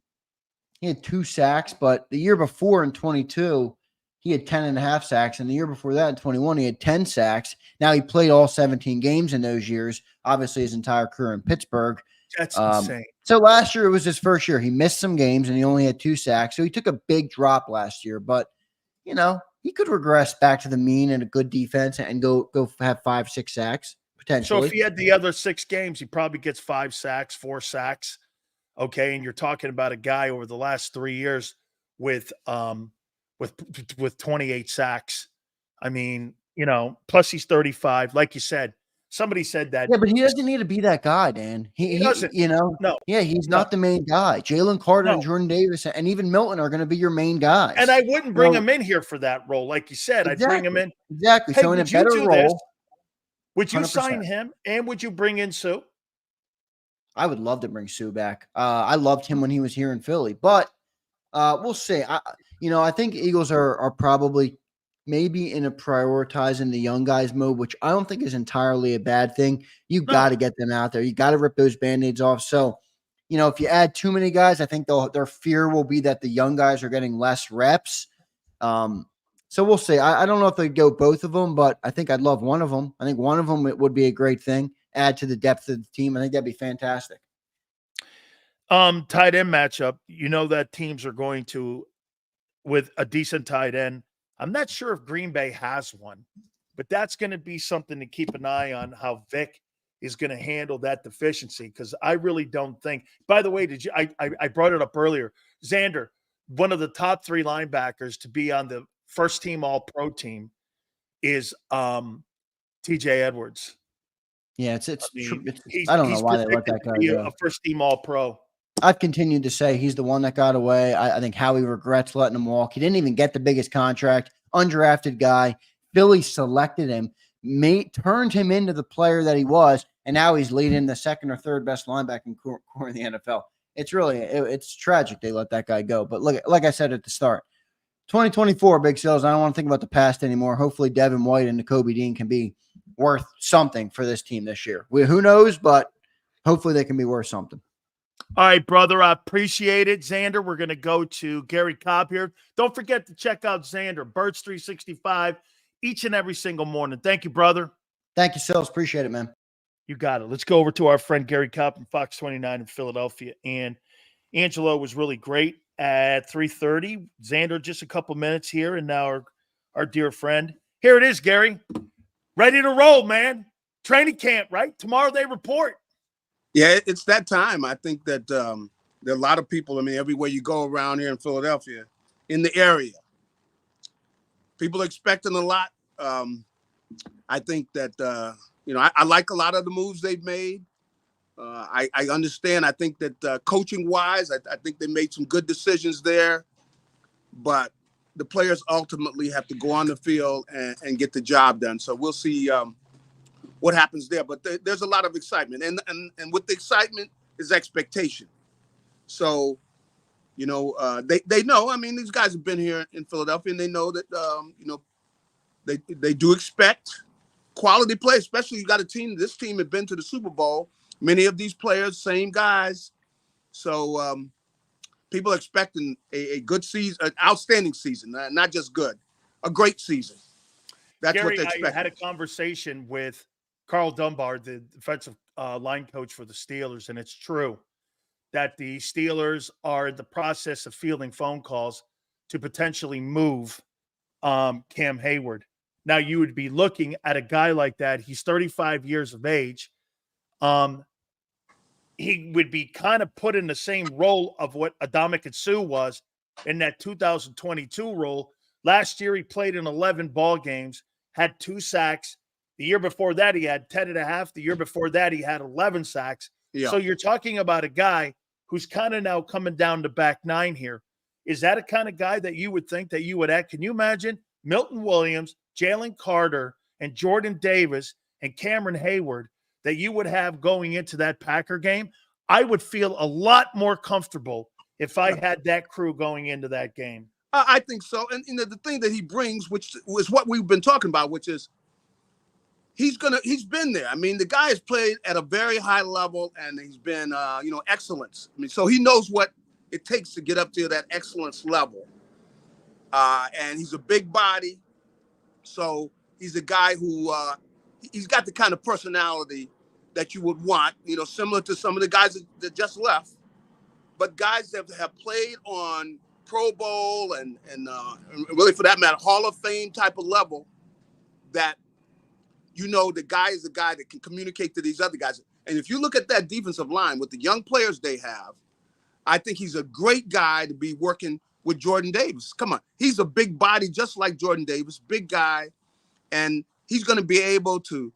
He had 2 sacks, but the year before in 22, he had 10.5 sacks. And the year before that in 21, he had 10 sacks. Now he played all 17 games in those years, obviously his entire career in Pittsburgh. That's insane. So last year it was his first year. He missed some games and he only had 2 sacks. So he took a big drop last year, but he could regress back to the mean and a good defense and go have 5-6 sacks potentially. So if he had the other 6 games, he probably gets 5 sacks, 4 sacks. Okay. And you're talking about a guy over the last 3 years with 28 sacks. I mean, plus he's 35. Like you said, somebody said that. Yeah, but he doesn't need to be that guy, Dan. He doesn't. No. Yeah, he's not the main guy. Jalen Carter and Jordan Davis and even Milton are going to be your main guys. And I wouldn't bring him in here for that role. Like you said, I'd bring him in. Exactly. Hey, so in a better role. Would you 100%. sign him? And would you bring in Sue? I would love to bring Sue back. I loved him when he was here in Philly, but we'll see. I think Eagles are probably maybe in a prioritizing the young guys mode, which I don't think is entirely a bad thing. You got to get them out there. You got to rip those Band-Aids off. So, if you add too many guys, I think their fear will be that the young guys are getting less reps. So we'll see. I don't know if they'd go both of them, but I think I'd love one of them. I think one of them would be a great thing. Add to the depth of the team. I think that'd be fantastic. Tight end matchup. That teams are going to, with a decent tight end. I'm not sure if Green Bay has one, but that's going to be something to keep an eye on how Vic is going to handle that deficiency. Because I really don't think. By the way, I brought it up earlier. Xander, one of the top 3 linebackers to be on the first team All-Pro team, is T.J. Edwards. Yeah, I don't know why they let that guy go. A first-team All-Pro. I've continued to say he's the one that got away. I think Howie regrets letting him walk. He didn't even get the biggest contract. Undrafted guy. Philly selected him, turned him into the player that he was, and now he's leading the second or third best linebacking core in the NFL. It's tragic they let that guy go. But look, like I said at the start, 2024, Big Sales, I don't want to think about the past anymore. Hopefully Devin White and Nakobe Dean can be worth something for this team this year. Who knows, but hopefully they can be worth something. All right, brother. I appreciate it, Xander. We're going to go to Gary Cobb here. Don't forget to check out Xander, Birds 365, each and every single morning. Thank you, brother. Thank you, Sills. Appreciate it, man. You got it. Let's go over to our friend Gary Cobb from Fox 29 in Philadelphia. And Angelo was really great at 3:30. Xander, just a couple minutes here, and now our dear friend. Here it is, Gary. Ready to roll, man. Training camp, right? Tomorrow they report. Yeah, it's that time. I think that there are a lot of people, I mean, everywhere you go around here in Philadelphia, in the area, people are expecting a lot. I think that, I like a lot of the moves they've made. I understand. I think that coaching-wise, I think they made some good decisions there. But the players ultimately have to go on the field and get the job done. So we'll see what happens there. But there's a lot of excitement. And with the excitement is expectation. So, they know. I mean, these guys have been here in Philadelphia, and they know that, they do expect quality play, especially you got a team. This team had been to the Super Bowl. Many of these players, same guys. So people are expecting a good season, an outstanding season, not just good, a great season. That's Gary, what they expect. I had a conversation with Carl Dunbar, the defensive line coach for the Steelers, and it's true that the Steelers are in the process of fielding phone calls to potentially move Cam Heyward. Now, you would be looking at a guy like that. He's 35 years of age. He would be kind of put in the same role of what Adama Sue was in that 2022 role. Last year, he played in 11 ball games, had 2 sacks. The year before that, he had 10.5. The year before that, he had 11 sacks. Yeah. So you're talking about a guy who's kind of now coming down to back 9 here. Is that a kind of guy that you would think that you would add? Can you imagine Milton Williams, Jalen Carter, and Jordan Davis and Cameron Heyward that you would have going into that Packer game? I would feel a lot more comfortable if I had that crew going into that game. I think so. And the thing that he brings, which was what we've been talking about, which is he's been there. I mean, the guy has played at a very high level, and he's been, excellence. I mean, so he knows what it takes to get up to that excellence level. And he's a big body. So he's a guy who he's got the kind of personality that you would want, similar to some of the guys that just left, but guys that have played on Pro Bowl and really, for that matter, Hall of Fame type of level, that, the guy is a guy that can communicate to these other guys. And if you look at that defensive line with the young players they have, I think he's a great guy to be working with Jordan Davis. Come on. He's a big body, just like Jordan Davis, big guy. And he's going to be able to,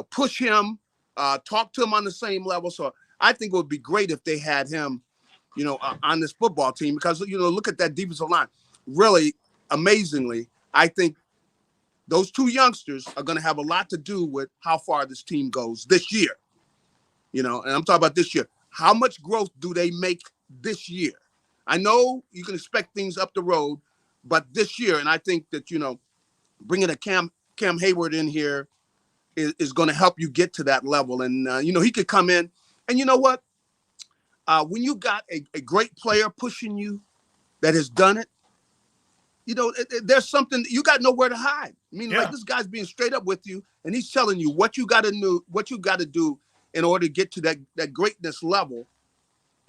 push him, talk to him on the same level. So I think it would be great if they had him, on this football team, because, look at that defensive line. Really, amazingly, I think those 2 youngsters are going to have a lot to do with how far this team goes this year. And I'm talking about this year. How much growth do they make this year? I know you can expect things up the road, but this year, and I think that, bringing a Cam Heyward in here is going to help you get to that level. And, he could come in. And you know what? When you got a great player pushing you that has done it, there's something, you got nowhere to hide. I mean, like, this guy's being straight up with you, and he's telling you what you got to do in order to get to that greatness level.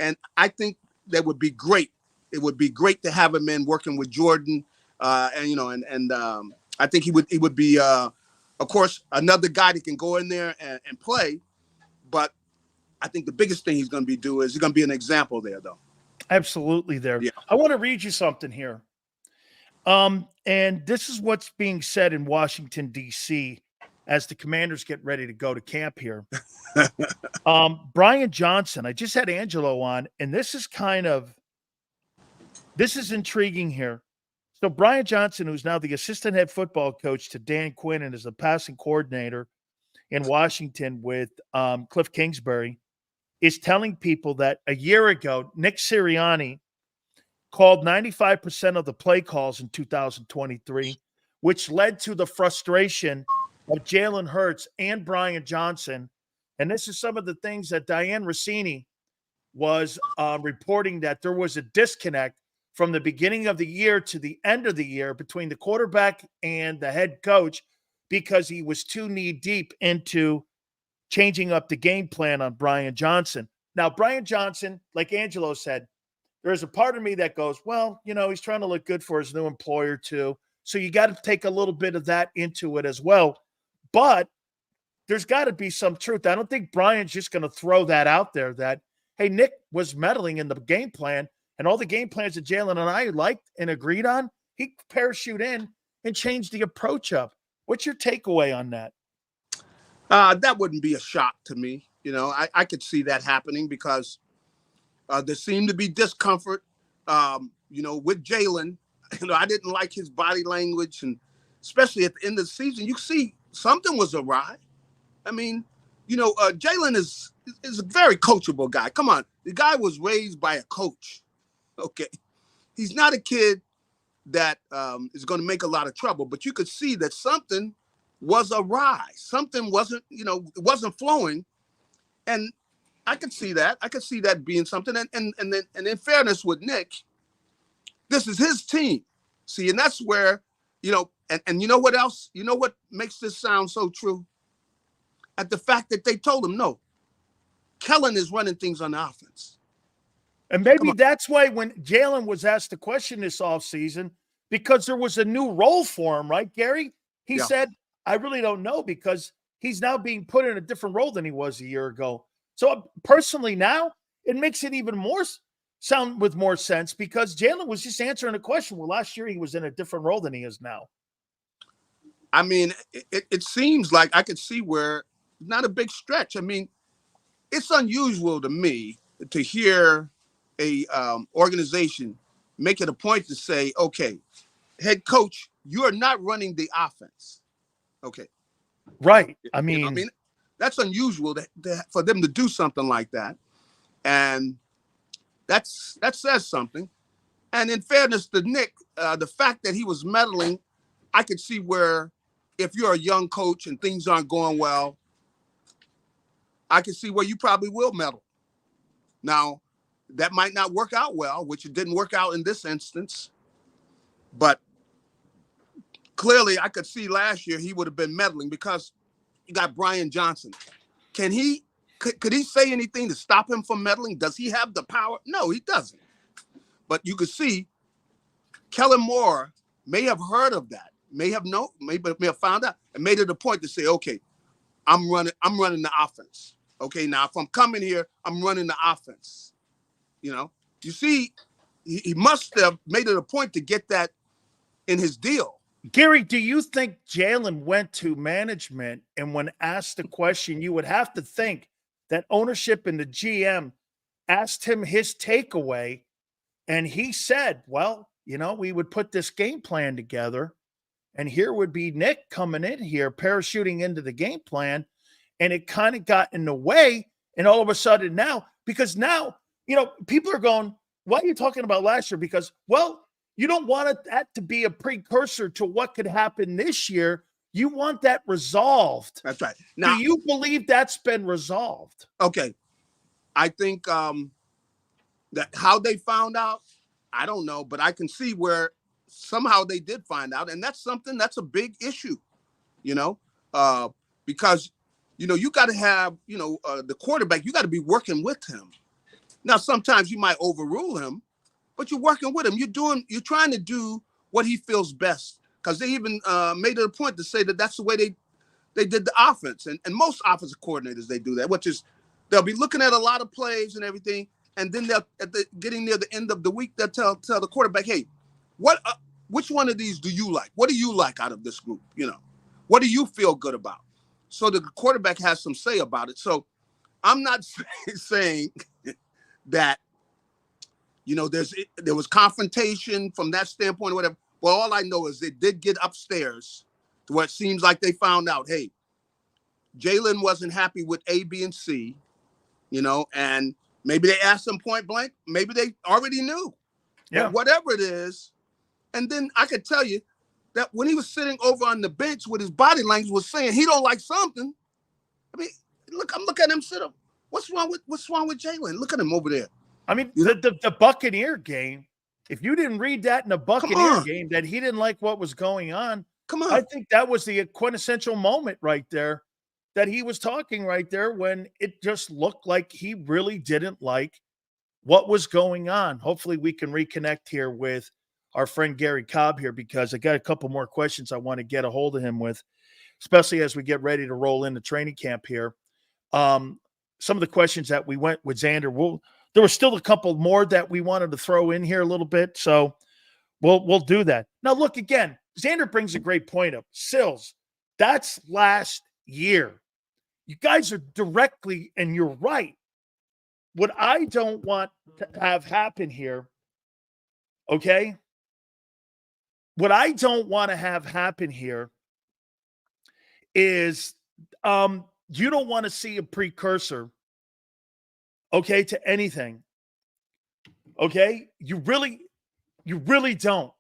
And I think that would be great. It would be great to have him in working with Jordan, I think he would be, of course, another guy that can go in there and play. But I think the biggest thing he's going to be is he's going to be an example there, though. Absolutely there. Yeah. I want to read you something here. And this is what's being said in Washington, D.C. as the Commanders get ready to go to camp here. Brian Johnson, I just had Angelo on, and this is intriguing here. So Brian Johnson, who's now the assistant head football coach to Dan Quinn and is the passing coordinator in Washington with Cliff Kingsbury, is telling people that a year ago, Nick Sirianni called 95% of the play calls in 2023, which led to the frustration of Jalen Hurts and Brian Johnson. And this is some of the things that Diane Rossini was reporting that there was a disconnect from the beginning of the year to the end of the year between the quarterback and the head coach because he was too knee-deep into changing up the game plan on Brian Johnson. Now, Brian Johnson, like Angelo said, there's a part of me that goes, well, he's trying to look good for his new employer too. So you got to take a little bit of that into it as well. But there's got to be some truth. I don't think Brian's just going to throw that out there that, hey, Nick was meddling in the game plan, and all the game plans that Jalen and I liked and agreed on, he parachute in and changed the approach up. What's your takeaway on that? That wouldn't be a shock to me. I could see that happening because there seemed to be discomfort, with Jalen. I didn't like his body language, and especially at the end of the season, you see something was awry. I mean, Jalen is a very coachable guy. Come on, the guy was raised by a coach. Okay, he's not a kid that is going to make a lot of trouble, but you could see that something was awry. Something wasn't, it wasn't flowing, and I could see that. I could see that being something. And in fairness with Nick, this is his team. See, and that's where, and you know what else? You know what makes this sound so true? At the fact that they told him, no, Kellen is running things on the offense. And maybe that's why when Jalen was asked the question this offseason, because there was a new role for him, right, Gary? He said, I really don't know, because he's now being put in a different role than he was a year ago. So personally now, it makes it even more sound with more sense because Jalen was just answering a question. Well, last year he was in a different role than he is now. I mean, it seems like I could see where not a big stretch. I mean, it's unusual to me to hear a organization make it a point to say, okay, head coach, you are not running the offense. Okay. Right. I mean, that's unusual for them to do something like that. And that says something. And in fairness to Nick, the fact that he was meddling, I could see where if you're a young coach and things aren't going well, I can see where you probably will meddle. Now, that might not work out well, which it didn't work out in this instance. But clearly, I could see last year he would have been meddling because you got Brian Johnson. Could he say anything to stop him from meddling? Does he have the power? No, he doesn't. But you could see Kellen Moore may have heard of that, may have found out, and made it a point to say, okay, I'm running the offense. Okay, now if I'm coming here, I'm running the offense. You see, he must have made it a point to get that in his deal. Gary, do you think Jalen went to management and when asked the question, you would have to think that ownership and the GM asked him his takeaway and he said, well, we would put this game plan together and here would be Nick coming in here, parachuting into the game plan. And it kind of got in the way. And all of a sudden now, because now, people are going, what are you talking about last year? Because, well, you don't want that to be a precursor to what could happen this year. You want that resolved. That's right. Now, do you believe that's been resolved? Okay. I think that how they found out, I don't know, but I can see where somehow they did find out. And that's a big issue, because, you got to have, the quarterback, you got to be working with him. Now, sometimes you might overrule him, but you're working with him. You're trying to do what he feels best. Because they even made it a point to say that that's the way they did the offense. And most offensive coordinators, they do that, which is they'll be looking at a lot of plays and everything. And then getting near the end of the week, they'll tell the quarterback, hey, which one of these do you like? What do you like out of this group? What do you feel good about? So the quarterback has some say about it. So I'm not saying that, there was confrontation from that standpoint or whatever. Well, all I know is they did get upstairs to where it seems like they found out, hey, Jalen wasn't happy with A, B, and C, and maybe they asked him point blank. Maybe they already knew. Yeah. But whatever it is. And then I could tell you that when he was sitting over on the bench with his body language was saying he don't like something. I mean, look, I'm looking at him sit up. What's wrong with Jalen? Look at him over there. I mean, the Buccaneer game, if you didn't read that in the Buccaneer game, that he didn't like what was going on, I think that was the quintessential moment right there that he was talking right there when it just looked like he really didn't like what was going on. Hopefully we can reconnect here with our friend Gary Cobb here, because I got a couple more questions I want to get a hold of him with, especially as we get ready to roll into training camp here. Some of the questions that we went with Xander, there were still a couple more that we wanted to throw in here a little bit, so we'll do that. Now, look, again, Xander brings a great point up. Sills, that's last year. You guys are directly, and you're right. What I don't want to have happen here, okay? What I don't want to have happen here is you don't want to see a precursor, okay, to anything. Okay? You really don't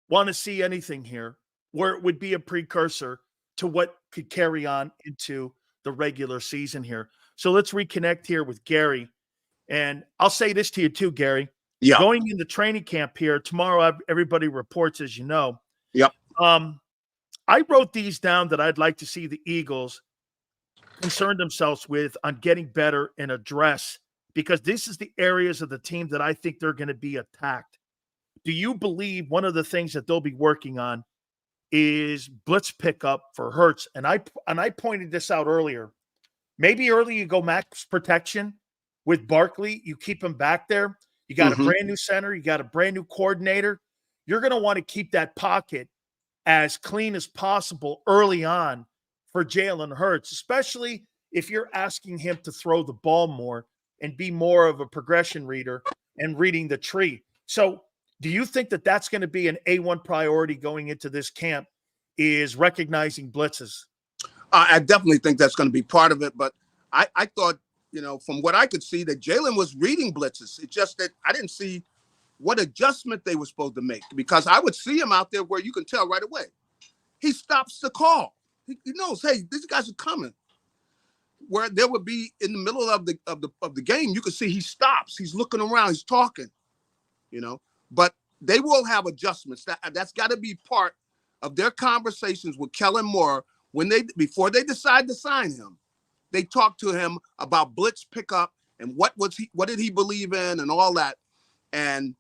want to see anything here where it would be a precursor to what could carry on into the regular season here. So let's reconnect here with Gary. And I'll say this to you too, Gary. Yeah. Going into training camp here tomorrow, everybody reports, as you know. Yep. I wrote these down that I'd like to see the Eagles concern themselves with on getting better and address, because this is the areas of the team that I think they're going to be attacked. Do you believe one of the things that they'll be working on is blitz pickup for Hurts? And I pointed this out earlier. Maybe early you go max protection with Barkley. You keep him back there. You got a brand new center. You got a brand new coordinator. You're going to want to keep that pocket as clean as possible early on for Jalen Hurts, especially if you're asking him to throw the ball more and be more of a progression reader and reading the tree. So do you think that that's going to be an A1 priority going into this camp, is recognizing blitzes? I definitely think that's going to be part of it. But I thought, from what I could see, that Jalen was reading blitzes. It's just that I didn't see what adjustment they were supposed to make, because I would see him out there where you can tell right away. He stops the call. He knows, hey, these guys are coming. Where there would be in the middle of the game, you could see he stops. He's looking around. He's talking, But they will have adjustments. That's got to be part of their conversations with Kellen Moore before they decide to sign him. They talk to him about blitz pickup and what did he believe in and all that. And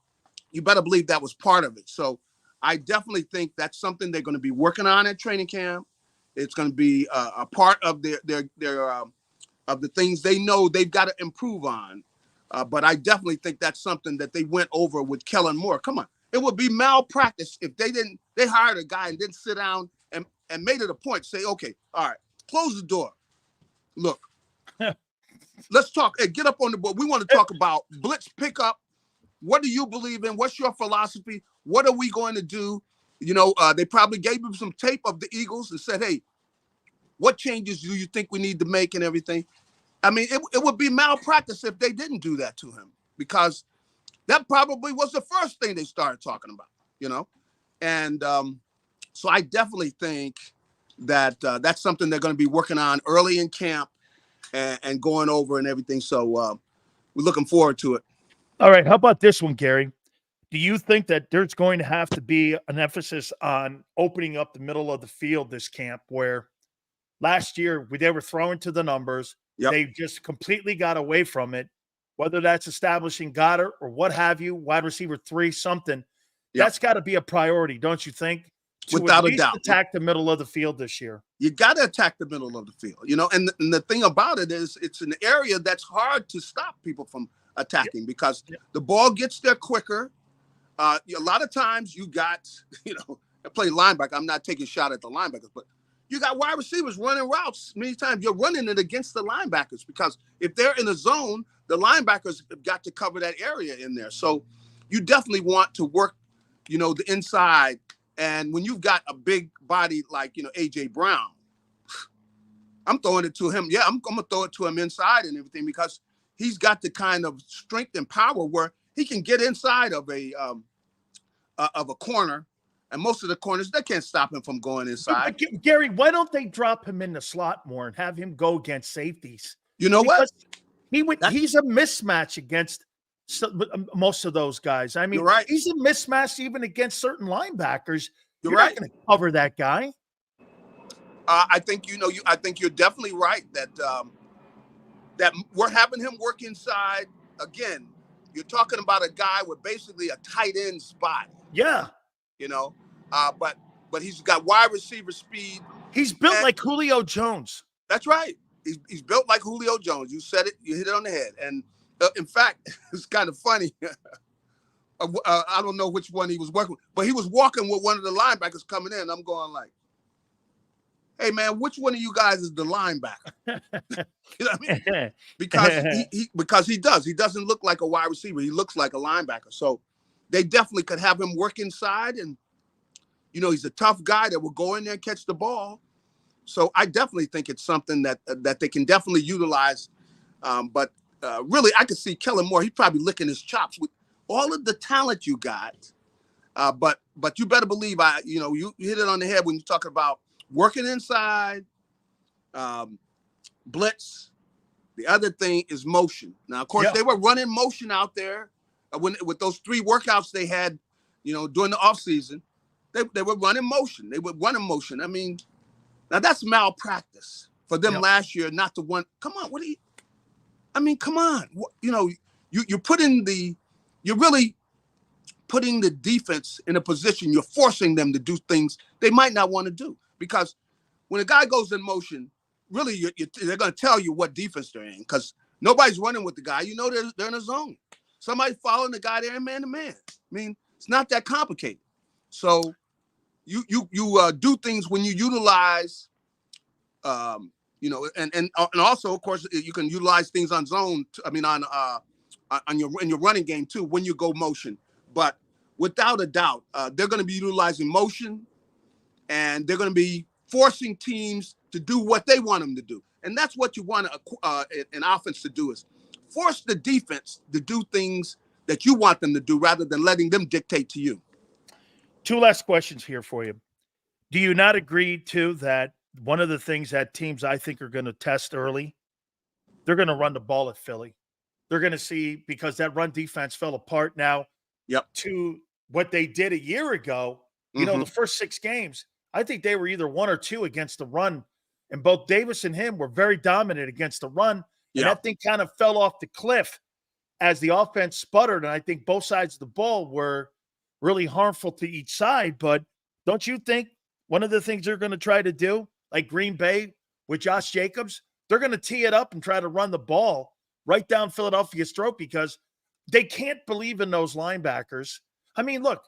you better believe that was part of it. So I definitely think that's something they're going to be working on at training camp. It's going to be a part of their of the things they know they've got to improve on. But I definitely think that's something that they went over with Kellen Moore. Come on. It would be malpractice if they hired a guy and didn't sit down and made it a point to say, okay, all right, close the door. Look, let's talk. Hey, get up on the board. We want to talk about blitz pickup. What do you believe in? What's your philosophy? What are we going to do? They probably gave him some tape of the Eagles and said, hey, what changes do you think we need to make and everything? I mean, it would be malpractice if they didn't do that to him, because that probably was the first thing they started talking about, And so I definitely think that that's something they're going to be working on early in camp and going over and everything. So we're looking forward to it. All right. How about this one, Gary? Do you think that there's going to have to be an emphasis on opening up the middle of the field this camp, where last year they were throwing to the numbers? Yep. They just completely got away from it, whether that's establishing Goddard or what have you, wide receiver 3, something. Yep. That's got to be a priority, don't you think? Without a doubt. Attack the middle of the field this year. You got to attack the middle of the field, and the thing about it is it's an area that's hard to stop people from attacking, because the ball gets there quicker. A lot of times you got, I play linebacker. I'm not taking a shot at the linebackers, but you got wide receivers running routes. Many times you're running it against the linebackers, because if they're in a zone, the linebackers have got to cover that area in there. So you definitely want to work, the inside. And when you've got a big body like, A.J. Brown, I'm throwing it to him. Yeah, I'm going to throw it to him inside and everything, because he's got the kind of strength and power where he can get inside of a corner. And most of the corners, they can't stop him from going inside. But Gary, why don't they drop him in the slot more and have him go against safeties? You know what? He's a mismatch against most of those guys. I mean, You're right. He's a mismatch even against certain linebackers. You're You're right. not going to cover that guy. I think I think you're definitely right that that we're having him work inside. Again, you're talking about a guy with basically a tight end spot. Yeah. But he's got wide receiver speed. He's built like Julio Jones. That's right. He's built like Julio Jones. You said it. You hit it on the head. And in fact, it's kind of funny. I don't know which one he was working with, but he was walking with one of the linebackers coming in. I'm going like, hey, man, which one of you guys is the linebacker? You know what I mean? Because he does. He doesn't look like a wide receiver. He looks like a linebacker. So they definitely could have him work inside. And, he's a tough guy that will go in there and catch the ball. So I definitely think it's something that they can definitely utilize. But really, I could see Kellen Moore. He's probably licking his chops with all of the talent you got. But you better believe you hit it on the head when you talk about working inside, blitz. The other thing is motion. Now, of course, they were running motion out there with those 3 workouts they had, during the offseason. They were running motion. They were running motion. I mean, now that's malpractice for them last year, not to one. Come on, come on. You're really putting the defense in a position. You're forcing them to do things they might not want to do. Because when a guy goes in motion, really, they're going to tell you what defense they're in because nobody's running with the guy. They're in a zone. Somebody's following the guy there man-to-man. I mean, it's not that complicated. So you do things when you utilize, and also, of course, you can utilize things on zone. In your running game, too, when you go motion. But without a doubt, they're going to be utilizing motion. And they're going to be forcing teams to do what they want them to do. And that's what you want an offense to do is force the defense to do things that you want them to do rather than letting them dictate to you. 2 last questions here for you. Do you not agree, too, that one of the things that teams I think are going to test early, they're going to run the ball at Philly. They're going to see because that run defense fell apart now to what they did a year ago. The first 6 games, I think they were either 1 or 2 against the run. And both Davis and him were very dominant against the run. And that thing kind of fell off the cliff as the offense sputtered. And I think both sides of the ball were really harmful to each side. But don't you think one of the things they're going to try to do, like Green Bay with Josh Jacobs, they're going to tee it up and try to run the ball right down Philadelphia's throat because they can't believe in those linebackers. I mean, look,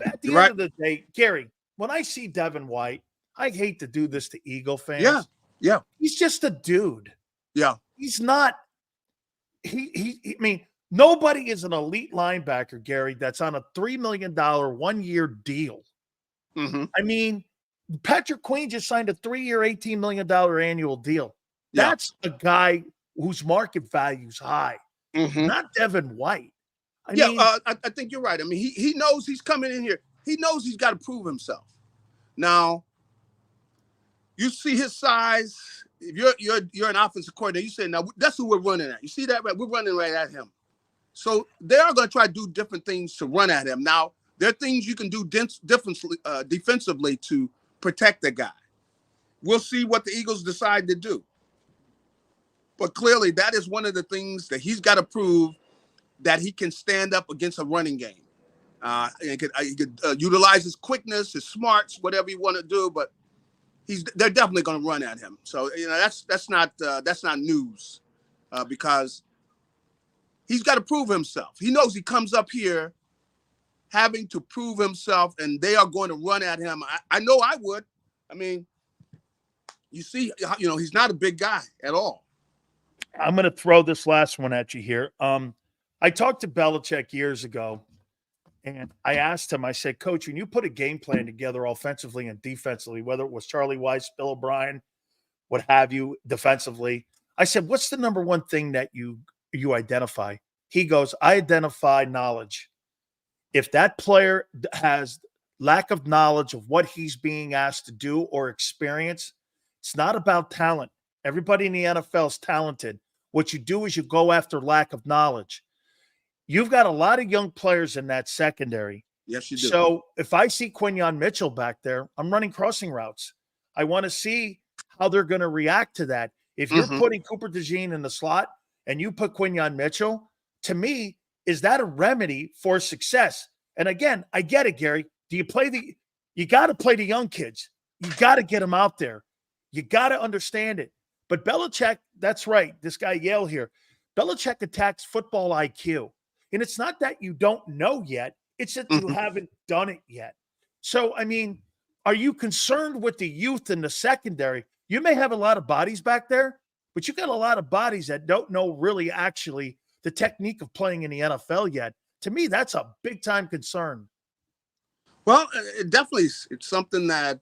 at the end of the day, Gary, when I see Devin White, I hate to do this to Eagle fans. Yeah. He's just a dude. Yeah. He's not I mean, nobody is an elite linebacker, Gary, that's on a $3 million 1-year deal. Mm-hmm. I mean, Patrick Queen just signed a 3-year, $18 million annual deal. That's a guy whose market value is high, not Devin White. I think you're right. I mean, he knows he's coming in here. He knows he's got to prove himself. Now, you see his size. If you're an offensive coordinator, you say, now that's who we're running at. You see that? Right? We're running right at him. So they are going to try to do different things to run at him. Now, there are things you can do defensively to protect the guy. We'll see what the Eagles decide to do. But clearly, that is one of the things that he's got to prove that he can stand up against a running game. He could utilize his quickness, his smarts, whatever you want to do, but they're definitely going to run at him. So that's not news because he's got to prove himself. He knows he comes up here having to prove himself, and they are going to run at him. I know I would. I mean, you see, he's not a big guy at all. I'm going to throw this last one at you here. I talked to Belichick years ago, and I asked him, I said, Coach, when you put a game plan together offensively and defensively, whether it was Charlie Weiss, Bill O'Brien, what have you, defensively, I said, what's the number one thing that you identify? He goes, I identify knowledge. If that player has lack of knowledge of what he's being asked to do or experience, it's not about talent. Everybody in the NFL is talented. What you do is you go after lack of knowledge. You've got a lot of young players in that secondary. Yes, you do. So if I see Quinyon Mitchell back there, I'm running crossing routes. I want to see how they're going to react to that. If you're putting Cooper DeJean in the slot and you put Quinyon Mitchell, to me, is that a remedy for success? And again, I get it, Gary. You got to play the young kids. You got to get them out there. You got to understand it. But Belichick, that's right. This guy Yale here, Belichick attacks football IQ. And it's not that you don't know yet. It's that you haven't done it yet. So, I mean, are you concerned with the youth in the secondary? You may have a lot of bodies back there, but you got a lot of bodies that don't know really actually the technique of playing in the NFL yet. To me, that's a big-time concern. Well, it definitely it's something that,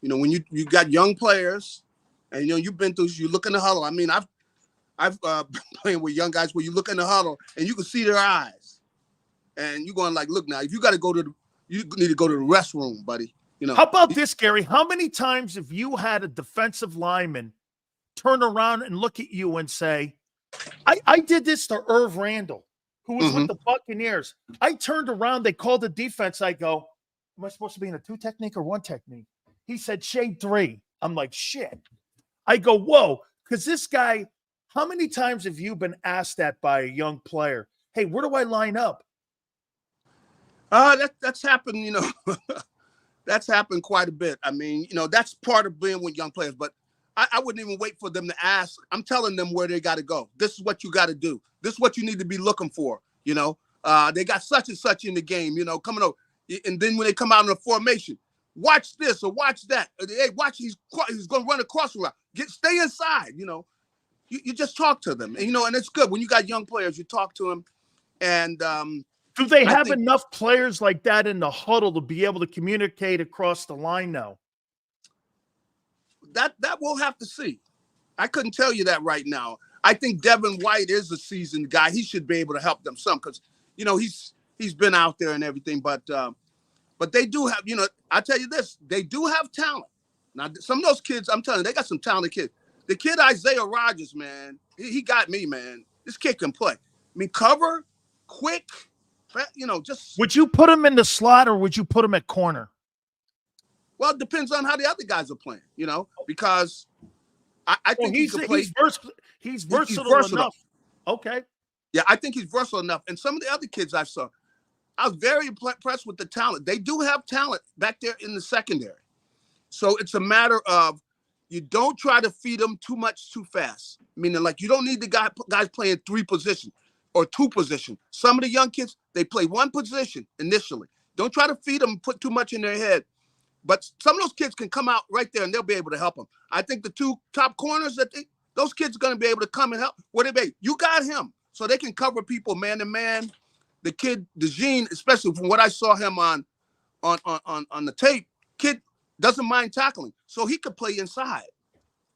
when you got young players and, you've been through, you look in the huddle. I mean, I've been playing with young guys where you look in the huddle and you can see their eyes. And you're going like, look, now, if you got to you need to go to the restroom, buddy. How about this, Gary? How many times have you had a defensive lineman turn around and look at you and say, I did this to Irv Randall, who was with the Buccaneers. I turned around, they called the defense. I go, am I supposed to be in a 2 technique or 1 technique? He said, shade 3. I'm like, shit. I go, whoa, because this guy, how many times have you been asked that by a young player? Hey, where do I line up? That's happened, that's happened quite a bit. I mean, that's part of being with young players, but I wouldn't even wait for them to ask. I'm telling them where they got to go. This is what you got to do. This is what you need to be looking for. They got such and such in the game, coming over. And then when they come out in a formation, watch this or watch that. Hey, watch, he's going to run across the route. Stay inside, You just talk to them. And, and it's good. When you got young players, you talk to them. And do they have enough players like that in the huddle to be able to communicate across the line now? That we'll have to see. I couldn't tell you that right now. I think Devin White is a seasoned guy. He should be able to help them some because, he's been out there and everything. But they do have, I tell you this, they do have talent. Now, some of those kids, I'm telling you, they got some talented kids. The kid Isaiah Rodgers, man, he got me, man. This kid can play. I mean, cover, quick, just. Would you put him in the slot or would you put him at corner? Well, it depends on how the other guys are playing, because I think he can play. He's versatile enough. Okay. Yeah, I think he's versatile enough. And some of the other kids I saw, I was very impressed with the talent. They do have talent back there in the secondary. So it's a matter of you don't try to feed them too much too fast. Meaning, like, you don't need the guys playing 3 positions or 2 positions. Some of the young kids, they play 1 position initially. Don't try to feed them, put too much in their head. But some of those kids can come out right there and they'll be able to help them. I think the 2 top corners, those kids are going to be able to come and help. What they be? You got him. So they can cover people man to man. The kid, DeJean, especially from what I saw him on the tape, kid doesn't mind tackling. So he could play inside.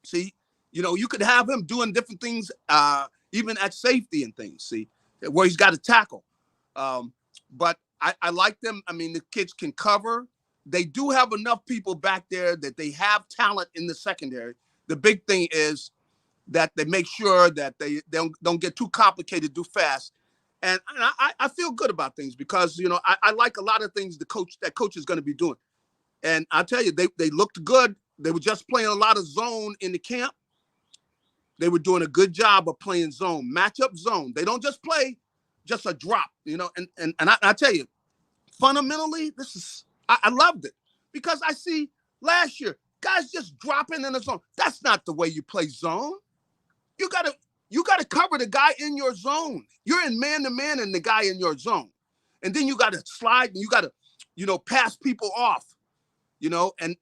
See, you could have him doing different things, even at safety and things, see, where he's got to tackle. But I like them. I mean, the kids can cover. They do have enough people back there that they have talent in the secondary. The big thing is that they make sure that they don't get too complicated too fast. And I feel good about things because, I like a lot of things that coach is going to be doing. And I'll tell you, they looked good. They were just playing a lot of zone in the camp. They were doing a good job of playing zone, matchup zone. They don't just play just a drop, and I tell you, fundamentally, I loved it because I see last year, guys just dropping in the zone. That's not the way you play zone. You gotta cover the guy in your zone. You're in man-to-man and the guy in your zone. And then you gotta slide and you gotta, pass people off, and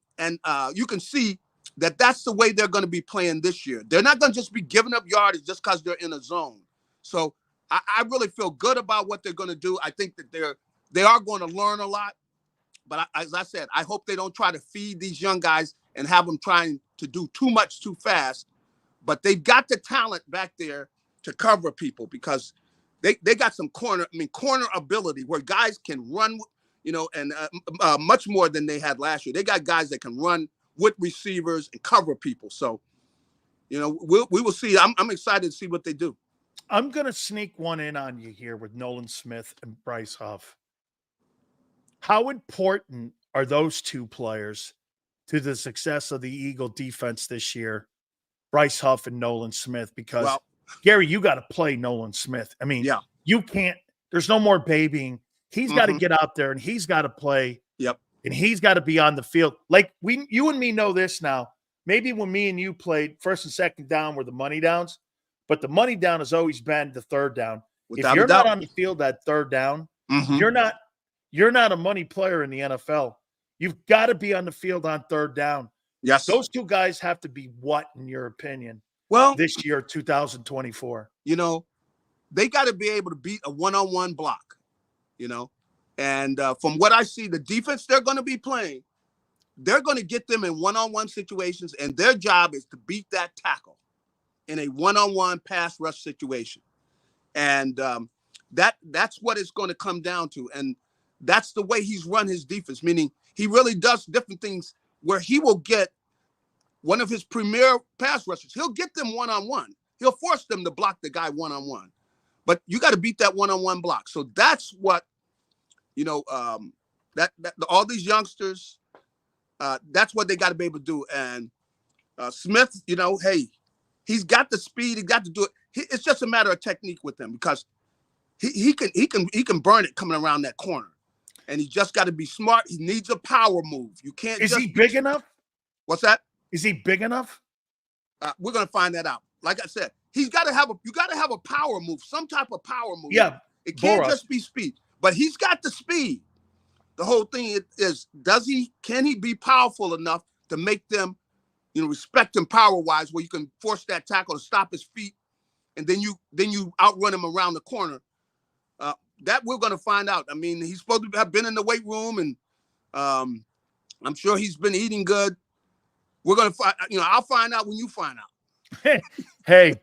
you can see that that's the way they're going to be playing this year. They're not going to just be giving up yardage just because they're in a zone. So I really feel good about what they're going to do. I think that they are going to learn a lot. But as I said, I hope they don't try to feed these young guys and have them trying to do too much too fast. But they've got the talent back there to cover people because they got some corner ability where guys can run, and much more than they had last year. They got guys that can run with receivers and cover people. So, you know, we will see. I'm excited to see what they do. I'm going to sneak one in on you here with Nolan Smith and Bryce Huff. How important are those two players to the success of the Eagle defense this year, Bryce Huff and Nolan Smith? Because, Gary, you got to play Nolan Smith. I mean, you can't – there's no more babying. He's got to get out there, and he's got to play. Yep. And he's got to be on the field. Like, you and me know this now. Maybe when me and you played, first and second down were the money downs, but the money down has always been the third down. If you're not on the field at third down, you're not a money player in the NFL. You've got to be on the field on third down. Yes. Those two guys have to be what, in your opinion, this year, 2024? You know, they got to be able to beat a one-on-one block, you know. And from what I see, the defense they're going to be playing, they're going to get them in one-on-one situations, and their job is to beat that tackle in a one-on-one pass rush situation. And that's what it's going to come down to. And that's the way he's run his defense, meaning he really does different things where he will get one of his premier pass rushers. He'll get them one-on-one. He'll force them to block the guy one-on-one. But you got to beat that one-on-one block. So that's what, you know, that all these youngsters, that's what they got to be able to do. And Smith, you know, hey, he's got the speed. He got to do it. It's just a matter of technique with him because he can burn it coming around that corner. And he just got to be smart. He needs a power move. You can't. Is he big enough? What's that? Is he big enough? We're gonna find that out. Like I said, you got to have a power move, some type of power move. Yeah, it can't just be speed. But he's got the speed. The whole thing is, can he be powerful enough to make them, you know, respect him power-wise, where you can force that tackle to stop his feet, and then you outrun him around the corner. That we're going to find out. I mean, he's supposed to have been in the weight room, and I'm sure he's been eating good. We're going to find, you know, I'll find out when you find out. Hey,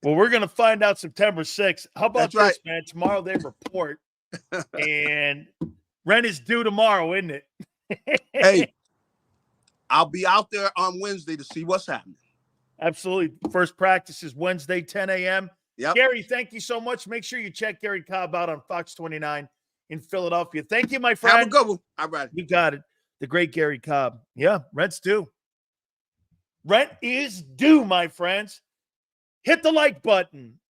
well, we're going to find out September 6th. How about That's right, man? Tomorrow they report, and rent is due tomorrow, isn't it? Hey, I'll be out there on Wednesday to see what's happening. Absolutely. First practice is Wednesday, 10 a.m. Yep. Gary, thank you so much. Make sure you check Gary Cobb out on Fox 29 in Philadelphia. Thank you, my friend. Have a good one. All right. You got it. The great Gary Cobb. Yeah, rent's due. Rent is due, my friends. Hit the like button.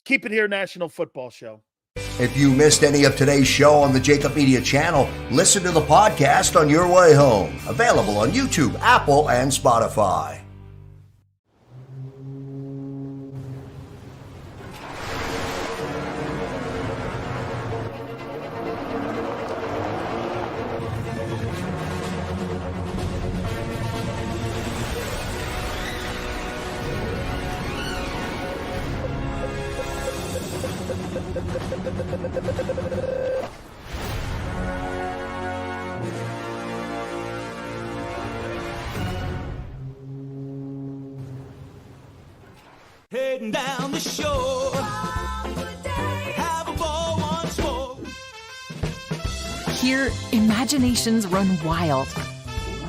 Keep it here, National Football Show. If you missed any of today's show on the JAKIB Media channel, listen to the podcast on your way home. Available on YouTube, Apple, and Spotify. Heading down the shore, have a ball once more. Here, imaginations run wild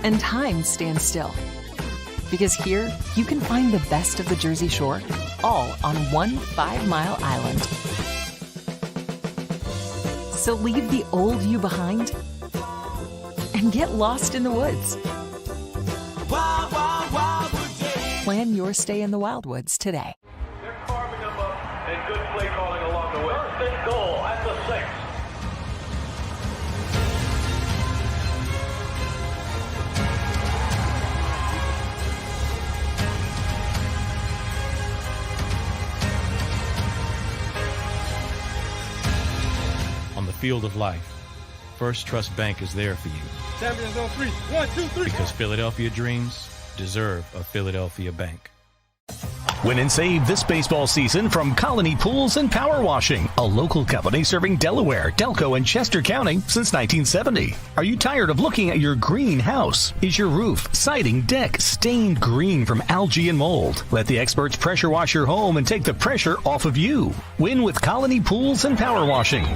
and time stands still. Because here, you can find the best of the Jersey Shore, all on one 5-mile island. So leave the old you behind and get lost in the woods. Wild, wild, wildwood day. Plan your stay in the Wildwoods today. They're carving them up and good play calling along the way. First and goal at the 6. On the field of life, First Trust Bank is there for you. Champions on 3. 1, 2, 3. Because Philadelphia dreams deserve a Philadelphia bank. Win and save this baseball season from Colony Pools and Power Washing, a local company serving Delaware, Delco, and Chester County since 1970. Are you tired of looking at your green house? Is your roof, siding, deck stained green from algae and mold? Let the experts pressure wash your home and take the pressure off of you. Win with Colony Pools and Power Washing.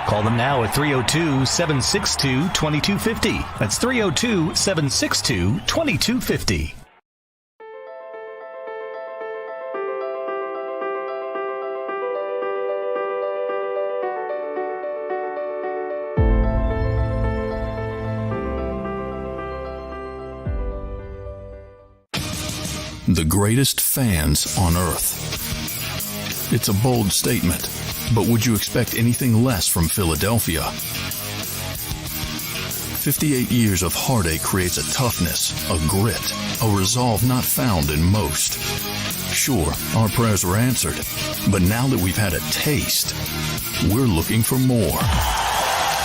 Call them now at 302-762-2250. That's 302-762-2250. the greatest fans on earth. It's a bold statement, but would you expect anything less from Philadelphia? 58 years of heartache creates a toughness, a grit, a resolve not found in most. Sure, our prayers were answered, but now that we've had a taste, we're looking for more.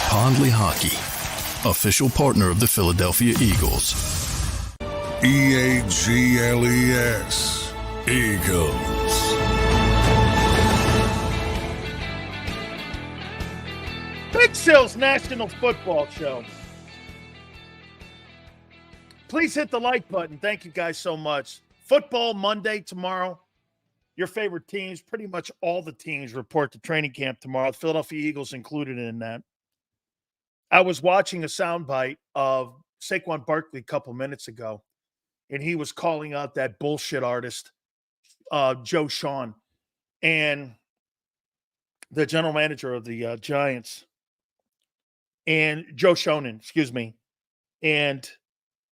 Pondley Hockey, official partner of the Philadelphia Eagles. EAGLES, Eagles. Big Sil's National Football Show. Please hit the like button. Thank you guys so much. Football Monday tomorrow. Your favorite teams, pretty much all the teams report to training camp tomorrow. The Philadelphia Eagles included in that. I was watching a soundbite of Saquon Barkley a couple minutes ago, and he was calling out that bullshit artist, Joe Sean, and the general manager of the Giants, and Joe Shonin, excuse me. And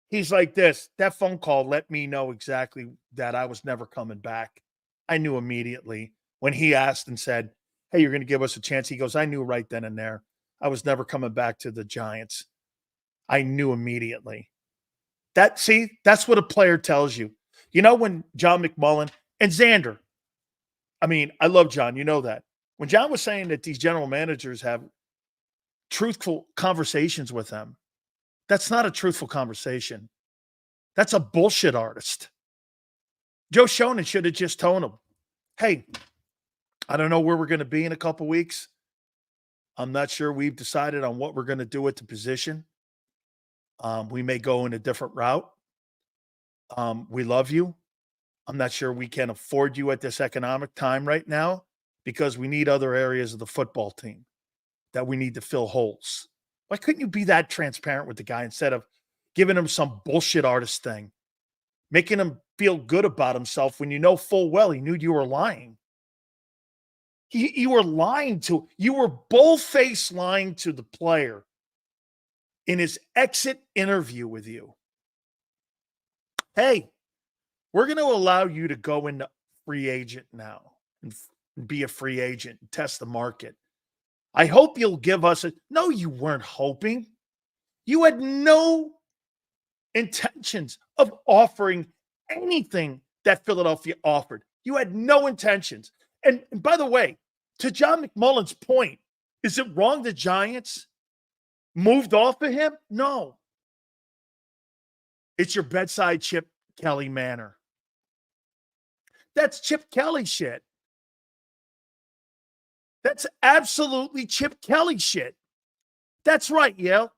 he's like this, that phone call let me know exactly that I was never coming back. I knew immediately when he asked and said, hey, you're going to give us a chance. He goes, I knew right then and there I was never coming back to the Giants. I knew immediately. That's what a player tells you. You know, when John McMullen and Xander, I mean, I love John, you know that. When John was saying that these general managers have truthful conversations with them, that's not a truthful conversation. That's a bullshit artist. Joe Shonin should have just told him, hey, I don't know where we're going to be in a couple weeks. I'm not sure we've decided on what we're going to do at the position. We may go in a different route. We love you. I'm not sure we can afford you at this economic time right now because we need other areas of the football team that we need to fill holes. Why couldn't you be that transparent with the guy instead of giving him some bullshit artist thing, making him feel good about himself when you know full well he knew you were lying? You were lying to, you were bull-faced lying to the player in his exit interview with you. Hey, we're going to allow you to go into free agent now and be a free agent and test the market. I hope you'll give us a... No, you weren't hoping. You had no intentions of offering anything that Philadelphia offered. You had no intentions. And by the way, to John McMullen's point, is it wrong the Giants moved off of him? No. It's your bedside Chip Kelly manner. That's Chip Kelly shit. That's absolutely Chip Kelly shit. That's right, Yale.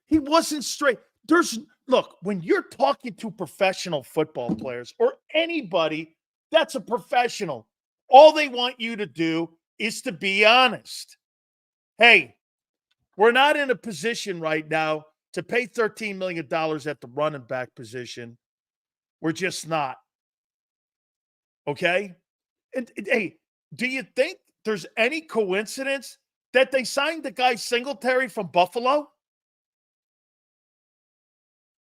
He wasn't straight. Look, when you're talking to professional football players or anybody that's a professional, all they want you to do is to be honest. Hey, we're not in a position right now to pay $13 million at the running back position. We're just not. Okay? And hey, do you think there's any coincidence that they signed the guy Singletary from Buffalo?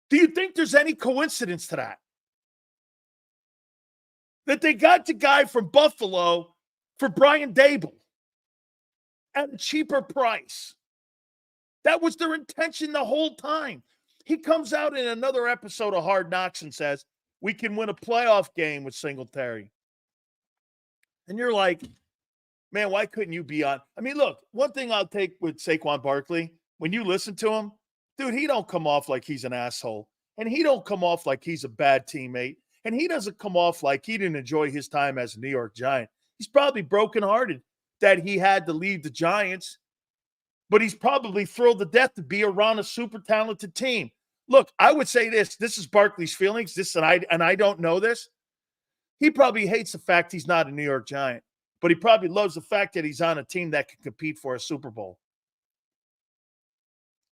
Do you think there's any coincidence to that? That they got the guy from Buffalo for Brian Dable at a cheaper price. That was their intention the whole time. He comes out in another episode of Hard Knocks and says, we can win a playoff game with Singletary. And you're like, man, why couldn't you be on? I mean, look, one thing I'll take with Saquon Barkley, when you listen to him, dude, he don't come off like he's an asshole. And he don't come off like he's a bad teammate. And he doesn't come off like he didn't enjoy his time as a New York Giant. He's probably brokenhearted that he had to leave the Giants, but he's probably thrilled to death to be around a super talented team. Look, I would say this is Barkley's feelings. And I don't know this. He probably hates the fact he's not a New York Giant, but he probably loves the fact that he's on a team that can compete for a Super Bowl.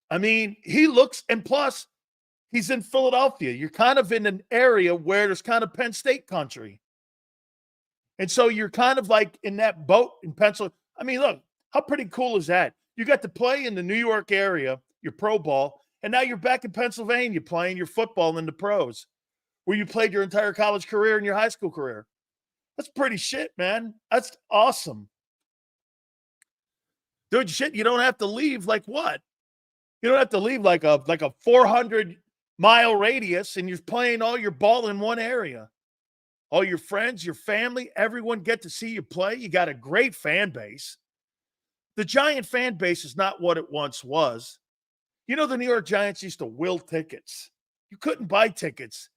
I mean, he looks, and plus, he's in Philadelphia. You're kind of in an area where there's kind of Penn State country. And so you're kind of like in that boat in Pennsylvania. I mean, look, how pretty cool is that? You got to play in the New York area, your pro ball, and now you're back in Pennsylvania playing your football in the pros. where you played your entire college career and your high school career. That's pretty shit, man. That's awesome. Dude, shit, you don't have to leave like what? You don't have to leave like a 400-mile radius, and you're playing all your ball in one area. All your friends, your family, everyone get to see you play. You got a great fan base. The Giant fan base is not what it once was. You know, the New York Giants used to will tickets. You couldn't buy tickets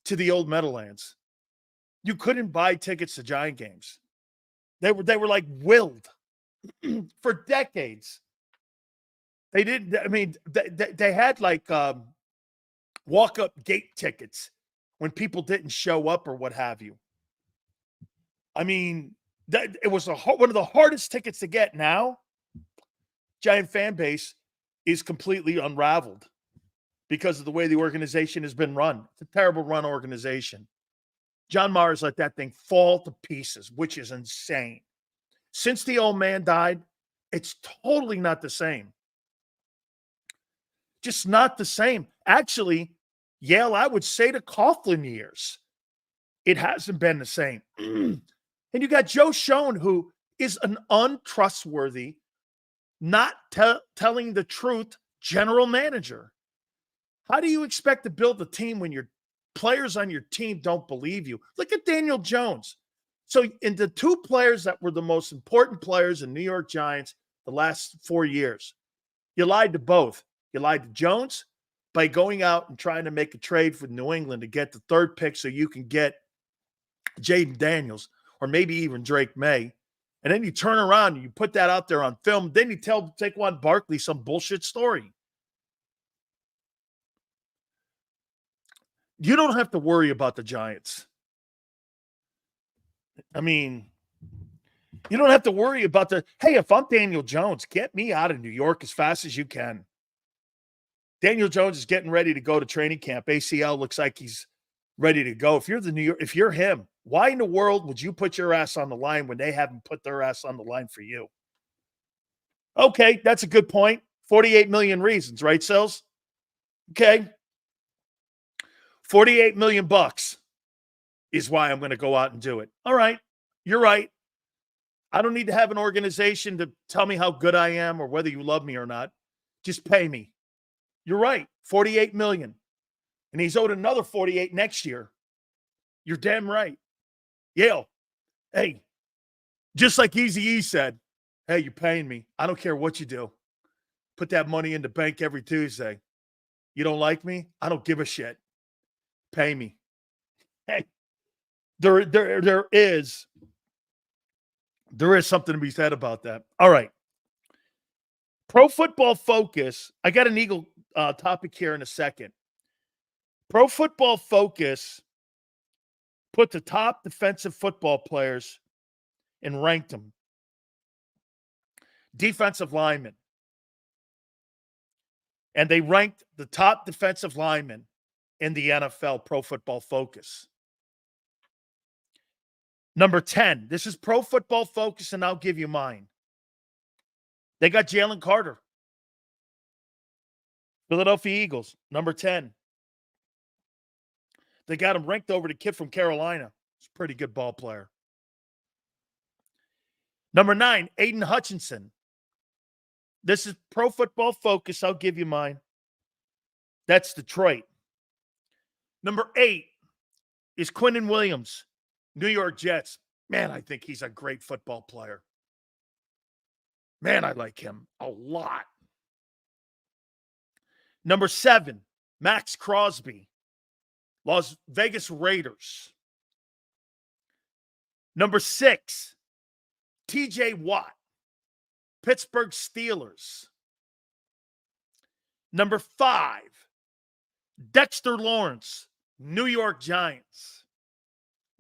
to the old Meadowlands. You couldn't buy tickets to Giant games. They were like willed for decades. They didn't, I mean, they had like walk-up gate tickets when people didn't show up or what have you. I mean, it was one of the hardest tickets to get. Now, Giant fan base is completely unraveled because of the way the organization has been run. It's a terrible run organization. John Mara's let that thing fall to pieces, which is insane. Since the old man died, it's totally not the same. Just not the same. Actually, Yale, I would say to Coughlin years, it hasn't been the same. And you got Joe Schoen, who is an untrustworthy, not telling the truth general manager. How do you expect to build a team when your players on your team don't believe you? Look at Daniel Jones. So in the two players that were the most important players in New York Giants the last 4 years, you lied to both. You lied to Jones by going out and trying to make a trade for New England to get the third pick so you can get Jaden Daniels or maybe even Drake May. And then you turn around and you put that out there on film. Then you tell Saquon Barkley some bullshit story. You don't have to worry about the Giants. I mean, you don't have to worry about hey, if I'm Daniel Jones, get me out of New York as fast as you can. Daniel Jones is getting ready to go to training camp. ACL looks like he's ready to go. If you're him, why in the world would you put your ass on the line when they haven't put their ass on the line for you? Okay, that's a good point. 48 million reasons, right, Sills? Okay. 48 million bucks is why I'm going to go out and do it. All right. You're right. I don't need to have an organization to tell me how good I am or whether you love me or not. Just pay me. You're right. 48 million. And he's owed another 48 next year. You're damn right. Yale. Hey, just like Eazy-E said, hey, you're paying me. I don't care what you do. Put that money in the bank every Tuesday. You don't like me? I don't give a shit. Pay me. Hey, there is something to be said about that. All right. Pro Football Focus. I got an Eagle topic here in a second. Pro Football Focus put the top defensive football players and ranked them. Defensive linemen. And they ranked the top defensive linemen in the NFL, Pro Football Focus. Number 10. This is Pro Football Focus, and I'll give you mine. They got Jalen Carter. Philadelphia Eagles, number 10. They got him ranked over the kid from Carolina. He's a pretty good ball player. Number 9, Aiden Hutchinson. This is Pro Football Focus. I'll give you mine. That's Detroit. Number 8 is Quinnen Williams, New York Jets. Man, I think he's a great football player. Man, I like him a lot. Number 7, Max Crosby, Las Vegas Raiders. Number 6, TJ Watt, Pittsburgh Steelers. Number 5, Dexter Lawrence, New York Giants.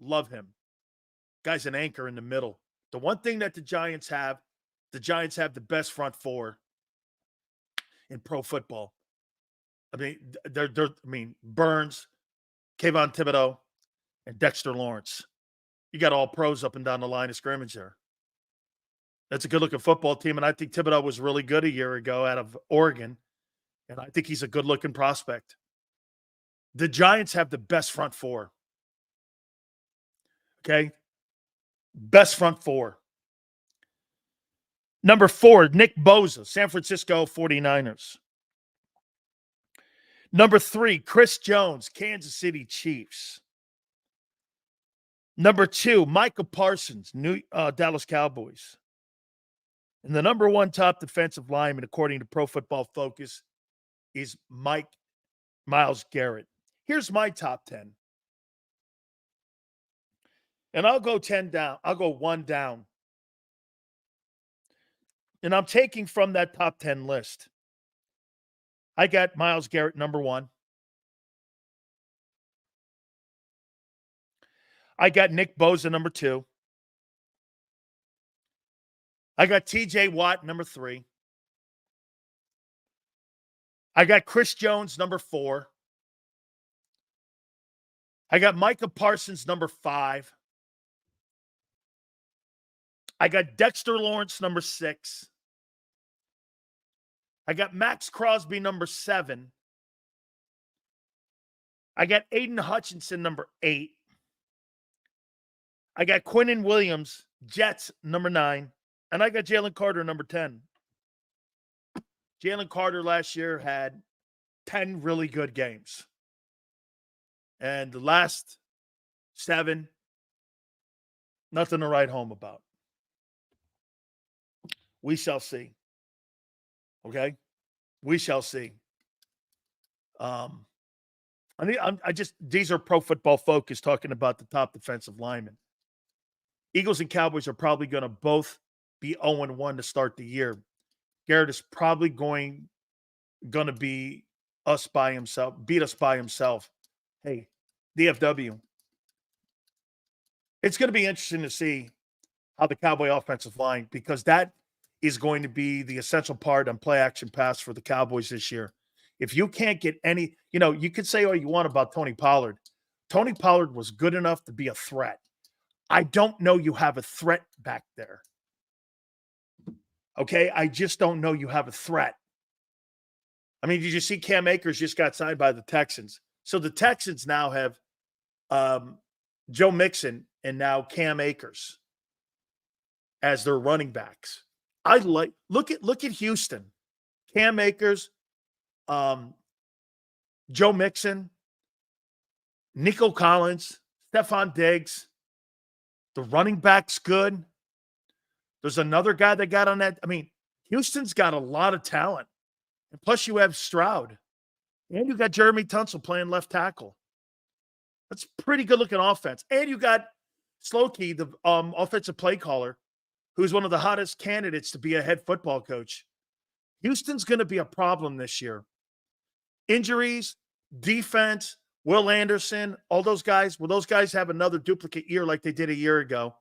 Love him. Guy's an anchor in the middle. The one thing that the Giants have the best front four in pro football. I mean, Burns, Kayvon Thibodeau, and Dexter Lawrence. You got all pros up and down the line of scrimmage there. That's a good-looking football team, and I think Thibodeau was really good a year ago out of Oregon, and I think he's a good-looking prospect. The Giants have the best front four. Okay? Best front four. Number 4, Nick Bosa, San Francisco 49ers. Number 3, Chris Jones, Kansas City Chiefs. Number 2, Micah Parsons, Dallas Cowboys. And the number 1 top defensive lineman, according to Pro Football Focus, is Myles Garrett. Here's my top 10. And I'll go 10 down. I'll go 1 down. And I'm taking from that top 10 list. I got Myles Garrett, number 1. I got Nick Bosa, number 2. I got TJ Watt, number 3. I got Chris Jones, number 4. I got Micah Parsons, number 5. I got Dexter Lawrence, number 6. I got Max Crosby, number 7. I got Aiden Hutchinson, number 8. I got Quinnen Williams, Jets, number 9. And I got Jalen Carter, number 10. Jalen Carter last year had 10 really good games. And the last 7, nothing to write home about. We shall see. Okay? We shall see. These are Pro Football Focus talking about the top defensive linemen. Eagles and Cowboys are probably going to both be 0-1 to start the year. Garrett is probably going to beat us by himself. Hey, DFW. It's going to be interesting to see how the Cowboy offensive line, because that is going to be the essential part on play action pass for the Cowboys this year. If you can't get any, you could say all you want about Tony Pollard. Tony Pollard was good enough to be a threat. I don't know you have a threat back there. Okay? I just don't know you have a threat. I mean, did you see Cam Akers just got signed by the Texans? So the Texans now have Joe Mixon and now Cam Akers as their running backs. Look at Houston. Cam Akers, Joe Mixon, Nico Collins, Stephon Diggs. The running back's good. There's another guy that got on that. I mean, Houston's got a lot of talent. And plus you have Stroud. And you got Jeremy Tunsil playing left tackle. That's pretty good-looking offense. And you got Slokey, the offensive play caller, who's one of the hottest candidates to be a head football coach. Houston's going to be a problem this year. Injuries, defense, Will Anderson, all those guys, will those guys have another duplicate year like they did a year ago?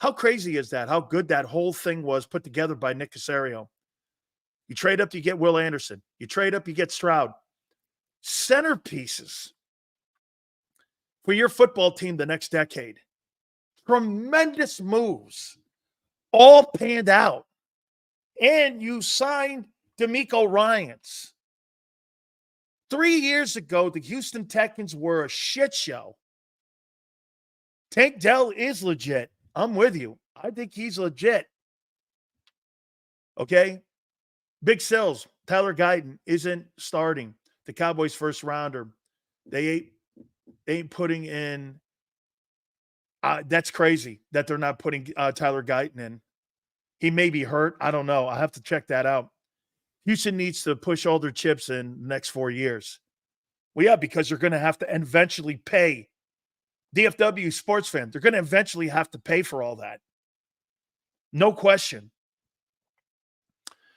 How crazy is that? How good that whole thing was put together by Nick Caserio. You trade up, you get Will Anderson. You trade up, you get Stroud. Centerpieces for your football team the next decade. Tremendous moves. All panned out. And you signed D'Amico Ryans. 3 years ago, the Houston Texans were a shit show. Tank Dell is legit. I'm with you. I think he's legit. Okay? Big Sills, Tyler Guyton isn't starting. The Cowboys' first rounder. They ain't putting in. That's crazy that they're not putting Tyler Guyton in. He may be hurt. I don't know. I have to check that out. Houston needs to push all their chips in the next 4 years. Well, yeah, because you're going to have to eventually pay. DFW sports fan, they're going to eventually have to pay for all that. No question.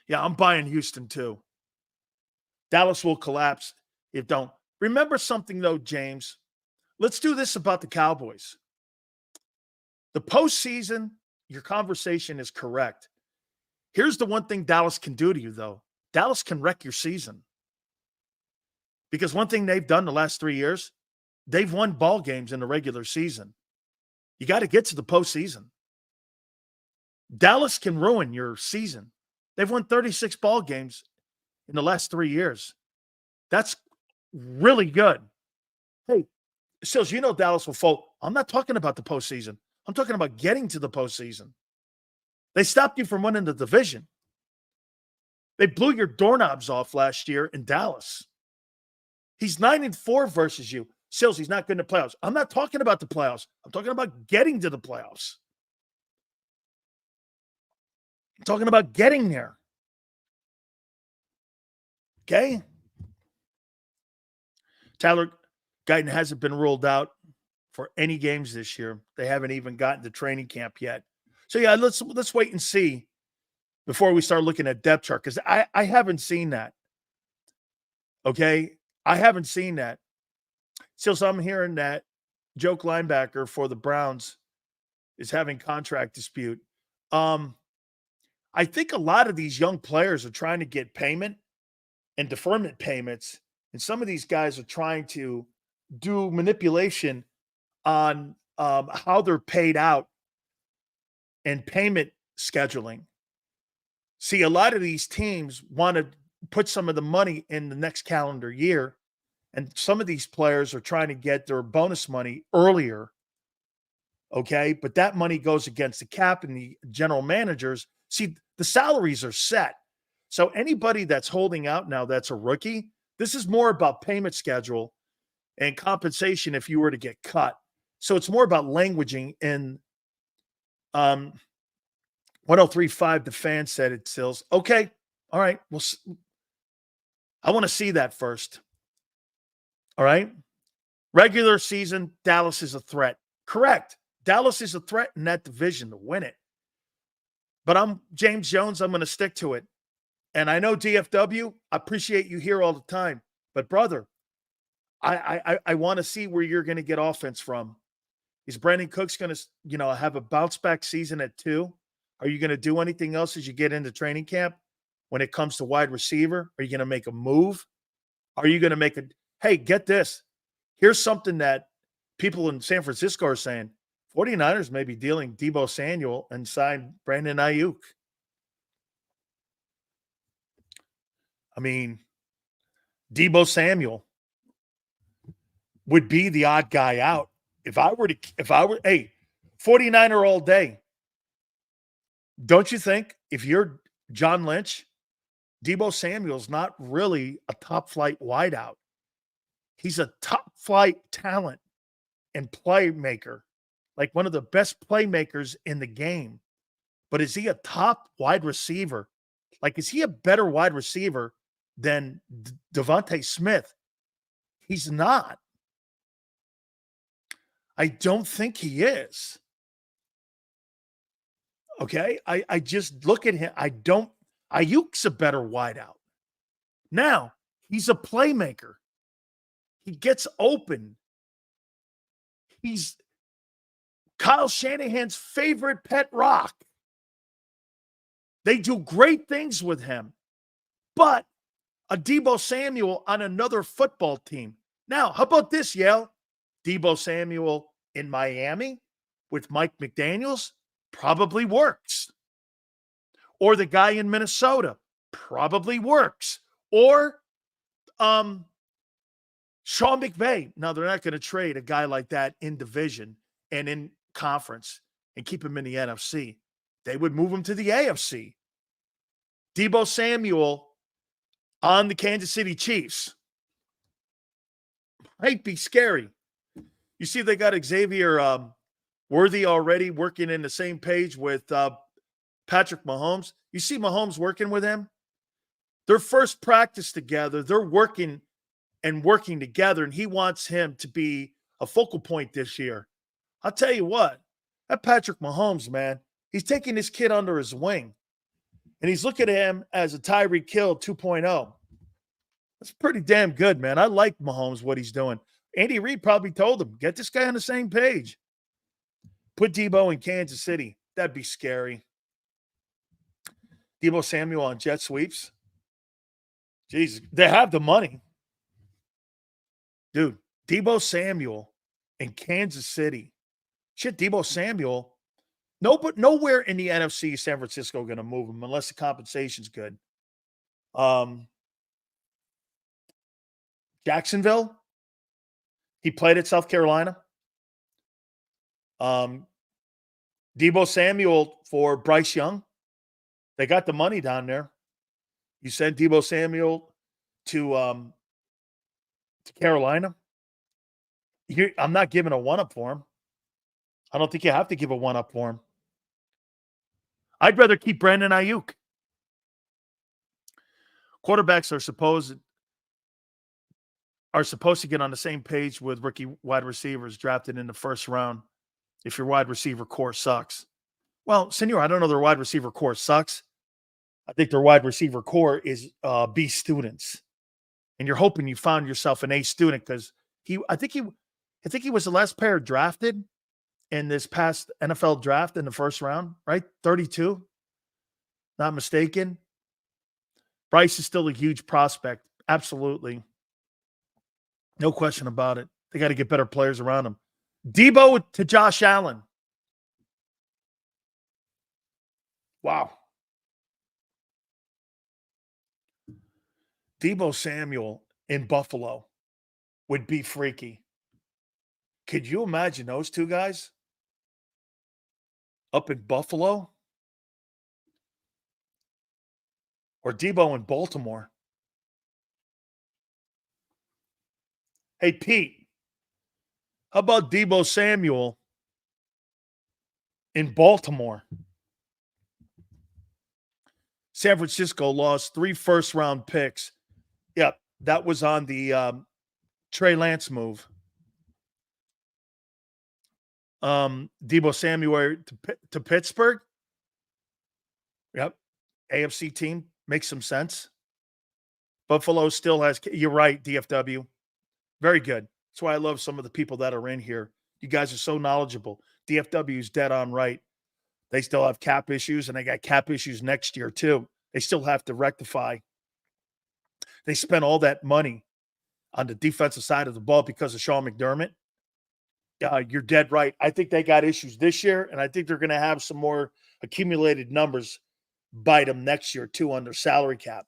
Yeah, I'm buying Houston too. Dallas will collapse if don't. Remember something though, James. Let's do this about the Cowboys. The postseason, your conversation is correct. Here's the one thing Dallas can do to you, though. Dallas can wreck your season. Because one thing they've done the last 3 years, they've won ball games in the regular season. You got to get to the postseason. Dallas can ruin your season. They've won 36 ball games in the last 3 years. That's really good. Sills, you know Dallas will fold. I'm not talking about the postseason. I'm talking about getting to the postseason. They stopped you from winning the division. They blew your doorknobs off last year in Dallas. He's 9-4 versus you. Sills, he's not good in the playoffs. I'm not talking about the playoffs. I'm talking about getting to the playoffs. I'm talking about getting there. Okay? Tyler Guyton hasn't been ruled out for any games this year. They haven't even gotten to training camp yet. So, yeah, let's wait and see before we start looking at depth chart, because I haven't seen that. Okay? I haven't seen that. So I'm hearing that joke linebacker for the Browns is having contract dispute. I think a lot of these young players are trying to get payment and deferment payments, and some of these guys are trying to do manipulation on how they're paid out and payment scheduling. See, a lot of these teams want to put some of the money in the next calendar year, and some of these players are trying to get their bonus money earlier. Okay, but that money goes against the cap and the general managers. See, the salaries are set. So anybody that's holding out now that's a rookie, this is more about payment schedule and compensation if you were to get cut. So it's more about languaging in 1035, the fan said it, Sills. Okay, all right. Well, I want to see that first. All right. Regular season, Dallas is a threat. Correct. Dallas is a threat in that division to win it. But I'm James Jones. I'm going to stick to it. And I know DFW, I appreciate you here all the time. But, brother, I want to see where you're going to get offense from. Is Brandon Cooks going to, have a bounce-back season at 2? Are you going to do anything else as you get into training camp when it comes to wide receiver? Are you going to make a move? Are you going to make a – hey, get this. Here's something that people in San Francisco are saying. 49ers may be dealing Deebo Samuel and sign Brandon Ayuk. I mean, Deebo Samuel would be the odd guy out. If I were, 49er all day. Don't you think if you're John Lynch, Deebo Samuel's not really a top flight wideout. He's a top flight talent and playmaker, like one of the best playmakers in the game. But is he a top wide receiver? Like, is he a better wide receiver than Devontae Smith? He's not. I don't think he is. Okay? I just look at him. Ayuk's a better wideout. Now, he's a playmaker. He gets open. He's Kyle Shanahan's favorite pet rock. They do great things with him. But a Deebo Samuel on another football team. Now, how about this, Yale? Deebo Samuel in Miami with Mike McDaniels probably works. Or the guy in Minnesota probably works. Or Sean McVay. Now, they're not going to trade a guy like that in division and in conference and keep him in the NFC. They would move him to the AFC. Deebo Samuel on the Kansas City Chiefs might be scary. You see, they got Xavier Worthy already working in the same page with Patrick Mahomes. You see Mahomes working with him? Their first practice together, they're working together, and he wants him to be a focal point this year. I'll tell you what, that Patrick Mahomes, man, he's taking this kid under his wing, and he's looking at him as a Tyreek Hill 2.0. That's pretty damn good, man. I like Mahomes, what he's doing. Andy Reid probably told him, get this guy on the same page. Put Deebo in Kansas City. That'd be scary. Deebo Samuel on jet sweeps. Jeez, they have the money. Dude, Deebo Samuel in Kansas City. Shit, Deebo Samuel. No, but nowhere in the NFC is San Francisco going to move him unless the compensation's good. Jacksonville. He played at South Carolina. Deebo Samuel for Bryce Young. They got the money down there. You send Deebo Samuel to Carolina. I'm not giving a one-up for him. I don't think you have to give a one-up for him. I'd rather keep Brandon Ayuk. Quarterbacks are supposed to get on the same page with rookie wide receivers drafted in the first round if your wide receiver core sucks. Well, Senor, I don't know their wide receiver core sucks. I think their wide receiver core is B students. And you're hoping you found yourself an A student because I think he was the last player drafted in this past NFL draft in the first round, right? 32. Not mistaken. Bryce is still a huge prospect. Absolutely. No question about it. They got to get better players around him. Deebo to Josh Allen. Wow. Deebo Samuel in Buffalo would be freaky. Could you imagine those two guys up in Buffalo? Or Deebo in Baltimore? Hey, Pete, how about Deebo Samuel in Baltimore? San Francisco lost 3 first-round picks. Yep, that was on the Trey Lance move. Deebo Samuel to Pittsburgh. Yep, AFC team. Makes some sense. Buffalo still has, you're right, DFW. Very good. That's why I love some of the people that are in here. You guys are so knowledgeable. DFW is dead on right. They still have cap issues, and they got cap issues next year too. They still have to rectify. They spent all that money on the defensive side of the ball because of Sean McDermott. You're dead right. I think they got issues this year, and I think they're going to have some more accumulated numbers bite them next year too on their salary cap.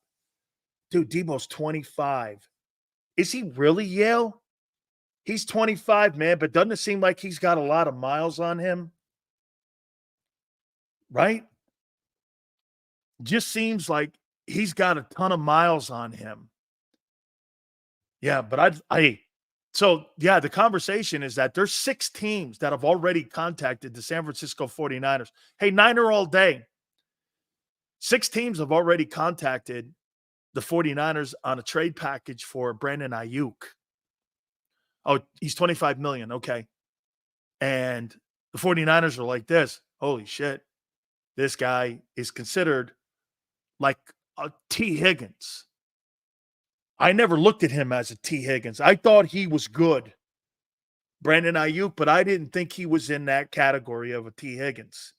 Dude, Deebo's 25. Is he really Yale? He's 25, man, but doesn't it seem like he's got a lot of miles on him? Right? Just seems like he's got a ton of miles on him. Yeah, but the conversation is that there's 6 teams that have already contacted the San Francisco 49ers. Hey, Niner all day. 6 teams have already contacted the 49ers on a trade package for Brandon Ayuk. Oh, he's $25 million. Okay. And the 49ers are like this. Holy shit. This guy is considered like a T. Higgins. I never looked at him as a T. Higgins. I thought he was good, Brandon Ayuk, but I didn't think he was in that category of a T. Higgins.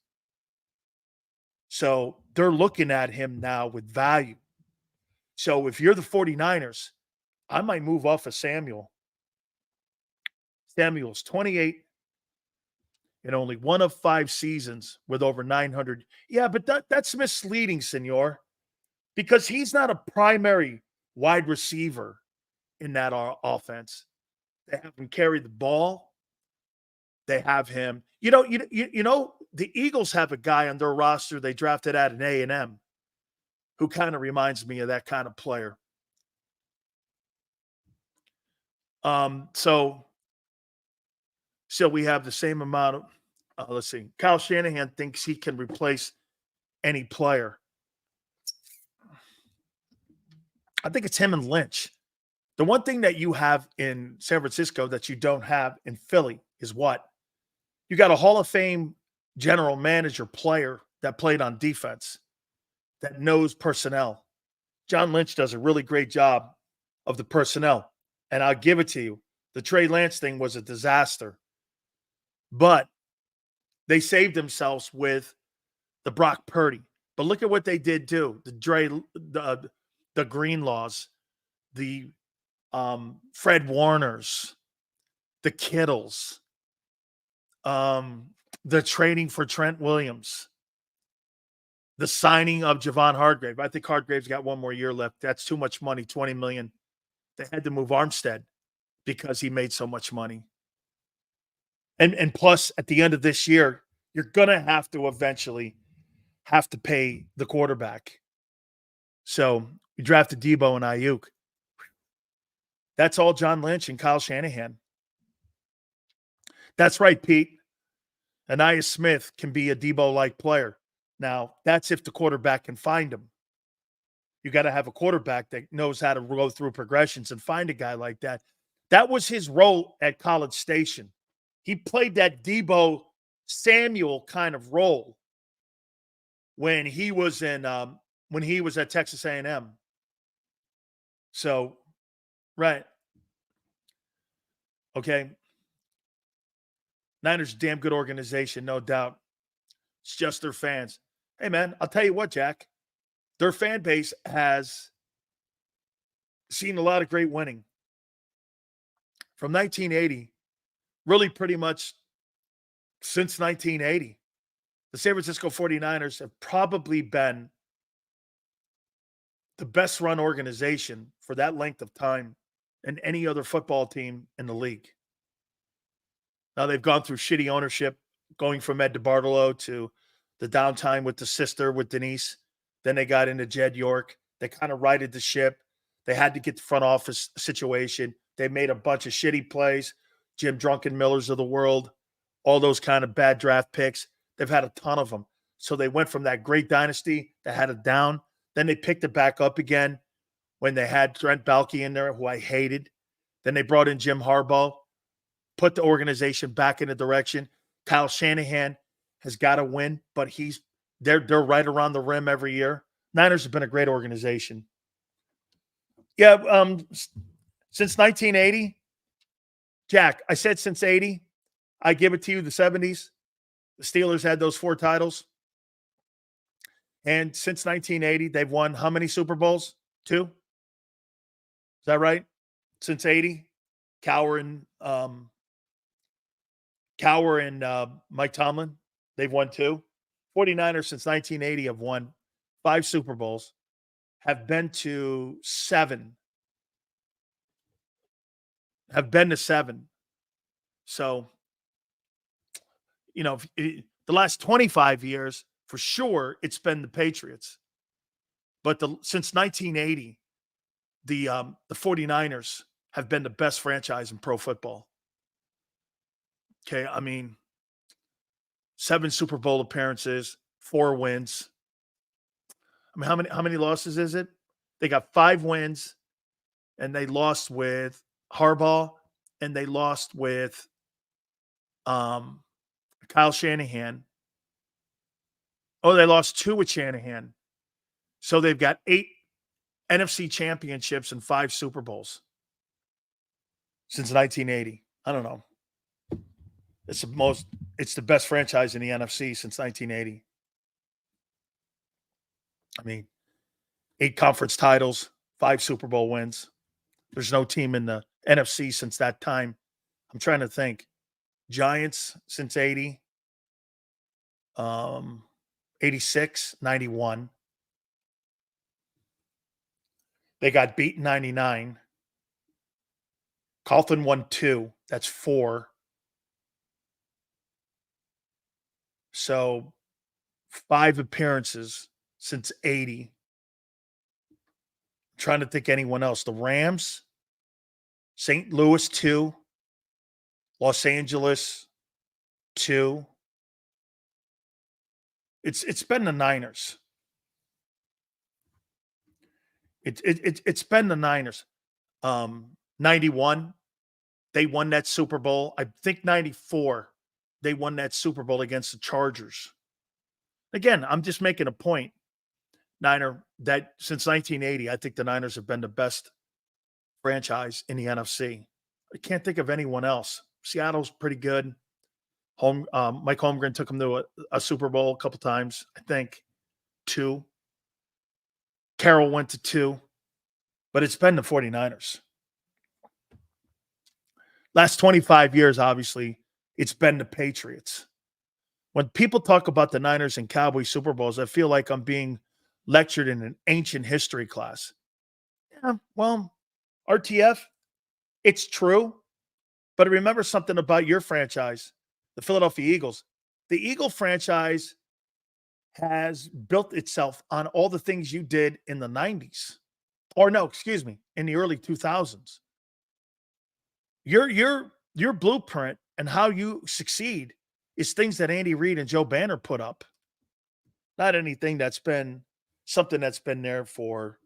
So they're looking at him now with value. So if you're the 49ers, I might move off of Samuel. Samuel's 28 in only 1 of 5 seasons with over 900. Yeah, but that's misleading, senor, because he's not a primary wide receiver in that offense. They have him carry the ball. They have him. You know, the Eagles have a guy on their roster they drafted at an A&M who kind of reminds me of that kind of player. So we have the same amount of, let's see. Kyle Shanahan thinks he can replace any player. I think it's him and Lynch. The one thing that you have in San Francisco that you don't have in Philly is what? You got a Hall of Fame general manager player that played on defense that knows personnel. John Lynch does a really great job of the personnel. And I'll give it to you. The Trey Lance thing was a disaster. But they saved themselves with the Brock Purdy. But look at what they did do. The Greenlaws, the Fred Warners, the Kittles, the trading for Trent Williams, the signing of Javon Hargrave. I think Hargrave's got 1 more year left. That's too much money, $20 million. They had to move Armstead. because he made so much money. And plus, at the end of this year, you're going to have to eventually have to pay the quarterback. So we drafted Debo and Ayuk. That's all John Lynch and Kyle Shanahan. That's right, Pete. Anais Smith can be a Debo-like player. Now, that's if the quarterback can find him. You got to have a quarterback that knows how to go through progressions and find a guy like that. That was his role at College Station. He played that Debo Samuel kind of role when he was at Texas A&M. So, right. Okay. Niners, damn good organization, no doubt. It's just their fans. Hey, man, I'll tell you what, Jack. Their fan base has seen a lot of great winning. From 1980, really pretty much since 1980, the San Francisco 49ers have probably been the best run organization for that length of time than any other football team in the league. Now they've gone through shitty ownership, going from Ed DeBartolo to the downtime with the sister, with Denise. Then they got into Jed York. They kind of righted the ship. They had to get the front office situation. They made a bunch of shitty plays. Jim Drunken Millers of the world, all those kind of bad draft picks. They've had a ton of them. So they went from that great dynasty that had it down. Then they picked it back up again when they had Trent Baalke in there, who I hated. Then they brought in Jim Harbaugh, put the organization back in the direction. Kyle Shanahan has got to win, but they're right around the rim every year. Niners have been a great organization. Yeah, since 1980, Jack, I said since 80. I give it to you, the 70s. The Steelers had those 4 titles. And since 1980, they've won how many Super Bowls? 2? Is that right? Since 80? Cowher and Mike Tomlin, they've won 2. 49ers since 1980 have won 5 Super Bowls, have been to 7. So, the last 25 years, for sure, it's been the Patriots. But since 1980, the 49ers have been the best franchise in pro football. Okay, I mean, 7 Super Bowl appearances, 4 wins. I mean, how many losses is it? They got 5 wins, and they lost with Harbaugh, and they lost with Kyle Shanahan. Oh, they lost 2 with Shanahan. So they've got 8 NFC championships and 5 Super Bowls since 1980. I don't know. It's the best franchise in the NFC since 1980. I mean, 8 conference titles, 5 Super Bowl wins. There's no team in the NFC since that time. I'm trying to think. Giants since 80. 86, 91. They got beat in 99. Carlton won 2. That's 4. So 5 appearances since 80. I'm trying to think anyone else. The Rams, St. Louis 2, Los Angeles 2. It's been the Niners. It's been the Niners. 91, they won that Super Bowl. I think 94, they won that Super Bowl against the Chargers. Again, I'm just making a point, Niner, that since 1980, I think the Niners have been the best franchise in the NFC. I can't think of anyone else. Seattle's pretty good. Mike Holmgren took them to a Super Bowl a couple times, I think 2. Carroll went to 2, but it's been the 49ers. Last 25 years, obviously, it's been the Patriots. When people talk about the Niners and Cowboys Super Bowls, I feel like I'm being lectured in an ancient history class. Yeah, well, RTF, It's true, but remember something about your franchise, the Philadelphia Eagles. The Eagle franchise has built itself on all the things you did in the 90s. Or no, excuse me, in the early 2000s. Your blueprint and how you succeed is things that Andy Reid and Joe Banner put up. Not anything that's been something that's been there for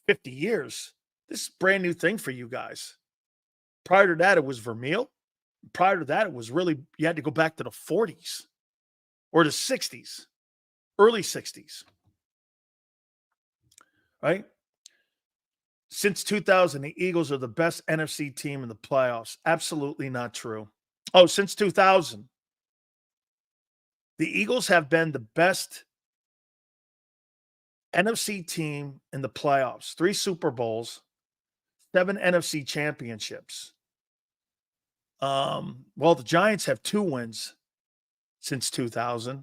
50 years. This is a brand new thing for you guys. Prior to that, it was Vermeil. Prior to that, it was really, you had to go back to the 40s or the 60s, early 60s. Right? Since 2000, the Eagles are the best NFC team in the playoffs. Absolutely not true. Oh, since 2000, the Eagles have been the best NFC team in the playoffs. 3 Super Bowls, 7 NFC championships. Well, the Giants have 2 wins since 2000.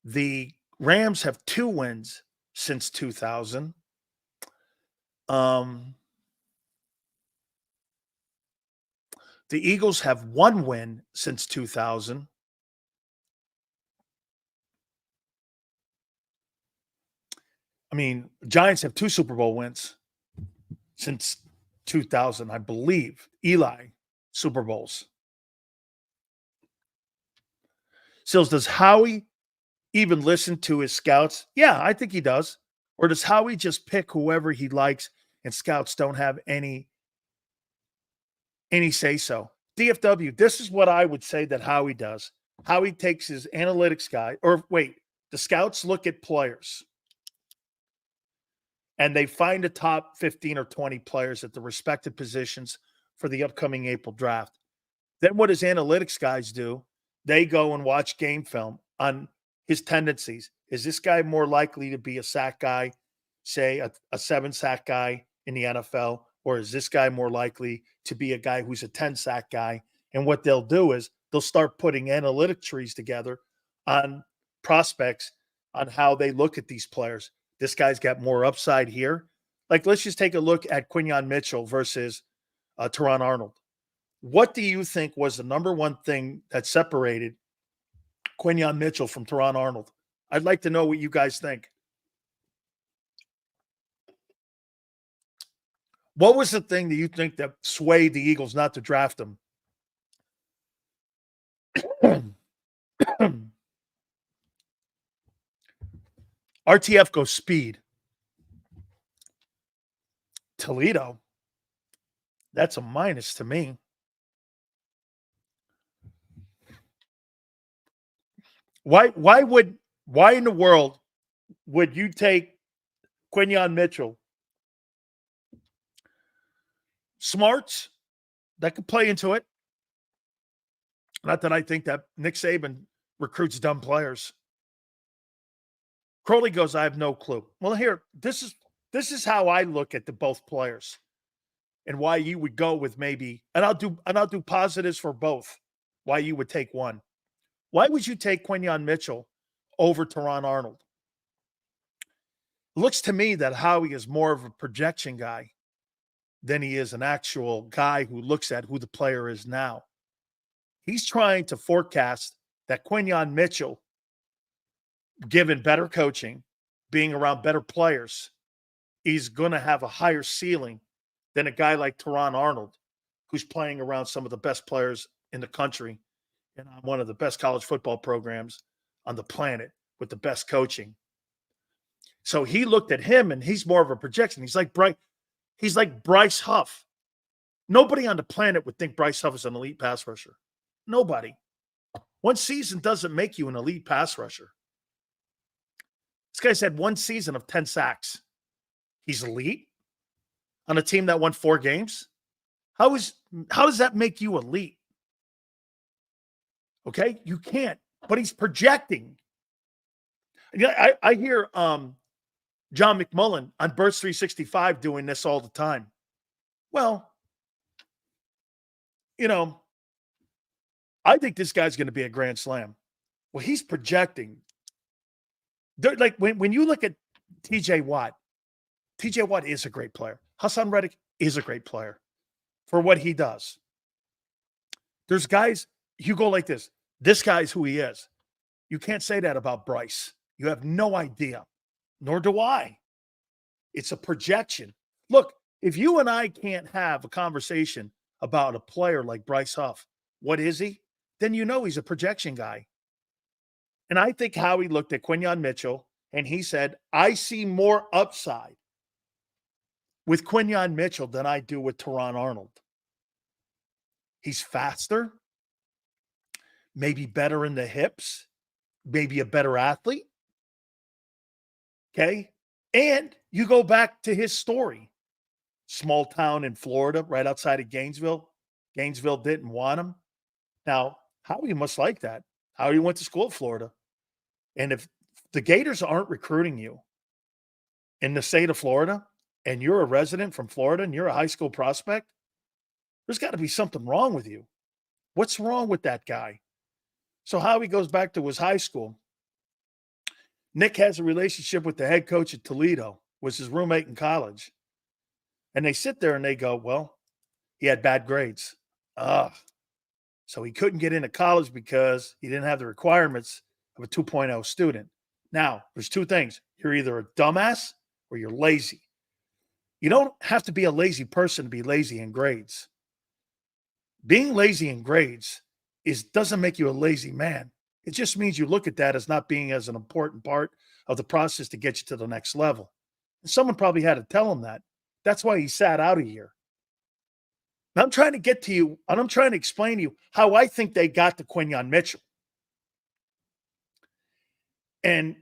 The Rams have 2 wins since 2000. The Eagles have 1 win since 2000. I mean, Giants have 2 Super Bowl wins since 2000, I believe. Eli Super Bowls. Sills, does Howie even listen to his scouts? Yeah, I think he does. Or does Howie just pick whoever he likes and scouts don't have any say-so? DFW, this is what I would say that Howie does. Howie takes his analytics guy, or wait, the scouts look at players and they find the top 15 or 20 players at the respective positions for the upcoming April draft. Then what his analytics guys do, they go and watch game film on his tendencies. Is this guy more likely to be a sack guy, say a 7-sack guy in the NFL, or is this guy more likely to be a guy who's a 10-sack guy? And what they'll do is they'll start putting analytic trees together on prospects on how they look at these players. This guy's got more upside here. Like, let's just take a look at Quinyon Mitchell versus Teron Arnold. What do you think was the number one thing that separated Quinyon Mitchell from Teron Arnold? I'd like to know what you guys think. What was the thing that you think that swayed the Eagles not to draft him? RTF goes speed. Toledo, that's a minus to me. Why in the world would you take Quinyon Mitchell? Smarts, that could play into it. Not that I think that Nick Saban recruits dumb players. Crowley goes, I have no clue. Well, here, this is how I look at the both players and why you would go with maybe, and I'll do positives for both, why you would take one. Why would you take Quinyon Mitchell over Teron Arnold? It looks to me that Howie is more of a projection guy than he is an actual guy who looks at who the player is now. He's trying to forecast that Quinyon Mitchell, given better coaching, being around better players, he's going to have a higher ceiling than a guy like Teron Arnold, who's playing around some of the best players in the country and on one of the best college football programs on the planet with the best coaching. So he looked at him, and he's more of a projection. He's like Bryce Huff. Nobody on the planet would think Bryce Huff is an elite pass rusher. Nobody. One season doesn't make you an elite pass rusher. This guy's had 1 season of 10 sacks. He's elite on a team that won 4 games. How does that make you elite? Okay, you can't. But he's projecting. I hear John McMullen on Birds 365 doing this all the time. Well, I think this guy's going to be a grand slam. Well, he's projecting. Like when you look at TJ Watt is a great player. Hassan Reddick is a great player. for what he does. There's guys, you go like this. This guy's who he is. You can't say that about Bryce. You have no idea, nor do I. It's a projection. Look, if you and I can't have a conversation about a player like Bryce Huff, what is he? Then you know he's a projection guy. And I think Howie looked at Quinyon Mitchell and he said, I see more upside with Quinyon Mitchell than I do with Teron Arnold. He's faster, maybe better in the hips, maybe a better athlete. Okay. And you go back to his story. Small town in Florida, right outside of Gainesville. Gainesville didn't want him. Now, Howie must like that. Howie went to school in Florida. And if the Gators aren't recruiting you in the state of Florida, and you're a resident from Florida and you're a high school prospect, there's got to be something wrong with you. What's wrong with that guy? So Howie goes back to his high school. Nick has a relationship with the head coach at Toledo, was his roommate in college. And they sit there and they go, well, he had bad grades. So he couldn't get into college because he didn't have the requirements of a 2.0 student. Now, there's two things. You're either a dumbass or you're lazy. You don't have to be a lazy person to be lazy in grades. Being lazy in grades doesn't make you a lazy man. It just means you look at that as not being as an important part of the process to get you to the next level. And someone probably had to tell him that. That's why he sat out a year. Now I'm trying to get to you, and I'm trying to explain to you how I think they got to Quinyon Mitchell. And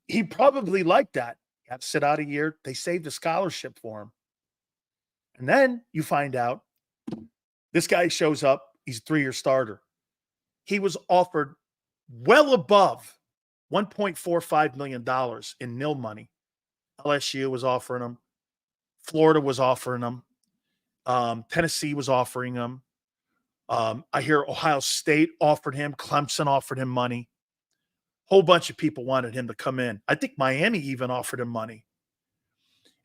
he probably liked that. He had to sit out a year. They saved a scholarship for him. And then you find out this guy shows up. He's a 3-year starter. He was offered well above $1.45 million in nil money. LSU was offering him. Florida was offering him. Tennessee was offering him. I hear Ohio State offered him. Clemson offered him money. Whole bunch of people wanted him to come in. I think Miami even offered him money.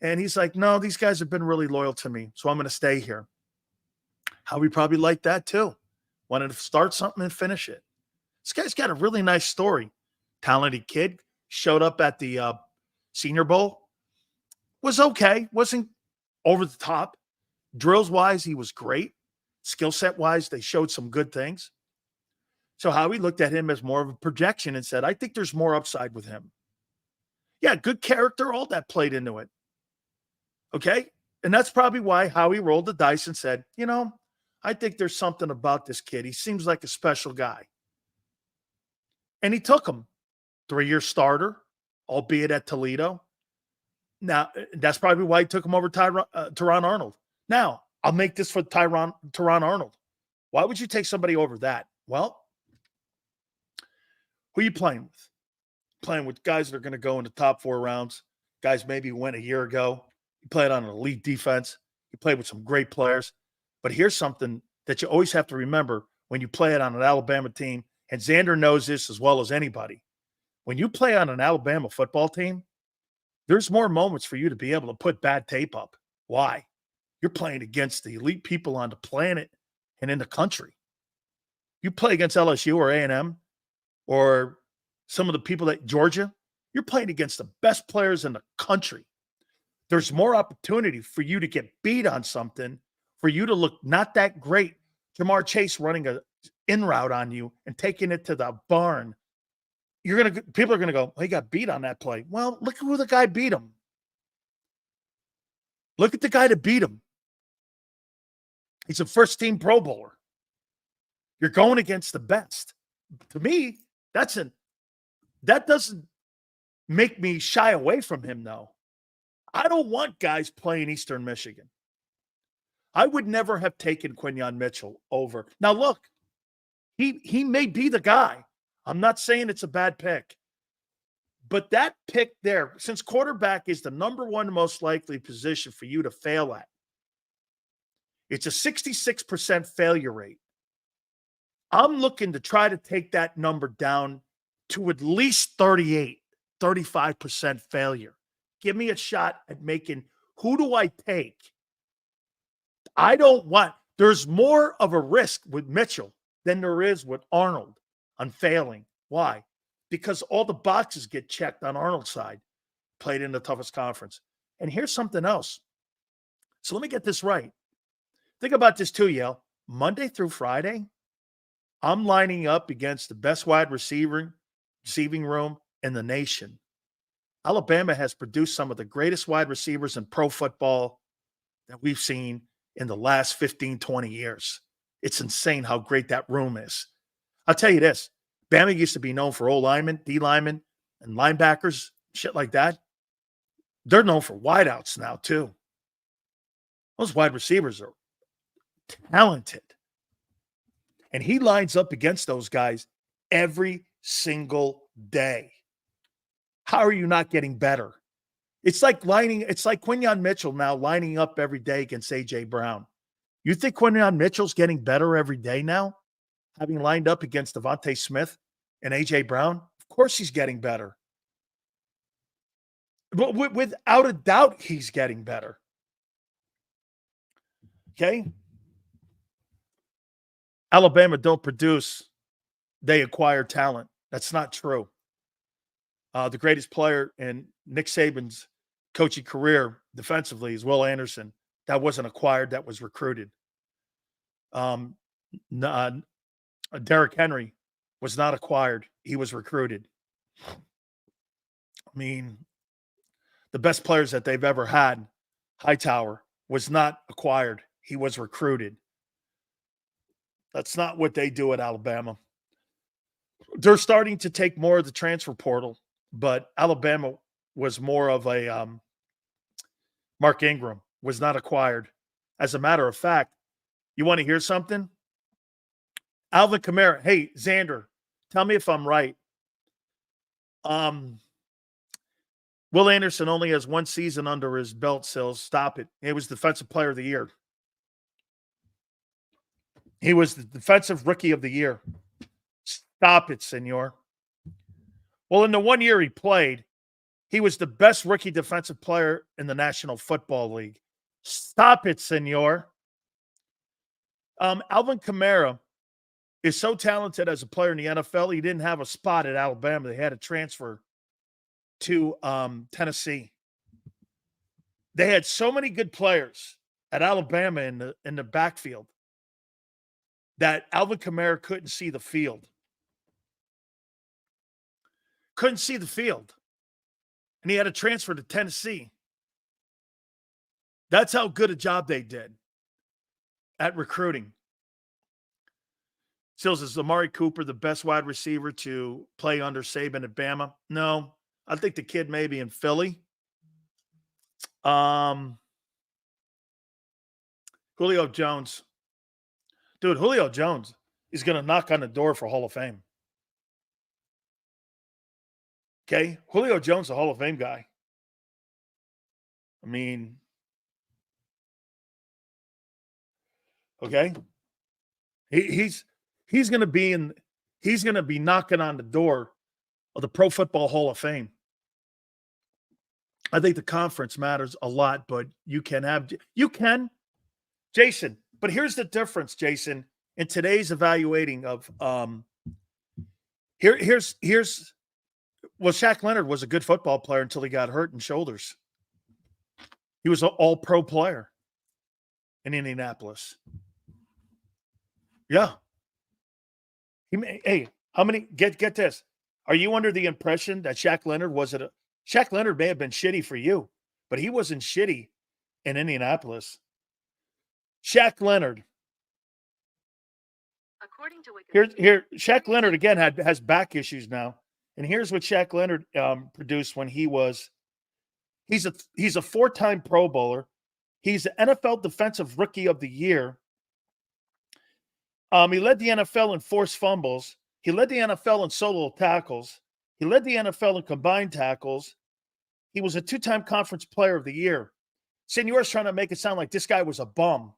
And he's like, no, these guys have been really loyal to me, so I'm going to stay here. Howie probably liked that too. Wanted to start something and finish it. This guy's got a really nice story. Talented kid. Showed up at the Senior Bowl. Was okay. Wasn't over the top. Drills-wise, he was great. Skill set-wise, they showed some good things. So Howie looked at him as more of a projection and said, I think there's more upside with him. Yeah, good character, all that played into it. Okay? And that's probably why Howie rolled the dice and said, you know, I think there's something about this kid. He seems like a special guy. And he took him. 3-year starter, albeit at Toledo. Now, that's probably why he took him over Teron Arnold. Now, I'll make this for Teron Arnold. Why would you take somebody over that? Well, who are you playing with? Playing with guys that are going to go in the top 4 rounds. Guys maybe went a year ago. You played on an elite defense. You played with some great players. But here's something that you always have to remember when you play it on an Alabama team, and Xander knows this as well as anybody. When you play on an Alabama football team, there's more moments for you to be able to put bad tape up. Why? You're playing against the elite people on the planet and in the country. You play against LSU or A&M or some of the people at Georgia, you're playing against the best players in the country. There's more opportunity for you to get beat on something, for you to look not that great. Jamar Chase running a in route on you and taking it to the barn. People are going to go, well, he got beat on that play. Well, look at who the guy beat him. Look at the guy that beat him. He's a first-team Pro Bowler. You're going against the best. To me, that doesn't make me shy away from him, though. I don't want guys playing Eastern Michigan. I would never have taken Quinyon Mitchell over. Now, look, he may be the guy. I'm not saying it's a bad pick. But that pick there, since quarterback is the number one most likely position for you to fail at, it's a 66% failure rate. I'm looking to try to take that number down to at least 35% failure. Give me a shot at making, who do I take? There's more of a risk with Mitchell than there is with Arnold on failing. Why? Because all the boxes get checked on Arnold's side. Played in the toughest conference. And here's something else. So let me get this right. Think about this too, Yale. Monday through Friday, I'm lining up against the best wide receiving room in the nation. Alabama has produced some of the greatest wide receivers in pro football that we've seen in the last 15, 20 years. It's insane how great that room is. I'll tell you this. Bama used to be known for O-linemen, D-linemen, and linebackers, shit like that. They're known for wideouts now, too. Those wide receivers are talented. And he lines up against those guys every single day. How are you not getting better? It's like Quinyon Mitchell now lining up every day against A.J. Brown. You think Quinyon Mitchell's getting better every day now, having lined up against Devontae Smith and A.J. Brown? Of course he's getting better. But without a doubt, he's getting better. Okay? Alabama don't produce, they acquire talent. That's not true. The greatest player in Nick Saban's coaching career defensively is Will Anderson. That wasn't acquired, that was recruited. Derrick Henry was not acquired. He was recruited. I mean, the best players that they've ever had, Hightower, was not acquired. He was recruited. That's not what they do at Alabama. They're starting to take more of the transfer portal, but Alabama was more of a Mark Ingram, was not acquired. As a matter of fact, you want to hear something? Alvin Kamara. Hey, Xander, tell me if I'm right. Will Anderson only has one season under his belt, Sills. Stop it. He was Defensive Player of the Year. He was the Defensive Rookie of the Year. Stop it, senor. Well, in the 1 year he played, he was the best rookie defensive player in the National Football League. Stop it, senor. Alvin Kamara is so talented as a player in the NFL, he didn't have a spot at Alabama. They had to transfer to Tennessee. They had so many good players at Alabama in the backfield that Alvin Kamara couldn't see the field. Couldn't see the field. And he had to transfer to Tennessee. That's how good a job they did at recruiting. Sills, is Amari Cooper the best wide receiver to play under Saban at Bama? No. I think the kid may be in Philly. Julio Jones. Dude, Julio Jones is going to knock on the door for Hall of Fame. Okay? Julio Jones, a Hall of Fame guy. I mean, okay? He's going to be knocking on the door of the Pro Football Hall of Fame. I think the conference matters a lot, but you can, Jason, but here's the difference, Jason, in today's evaluating of Shaq Leonard was a good football player until he got hurt in shoulders. He was an all-pro player in Indianapolis. Yeah. Hey, how many, get this. Are you under the impression that Shaq Leonard Shaq Leonard may have been shitty for you, but he wasn't shitty in Indianapolis. Shaq Leonard. According to here, Shaq Leonard again has back issues now, and here's what Shaq Leonard produced when he's a four-time Pro Bowler. He's the NFL Defensive Rookie of the Year. He led the NFL in forced fumbles. He led the NFL in solo tackles. He led the NFL in combined tackles. He was a two-time Conference Player of the Year. Senor's trying to make it sound like this guy was a bum.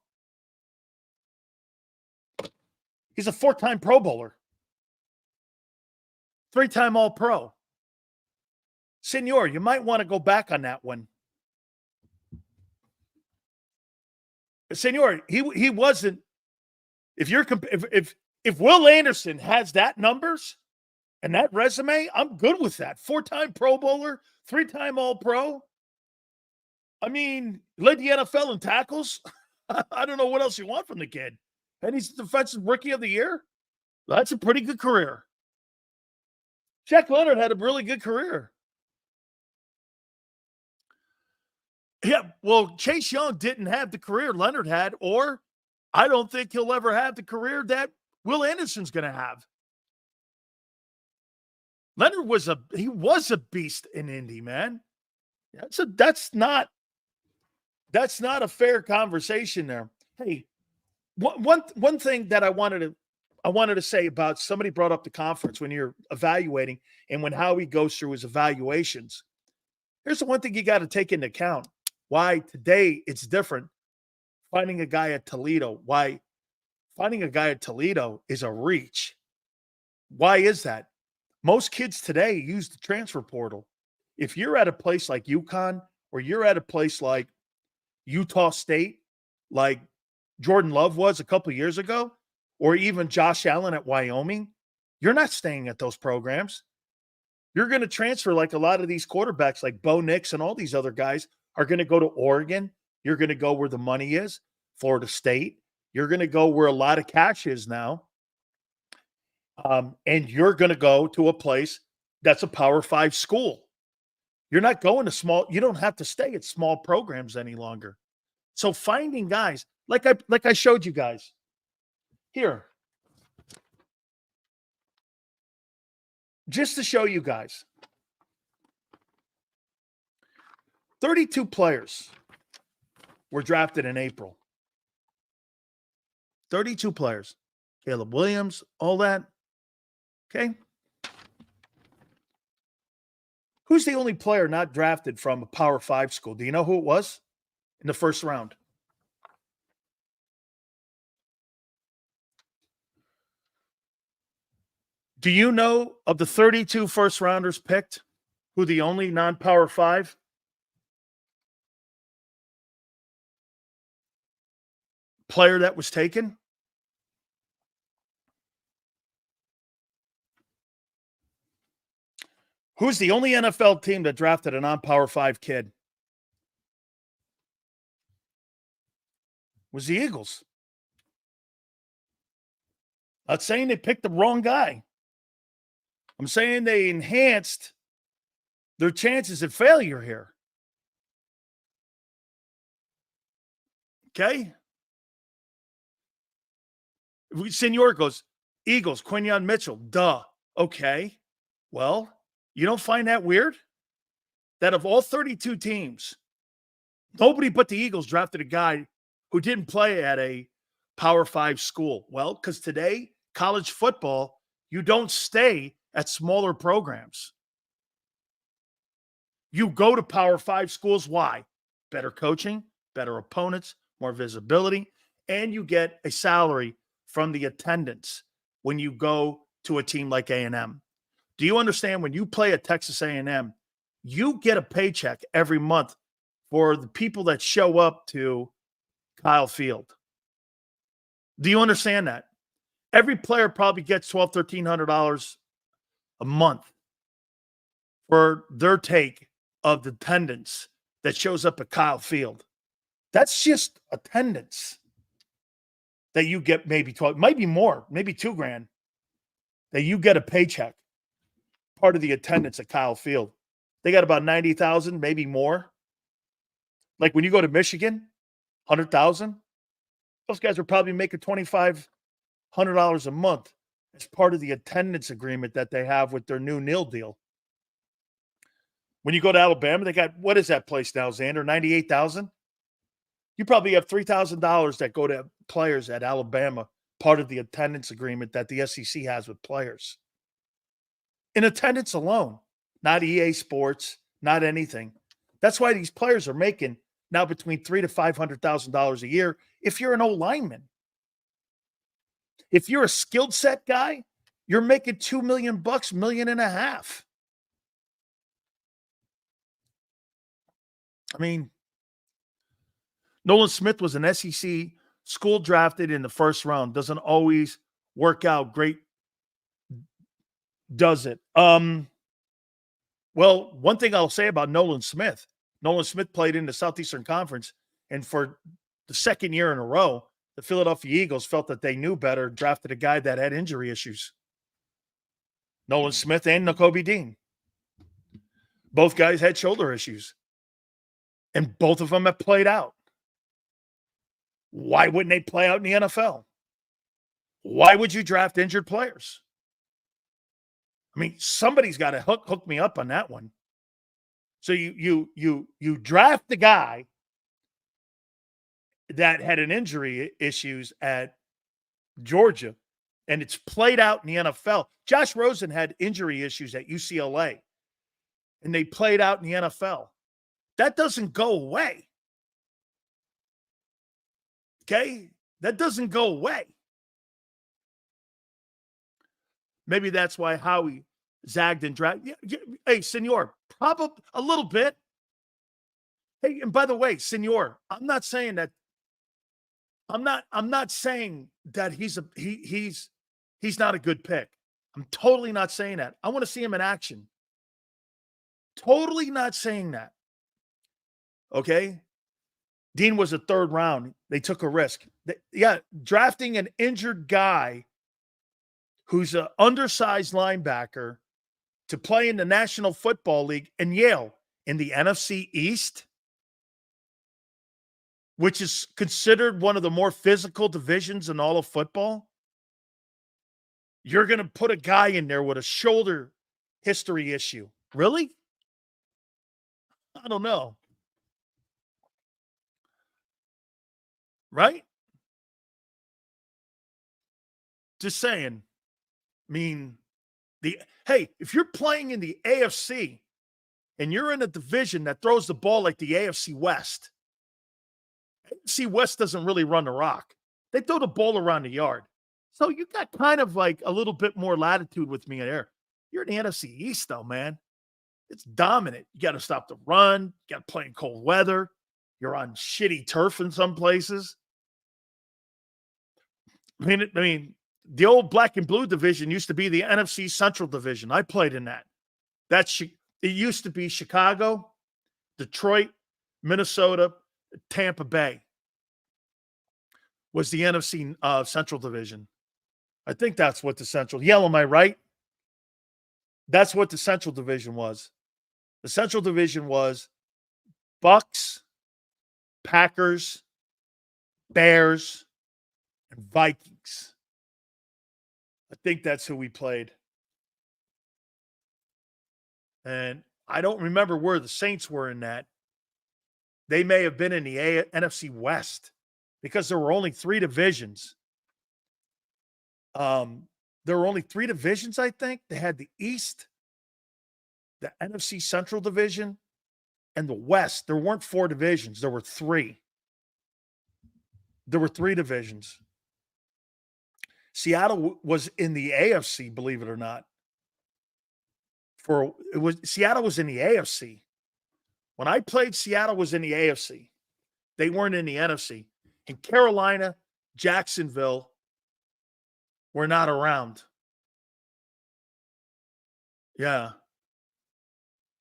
He's a four-time Pro Bowler. Three-time All-Pro. Senor, you might want to go back on that one. Senor, he wasn't. If Will Anderson has that numbers and that resume, I'm good with that. 4-time Pro Bowler, 3-time All-Pro. I mean, led the NFL in tackles. I don't know what else you want from the kid. And he's defensive rookie of the year. That's a pretty good career. Jack Leonard had a really good career. Yeah, well, Chase Young didn't have the career Leonard had, or I don't think he'll ever have the career that Will Anderson's going to have. Leonard was a beast in Indy, man. That's not a fair conversation there. Hey, one thing that I wanted to say about, somebody brought up the conference when you're evaluating and when Howie goes through his evaluations. Here's the one thing you got to take into account. Why today it's different. Finding a guy at Toledo. Why finding a guy at Toledo is a reach. Why is that? Most kids today use the transfer portal. If you're at a place like UConn, or you're at a place like Utah State, like Jordan Love was a couple of years ago, or even Josh Allen at Wyoming, you're not staying at those programs. You're going to transfer like a lot of these quarterbacks like Bo Nix and all these other guys are going to go to Oregon. You're going to go where the money is, Florida State. You're going to go where a lot of cash is now. And you're going to go to a place that's a Power 5 school. You're not going to small. You don't have to stay at small programs any longer. So finding guys, like I showed you guys here, just to show you guys, 32 players were drafted in April. 32 players. Caleb Williams, all that. Okay. Who's the only player not drafted from a Power 5 school? Do you know who it was in the first round? Do you know of the 32 first rounders picked, who the only non-Power 5 player that was taken? Who's the only NFL team that drafted a non-Power 5 kid? Was the Eagles. Not saying they picked the wrong guy. I'm saying they enhanced their chances of failure here. Okay? Senor goes, Eagles, Quinyon Mitchell, duh. Okay. Well, you don't find that weird? That of all 32 teams, nobody but the Eagles drafted a guy who didn't play at a Power 5 school. Well, because today, college football, you don't stay at smaller programs. You go to Power 5 schools. Why? Better coaching, better opponents, more visibility, and you get a salary from the attendance when you go to a team like A&M. Do you understand when you play at Texas A&M, you get a paycheck every month for the people that show up to Kyle Field? Do you understand that? Every player probably gets $1,200, $1,300 a month for their take of the attendance that shows up at Kyle Field. That's just attendance that you get, maybe 12, might be more, maybe $2,000 that you get a paycheck. Part of the attendance at Kyle Field. They got about 90,000, maybe more. Like when you go to Michigan, 100,000. Those guys are probably making $2,500 a month as part of the attendance agreement that they have with their new nil deal. When you go to Alabama, they got, what is that place now, Xander? 98,000? You probably have $3,000 that go to players at Alabama, part of the attendance agreement that the SEC has with players. In attendance alone, not EA Sports, not anything. That's why these players are making now between $300,000 to $500,000 a year if you're an old lineman. If you're a skilled set guy, you're making $2 million, $1.5 million. I mean, Nolan Smith was an SEC school drafted in the first round. Doesn't always work out great, does it? Well, one thing I'll say about Nolan Smith played in the Southeastern Conference, and for the second year in a row, the Philadelphia Eagles felt that they knew better, drafted a guy that had injury issues. Nolan Smith and Nakobe Dean. Both guys had shoulder issues, and both of them have played out. Why wouldn't they play out in the NFL? Why would you draft injured players? I mean, somebody's got to hook me up on that one. So you draft the guy that had an injury issues at Georgia, and it's played out in the NFL. Josh Rosen had injury issues at UCLA, and they played out in the NFL. That doesn't go away. Okay? That doesn't go away. Maybe that's why Howie zagged and dragged. Yeah, hey, Senor, probably a little bit. Hey, and by the way, Senor, I'm not saying that he's not a good pick. I'm totally not saying that. I want to see him in action. Totally not saying that. Okay? Dean was a third round. They took a risk. Drafting an injured guy who's an undersized linebacker to play in the National Football League and Yale in the NFC East, which is considered one of the more physical divisions in all of football. You're going to put a guy in there with a shoulder history issue. Really? I don't know. Right? Just saying. I mean, if you're playing in the AFC and you're in a division that throws the ball like the AFC West, AFC West doesn't really run the rock. They throw the ball around the yard. So you got kind of like a little bit more latitude with me there. You're in the NFC East, though, man. It's dominant. You got to stop the run. You got to play in cold weather. You're on shitty turf in some places. I mean, the old black and blue division used to be the NFC Central division. I played in that. It used to be Chicago, Detroit, Minnesota, Tampa Bay was the NFC Central division. I think that's what the Central. Yell, am I right? That's what the Central division was. The Central division was Bucks, Packers, Bears, and Vikings. I think that's who we played. And I don't remember where the Saints were in that. They may have been in the NFC West because there were only three divisions. There were only three divisions, I think. They had the East, the NFC Central division, and the West. There weren't four divisions. There were three. There were three divisions. Seattle was in the AFC, believe it or not. Seattle was in the AFC. When I played, Seattle was in the AFC. They weren't in the NFC. And Carolina, Jacksonville were not around. Yeah.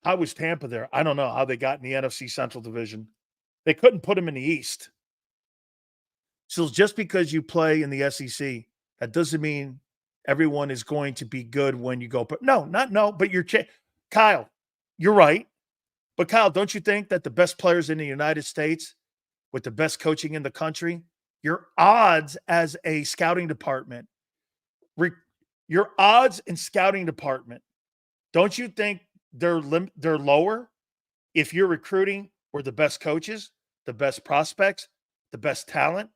How was Tampa there? I don't know how they got in the NFC Central Division. They couldn't put them in the East. So just because you play in the SEC, that doesn't mean everyone is going to be good when you go. But but you're Kyle, you're right. But Kyle, don't you think that the best players in the United States with the best coaching in the country, your odds as a scouting department, your odds in scouting department, don't you think they're lower if you're recruiting where the best coaches, the best prospects, the best talent,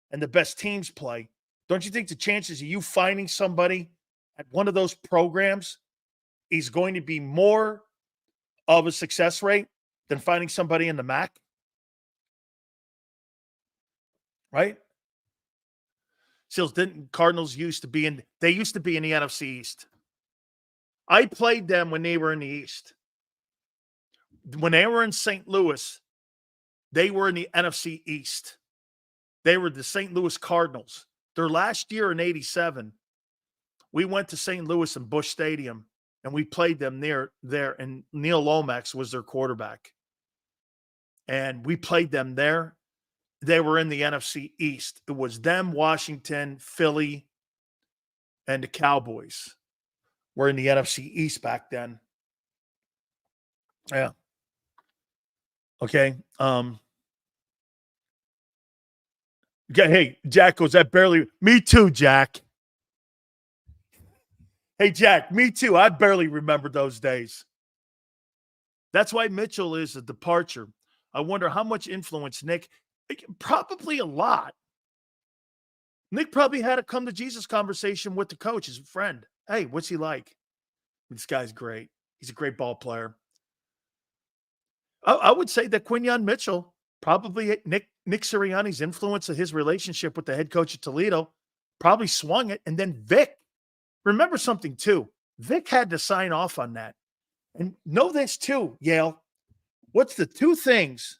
and the best teams play? Don't you think the chances of you finding somebody at one of those programs is going to be more of a success rate than finding somebody in the MAC? Right? Seals, didn't Cardinals used to be in the NFC East. I played them when they were in the East. When they were in St. Louis, They were in the NFC East. They were the St. Louis Cardinals. Their last year in 87, we went to St. Louis and Busch Stadium, and we played them there, and Neil Lomax was their quarterback. And we played them there. They were in the NFC East. It was them, Washington, Philly, and the Cowboys were in the NFC East back then. Yeah. Okay. Hey, Jack goes, that barely. Me too, Jack. Hey, Jack, me too. I barely remember those days. That's why Mitchell is a departure. I wonder how much influence Nick, probably a lot. Nick probably had a come to Jesus conversation with the coach, his friend. Hey, what's he like? This guy's great. He's a great ball player. I would say that Quinyon Mitchell, probably Nick Sirianni's influence of his relationship with the head coach at Toledo, probably swung it. And then Vic, remember something too. Vic had to sign off on that. And know this too, Yale. What's the two things,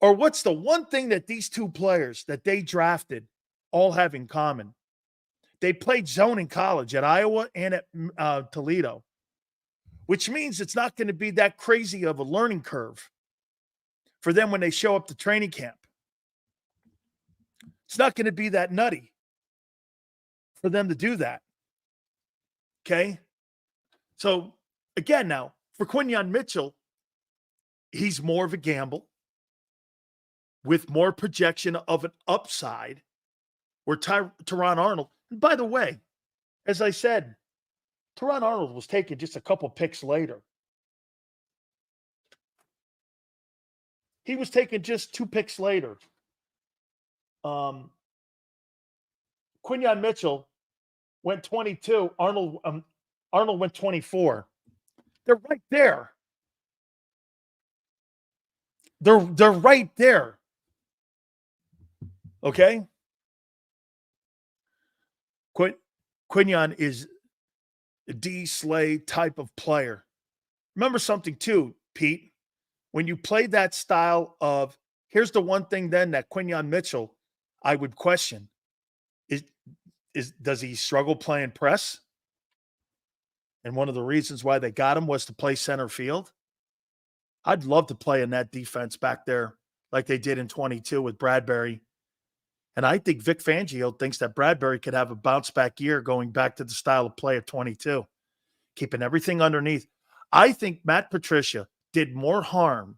or what's the one thing that these two players that they drafted all have in common? They played zone in college at Iowa and at Toledo, which means it's not going to be that crazy of a learning curve for them when they show up to training camp. It's not going to be that nutty for them to do that. Okay? So, again, now, for Quinyon Mitchell, he's more of a gamble with more projection of an upside, where Teron Arnold, and by the way, as I said, Teron Arnold was taken just a couple picks later. He was taken just 2 picks later. Quinyon Mitchell went 22. Arnold went 24. They're right there. They're right there. Okay? Quinyon is a D. Slay type of player. Remember something too, Pete. When you play that style of, here's the one thing then that Quinyon Mitchell, I would question. Does he struggle playing press? And one of the reasons why they got him was to play center field. I'd love to play in that defense back there like they did in 22 with Bradbury. And I think Vic Fangio thinks that Bradbury could have a bounce back year going back to the style of play of 22, keeping everything underneath. I think Matt Patricia did more harm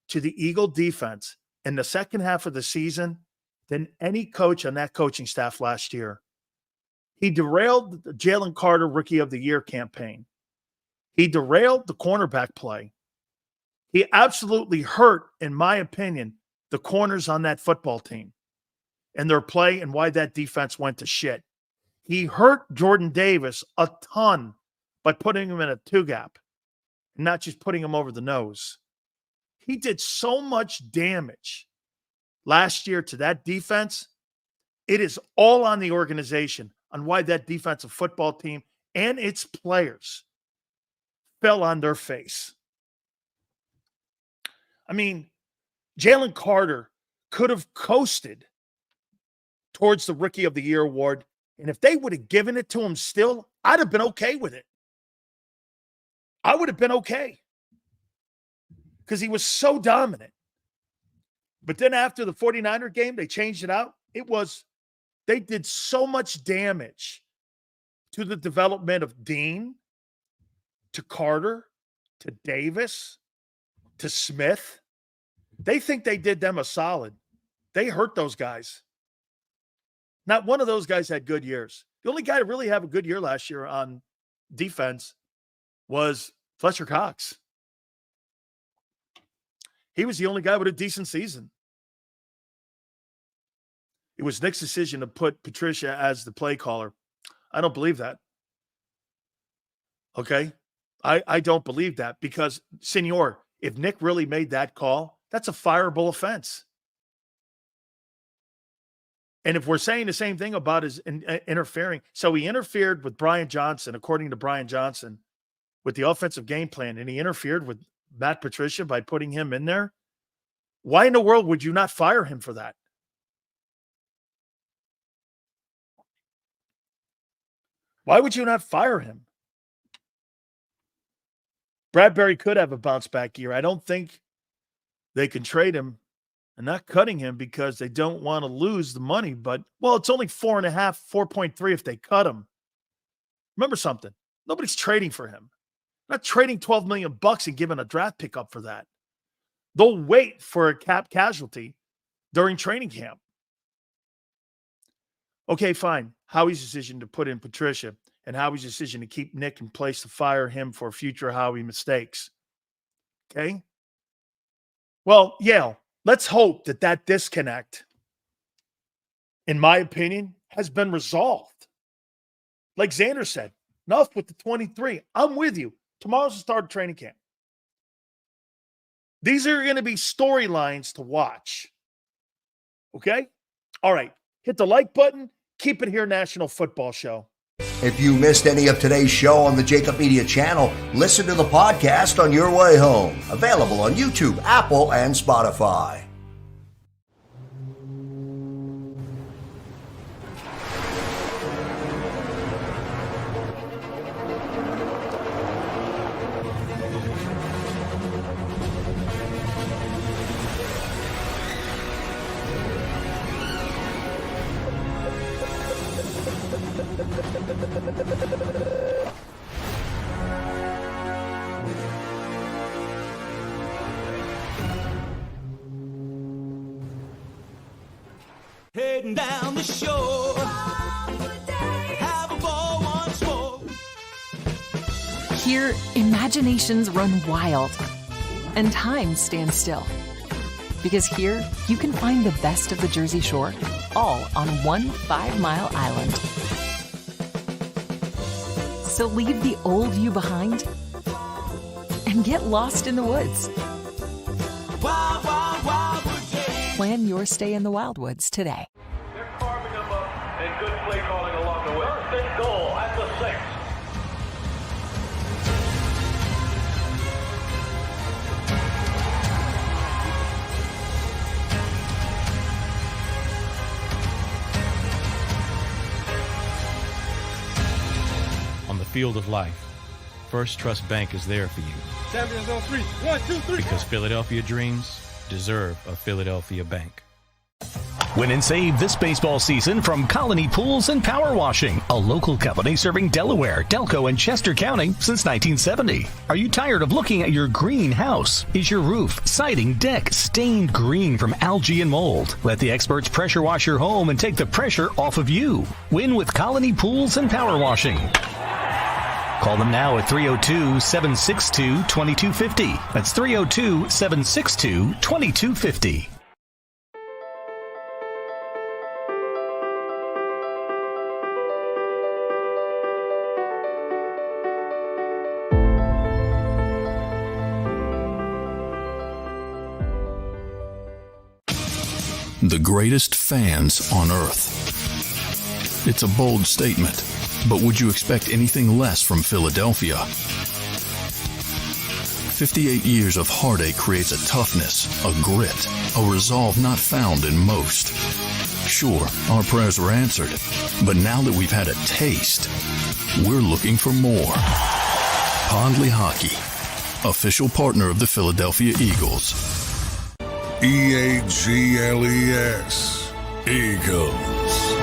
to the Eagle defense in the second half of the season than any coach on that coaching staff last year. He derailed the Jalen Carter Rookie of the Year campaign. He derailed the cornerback play. He absolutely hurt, in my opinion, the corners on that football team and their play and why that defense went to shit. He hurt Jordan Davis a ton by putting him in a 2-gap and not just putting him over the nose. He did so much damage last year to that defense. It is all on the organization on why that defensive football team and its players fell on their face. I mean, Jalen Carter could have coasted towards the Rookie of the Year award, and if they would have given it to him still, I'd have been okay with it. I would have been okay because he was so dominant. But then after the 49er game, they changed it out. They did so much damage to the development of Dean, to Carter, to Davis, to Smith. They think they did them a solid. They hurt those guys. Not one of those guys had good years. The only guy to really have a good year last year on defense was Fletcher Cox. He was the only guy with a decent season. It was Nick's decision to put Patricia as the play caller. I don't believe that. Okay? I don't believe that because, Senor, if Nick really made that call, that's a fireable offense. And if we're saying the same thing about his interfering, so he interfered with Brian Johnson, according to Brian Johnson, with the offensive game plan, and he interfered with Matt Patricia by putting him in there. Why in the world would you not fire him for that? Why would you not fire him? Bradbury could have a bounce back year. I don't think they can trade him and not cutting him because they don't want to lose the money. But, well, it's only 4.5, 4.3 if they cut him. Remember something. Nobody's trading for him. Not trading $12 million and giving a draft pick up for that. They'll wait for a cap casualty during training camp. Okay, fine. Howie's decision to put in Patricia and Howie's decision to keep Nick in place to fire him for future Howie mistakes. Okay? Well, Yale, let's hope that that disconnect, in my opinion, has been resolved. Like Xander said, enough with the 23. I'm with you. Tomorrow's the start of training camp. These are going to be storylines to watch. Okay? All right. Hit the like button. Keep it here, National Football Show. If you missed any of today's show on the JAKIB Media channel, listen to the podcast on your way home. Available on YouTube, Apple, and Spotify. Heading down the shore. Have a ball once more. Here, imaginations run wild and time stands still. Because here, you can find the best of the Jersey Shore, all on one 5-mile island. So leave the old you behind and get lost in the woods. Wild, wild, wildwood day. Plan your stay in the Wildwoods today. They're carving them up and good play calling along the way. First and goal at the 6. On the field of life, First Trust Bank is there for you. Champions on 3. 1, 2, 3. Because Philadelphia dreams deserve a Philadelphia bank. Win and save this baseball season from Colony Pools and Power Washing, a local company serving Delaware, Delco, and Chester County since 1970. Are you tired of looking at your green house? Is your roof, siding, deck stained green from algae and mold? Let the experts pressure wash your home and take the pressure off of you. Win with Colony Pools and Power Washing. Call them now at 302-762-2250. That's 302-762-2250. The greatest fans on earth. It's a bold statement, but would you expect anything less from Philadelphia? 58 years of heartache creates a toughness, a grit, a resolve not found in most. Sure, our prayers were answered, but now that we've had a taste, we're looking for more. Pondley Hockey, official partner of the Philadelphia Eagles. EAGLES, Eagles.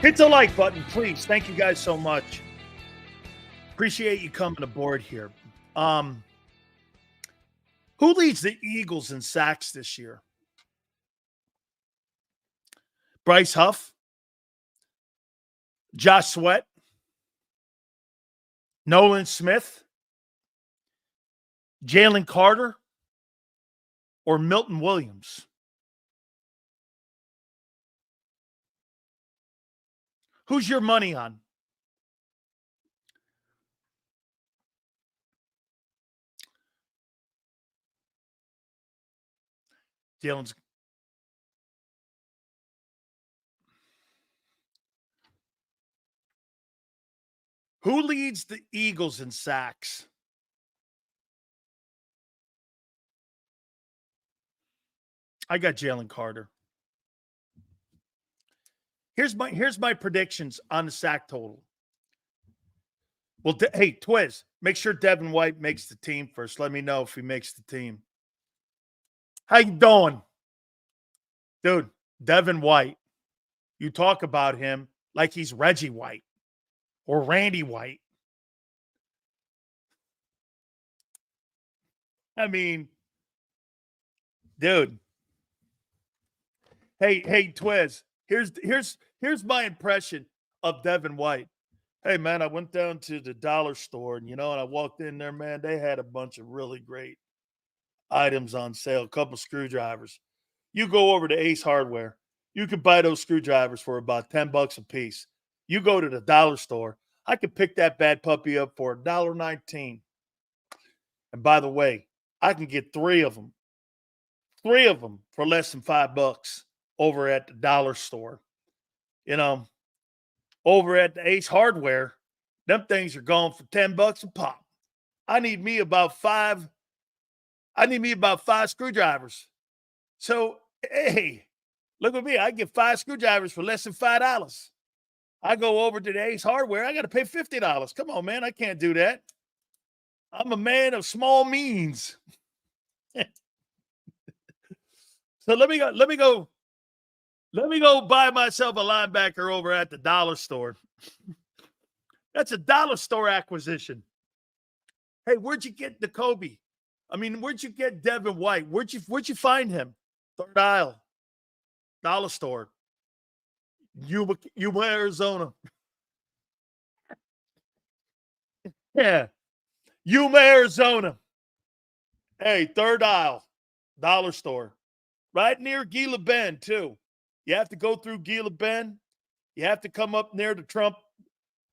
Hit the like button, please. Thank you guys so much. Appreciate you coming aboard here. Who leads the Eagles in sacks this year? Bryce Huff, Josh Sweat, Nolan Smith, Jalen Carter, or Milton Williams? Who's your money on? Jalen's. Who leads the Eagles in sacks? I got Jalen Carter. Here's my predictions on the sack total. Well, hey, Twiz, make sure Devin White makes the team first. Let me know if he makes the team. How you doing? Dude, Devin White. You talk about him like he's Reggie White or Randy White. I mean, dude. Hey, Twiz, here's my impression of Devin White. Hey, man, I went down to the dollar store, and I walked in there, man, they had a bunch of really great items on sale, a couple screwdrivers. You go over to Ace Hardware, you could buy those screwdrivers for about $10 a piece. You go to the dollar store, I could pick that bad puppy up for $1.19. And by the way, I can get three of them for less than $5 over at the dollar store. Over at the Ace Hardware, them things are going for $10 a pop. I need me about five screwdrivers. So, hey, look at me. I get 5 screwdrivers for less than $5. I go over to the Ace Hardware, I got to pay $50. Come on, man. I can't do that. I'm a man of small means. So let me go buy myself a linebacker over at the dollar store. That's a dollar store acquisition. Hey, where'd you get Jacoby? Where'd you get Devin White? Where'd you find him? Third aisle, dollar store, Yuma, Arizona. Yeah, Yuma, Arizona. Hey, third aisle, dollar store, right near Gila Bend too. You have to go through Gila Bend. You have to come up near the Trump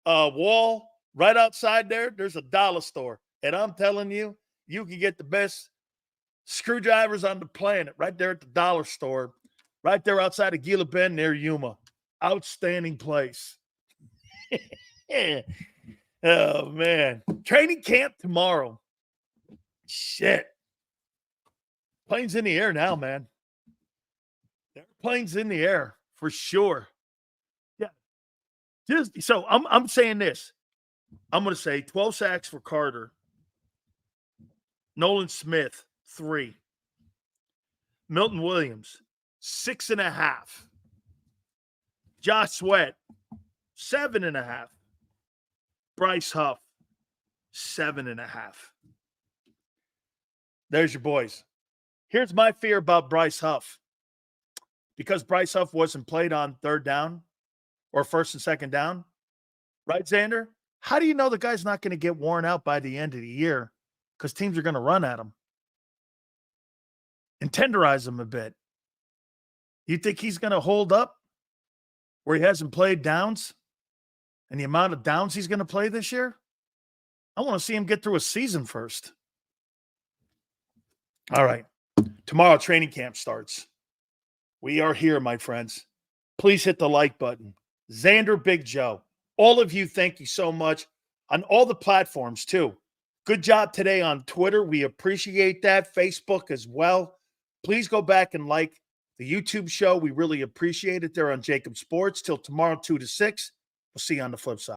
wall. Right outside there, there's a dollar store. And I'm telling you, you can get the best screwdrivers on the planet right there at the dollar store, right there outside of Gila Bend near Yuma. Outstanding place. Oh, man. Training camp tomorrow. Shit. Planes in the air now, man. Airplanes in the air for sure. Yeah. So I'm saying this. I'm going to say 12 sacks for Carter. Nolan Smith, 3. Milton Williams, 6.5. Josh Sweat, 7.5. Bryce Huff, 7.5. There's your boys. Here's my fear about Bryce Huff. Because Bryce Huff wasn't played on third down or first and second down, right, Xander? How do you know the guy's not going to get worn out by the end of the year because teams are going to run at him and tenderize him a bit? You think he's going to hold up where he hasn't played downs and the amount of downs he's going to play this year? I want to see him get through a season first. All right. Tomorrow, training camp starts. We are here, my friends. Please hit the like button. Xander, Big Joe, all of you, thank you so much on all the platforms, too. Good job today on Twitter. We appreciate that. Facebook as well. Please go back and like the YouTube show. We really appreciate it. They're on JAKIB Sports. Till tomorrow, 2 to 6. We'll see you on the flip side.